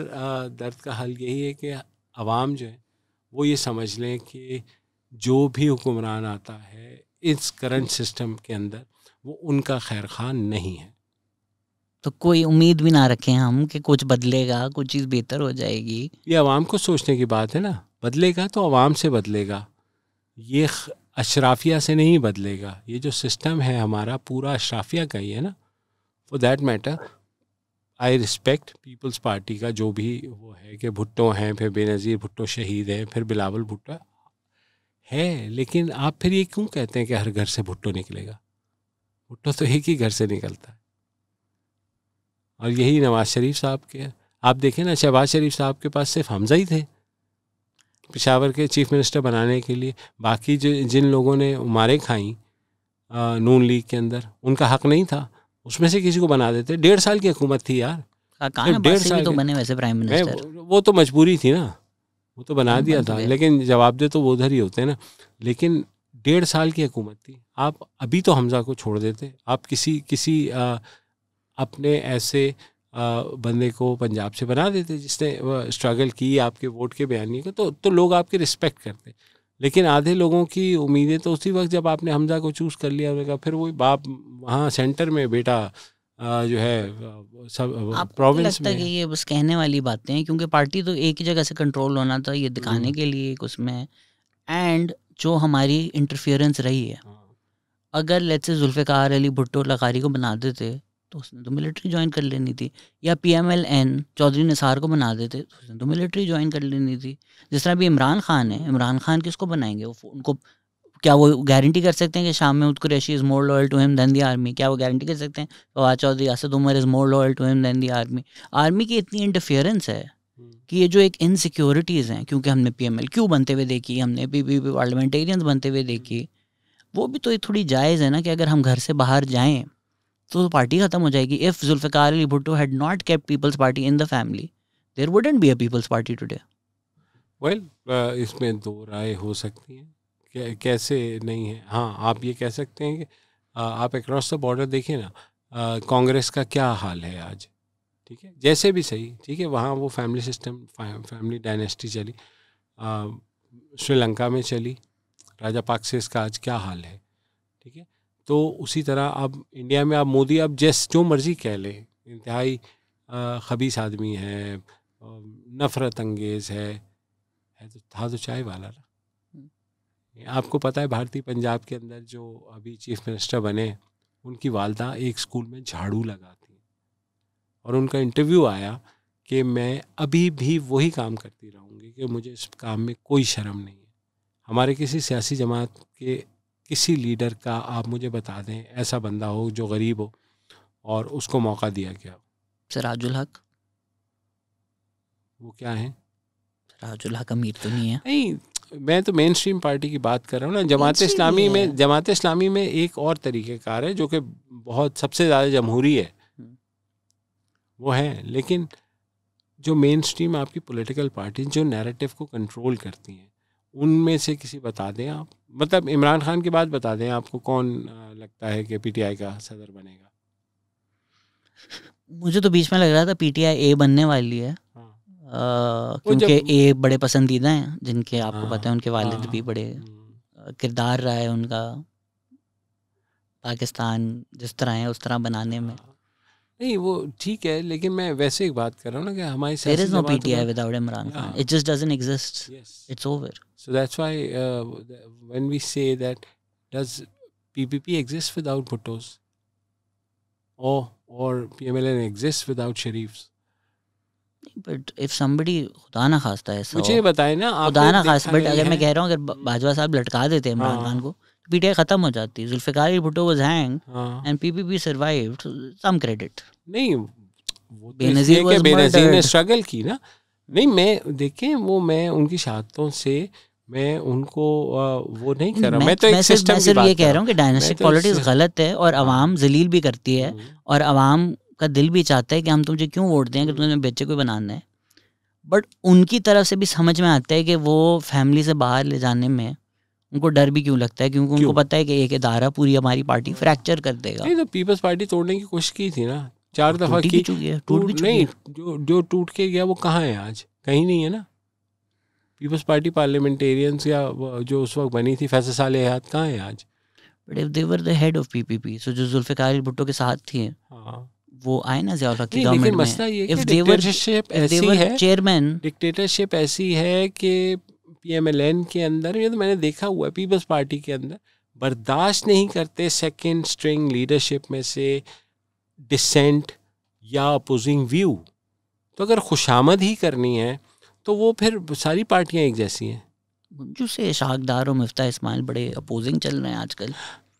दर्द का हल यही है कि आवाम जो है वो ये समझ लें कि जो भी हुक्मरान आता है इस करंट सिस्टम के अंदर वो उनका खैर खां नहीं है। तो कोई उम्मीद भी ना रखें हम कि कुछ बदलेगा, कुछ चीज़ बेहतर हो जाएगी। ये आवाम को सोचने की बात है ना, बदलेगा तो आवाम से बदलेगा, ये अशराफिया से नहीं बदलेगा। ये जो सिस्टम है हमारा पूरा अशराफिया का ही है ना। For that matter I respect People's Party का जो भी वो है कि भुट्टो हैं, फिर बेनज़ीर भुट्टो शहीद हैं, फिर बिलावल भुट्टो है, लेकिन आप फिर ये क्यों कहते हैं कि हर घर से भुट्टो निकलेगा? भुट्टो तो एक ही घर से निकलता है, और यही नवाज शरीफ साहब के। आप देखें ना, शहबाज शरीफ साहब के पास सिर्फ हमजा ही थे पेशावर के चीफ मिनिस्टर बनाने के लिए, बाकी जिन लोगों ने उमारें खाई नून लीग के अंदर, उनका हक नहीं था, उसमें से किसी को बना देते। 1.5 साल की हुकूमत थी यार, 1.5 साल तो बने वैसे प्राइम मिनिस्टर। वो तो मजबूरी थी ना, वो तो बना दिया था, लेकिन जवाब दे तो वो उधर ही होते हैं ना। लेकिन 1.5 साल की हुकूमत थी, आप अभी तो हमजा को छोड़ देते, आप किसी अपने ऐसे बंदे को पंजाब से बना देते जिसने स्ट्रगल की आपके वोट के बयानी को, तो लोग आपकी रिस्पेक्ट करते। लेकिन आधे लोगों की उम्मीदें तो उसी वक्त जब आपने हमजा को चूज़ कर लिया, उन्होंने कहा फिर वही बाप वहाँ सेंटर में, बेटा जो है सब प्रोविंस में। लगता है कि ये बस कहने वाली बातें हैं, क्योंकि पार्टी तो एक ही जगह से कंट्रोल होना था, ये दिखाने के लिए एक उसमें। एंड जो हमारी इंटरफियरेंस रही है, अगर लेट्स से जुल्फ़िकार अली भुट्टो लकारी को बना देते तो उसने तो मिलिट्री ज्वाइन कर लेनी थी, या PMLN चौधरी निसार को बना देते तो उसने तो मिलिट्री ज्वाइन कर लेनी थी। जिस तरह भी इमरान खान है, इमरान खान किसको बनाएंगे? उनको क्या वो गारंटी कर सकते हैं कि शाम में Qureshi is more loyal to him than the army? क्या वो गारंटी कर सकते हैं Fawad Chaudhry, Asad Umar is more loyal to him than the army? Army की इतनी इंटरफियरेंस है कि ये जो एक इनसिक्योरिटीज़ हैं, क्योंकि हमने PMLQ बनते हुए देखी, हमने PPP पार्लियामेंटेरियंस बनते हुए देखी, वो भी तो थोड़ी जायज़ है ना कि अगर हम घर से बाहर जाएँ तो पार्टी खत्म हो जाएगी। If Zulfikar Ali Bhutto had not kept peoples party in the family, there wouldn't be a peoples party today. Well, इसमें दो राय हो सकती हैं, कैसे नहीं है। हाँ, आप ये कह सकते हैं कि आप अक्रॉस द बॉर्डर देखिए ना, कांग्रेस का क्या हाल है आज, ठीक है, जैसे भी सही, ठीक है, वहाँ वो फैमिली सिस्टम, फैमिली डायनेस्टी चली, श्रीलंका में चली, राजा पाक्सेस का आज क्या हाल है, ठीक है। तो उसी तरह अब इंडिया में आप मोदी, अब जो मर्ज़ी कह लें, इंतहाई खबीस आदमी है, नफ़रत अंगेज़ है तो था तो चाय वाला ना। आपको पता है भारतीय पंजाब के अंदर जो अभी चीफ मिनिस्टर बने, उनकी वालदा एक स्कूल में झाड़ू लगाती हैं, और उनका इंटरव्यू आया कि मैं अभी भी वही काम करती रहूँगी, कि मुझे इस काम में कोई शर्म नहीं है। हमारे किसी सियासी जमात के किसी लीडर का आप मुझे बता दें ऐसा बंदा हो जो गरीब हो और उसको मौका दिया गया हो? सिराजुल हक। वो क्या है? सिराजुल हक अमीर तो नहीं है। नहीं, मैं तो मेन स्ट्रीम पार्टी की बात कर रहा हूँ ना। जमात इस्लामी में एक और तरीक़ेकार है जो कि बहुत सबसे ज़्यादा जमहूरी है, वो है। लेकिन जो मेन स्ट्रीम आपकी पॉलिटिकल पार्टी जो नैरेटिव को कंट्रोल करती हैं, उनमें से किसी बता दें आप, मतलब इमरान खान की बात बता दें, आपको कौन लगता है कि PTI का सदर बनेगा? मुझे तो बीच में लग रहा था PTI A बनने वाली है, क्योंकि A बड़े पसंदीदा हैं, जिनके आपको पता है उनके वालिद भी बड़े किरदार रहा है उनका पाकिस्तान जिस तरह है उस तरह बनाने में। नहीं, वो ठीक है, लेकिन मैं वैसे एक बात कर रहा हूँ ना कि हमारी there is no PTI without Imran Khan. It just doesn't exist. Yes. It's over. So that's why when we say that, does PPP exist without Bhuttos? Or PMLN exists without Sharifs? But if somebody, खुदा ना खास्ता ऐसा मुझे बताए ना, खुदा ना खास्ता, बट अगर मैं कह रहा हूँ अगर बाजवा साहब लटका देते इमरान खान को, PTI खत्म हो जाती। Zulfikar Ali Bhutto was hanged and PPP survived. Some credit. नहीं, वो बेनज़ीर ने स्ट्रगल की ना। नहीं, मैं देखें वो, मैं उनकी शहादतों से मैं उनको वो नहीं कर रहा, मैं तो एक सिस्टम की बात ये कह रहा हूँ कि डायनेस्टिक पॉलिटिक्स गलत है और अवाम जलील भी करती है, और अवाम का दिल भी चाहता है कि हम तुझे क्यों वोट दें कि तुमने बच्चे को बनाना है, बट उनकी तरफ से भी समझ में आता है कि वो फैमिली से बाहर ले जाने में उनको डर भी क्यों लगता है, क्योंकि उनको पता है कि एक इदारा पूरी हमारी पार्टी फ्रैक्चर कर देगा। नहीं तो पीपल्स पार्टी तोड़ने की कोशिश की थी ना, 4 दफा की, नहीं जो टूट के गया वो कहाँ है आज? कहीं नहीं है ना। पीपल्स पार्टी पार्लियामेंटेरियंस या जो उस वक्त बनी थी फैसल साले हयात कहाँ है आज? But if they were the head of PPP, so जो जुल्फिकार भुट्टो के साथ थी, वो आए ना ज़िया की गवर्नमेंट में। मसला ये कि डिक्टेटरशिप ऐसी है, चेयरमैन डिक्टेटरशिप ऐसी है कि पीएमएलएन के अंदर, ये तो मैंने देखा हुआ है, पीपल्स पार्टी के अंदर बर्दाश्त नहीं करते सेकंड स्ट्रिंग लीडरशिप में से डिसेंट या अपोजिंग व्यू। तो अगर खुशामद ही करनी है तो वो फिर सारी पार्टियां एक जैसी हैं। मंजू से शाहदार और मिफ्ता इस्माइल बड़े अपोजिंग चल रहे हैं आजकल।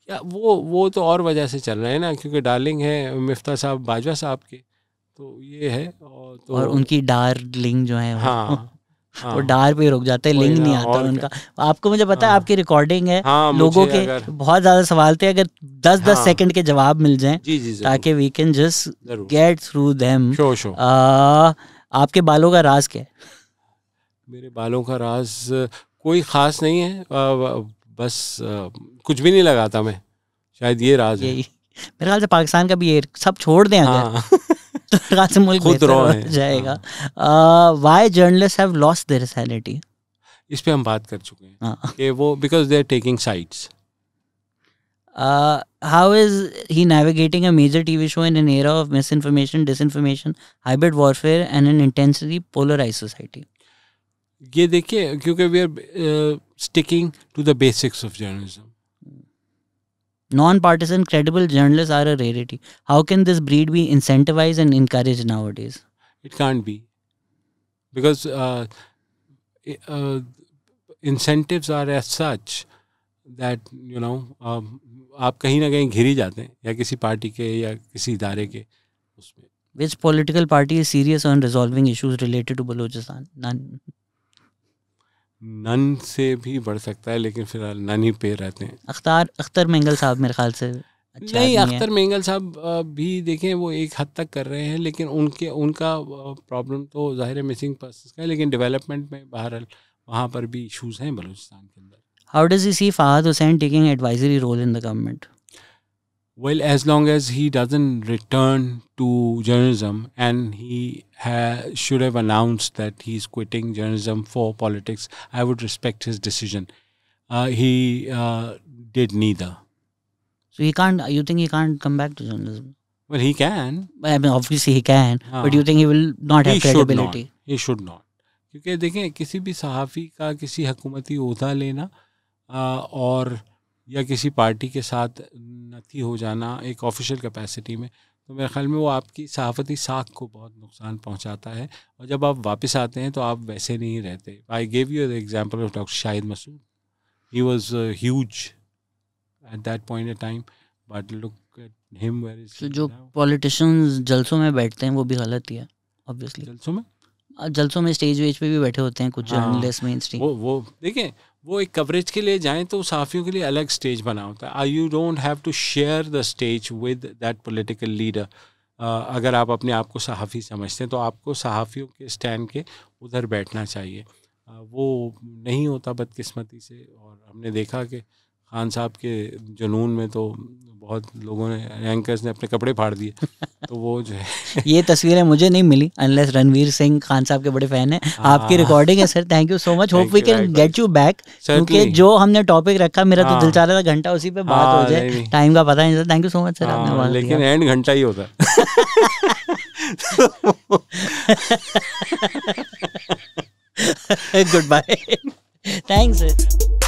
या वो तो और वजह से चल रहे हैं ना, क्योंकि डार्लिंग है मिफ्ता साहब बाजवा साहब के, तो ये है। और उनकी डार्लिंग जो है हाँ वो डार पे रुक जाता है, लिंग नहीं आता उनका। आपको मुझे पता है आपकी रिकॉर्डिंग है, लोगों के बहुत ज्यादा सवाल थे, अगर 10-10 सेकंड के जवाब मिल जाएं ताकि we can just get through them. आपके बालों का राज क्या है? मेरे बालों का राज कोई ख़ास नहीं है, बस कुछ भी नहीं लगाता मैं, शायद ये राज है। मेरे ख्याल से पाकिस्तान का भी ये सब छोड़ दें अगर तो मेरे ख्याल से मुल्क बेहतर हो जाएगा। Why journalist have lost their sanity, इस पे हम बात कर चुके हैं कि वो because they are taking sides. How is he navigating a major TV show in an era of misinformation, disinformation, hybrid warfare and an intensely polarized society? ये देखिए, क्योंकि we are sticking to the basics of journalism. Non-partisan, credible journalists are a rarity. How can this breed be incentivized and encouraged nowadays? It can't be, because incentives are as such that आप कहीं ना कहीं घिरी जाते हैं, या किसी party के या किसी इदारे के उसमें। Which political party is serious on resolving issues related to Balochistan? नन से भी बढ़ सकता है, लेकिन फिलहाल नन ही पे रहते हैं। अख्तर मेंगल साहब मेरे ख्याल से अच्छा नहीं, अख्तर मेंगल साहब भी देखें वो एक हद तक कर रहे हैं, लेकिन उनका प्रॉब्लम तो जाहिर है मिसिंग पर्सन्स का है, लेकिन डेवलपमेंट में बहरहाल वहाँ पर भी इशूज़ हैं बलूचिस्तान के अंदर। How does he see Fahad Hussain taking advisory role in the government? Well, as long as he doesn't return to journalism, and he should have announced that he's quitting journalism for politics, I would respect his decision. He did neither. So he can't. You think he can't come back to journalism? Well, he can. I mean, obviously he can, but you think he will not have credibility? He should not. क्योंकि देखें, किसी भी सहाफ़ी का किसी हुकूमती ओहदा लेना और या किसी पार्टी के साथ नथी हो जाना एक ऑफिशियल कैपेसिटी में, तो मेरे ख्याल में वो आपकी सहाफ़ती साख को बहुत नुकसान पहुंचाता है, और जब आप वापस आते हैं तो आप वैसे नहीं रहते। I gave you the example of doctor Shahid Masood. He was huge at that point in time, but look at him where is. So, जो पॉलिटिशियंस जलसों में बैठते हैं वो भी गलत ही है ऑब्वियसली। जलसों में स्टेज वेज पे भी बैठे होते हैं कुछ जर्नलिस्ट मेन स्ट्रीम। वो देखें, वो एक कवरेज के लिए जाएं तो सहाफ़ियों के लिए अलग स्टेज बना होता है। You don't have to share the stage with that political leader. अगर आप अपने आप को सहाफ़ी समझते हैं तो आपको सहाफ़ियों के स्टैंड के उधर बैठना चाहिए। वो नहीं होता बदकिस्मती से, और हमने देखा कि खान साहब के जुनून में तो बहुत लोगों ने, एंकर्स ने अपने कपड़े फाड़ दिए। तो वो जो है ये तस्वीरें मुझे नहीं मिली, अनलेस रणवीर सिंह खान साहब के बड़े फैन हैं। आपकी रिकॉर्डिंग है sir, thank you so much. Hope we can get you back, क्योंकि जो हमने टॉपिक रखा मेरा तो दिल चाह रहा था घंटा उसी पे बात हो जाए, टाइम का पता नहीं था। Thank you so much sir, आपने बात लेकिन एंड घंटा ही होता है। Good bye, thanks sir.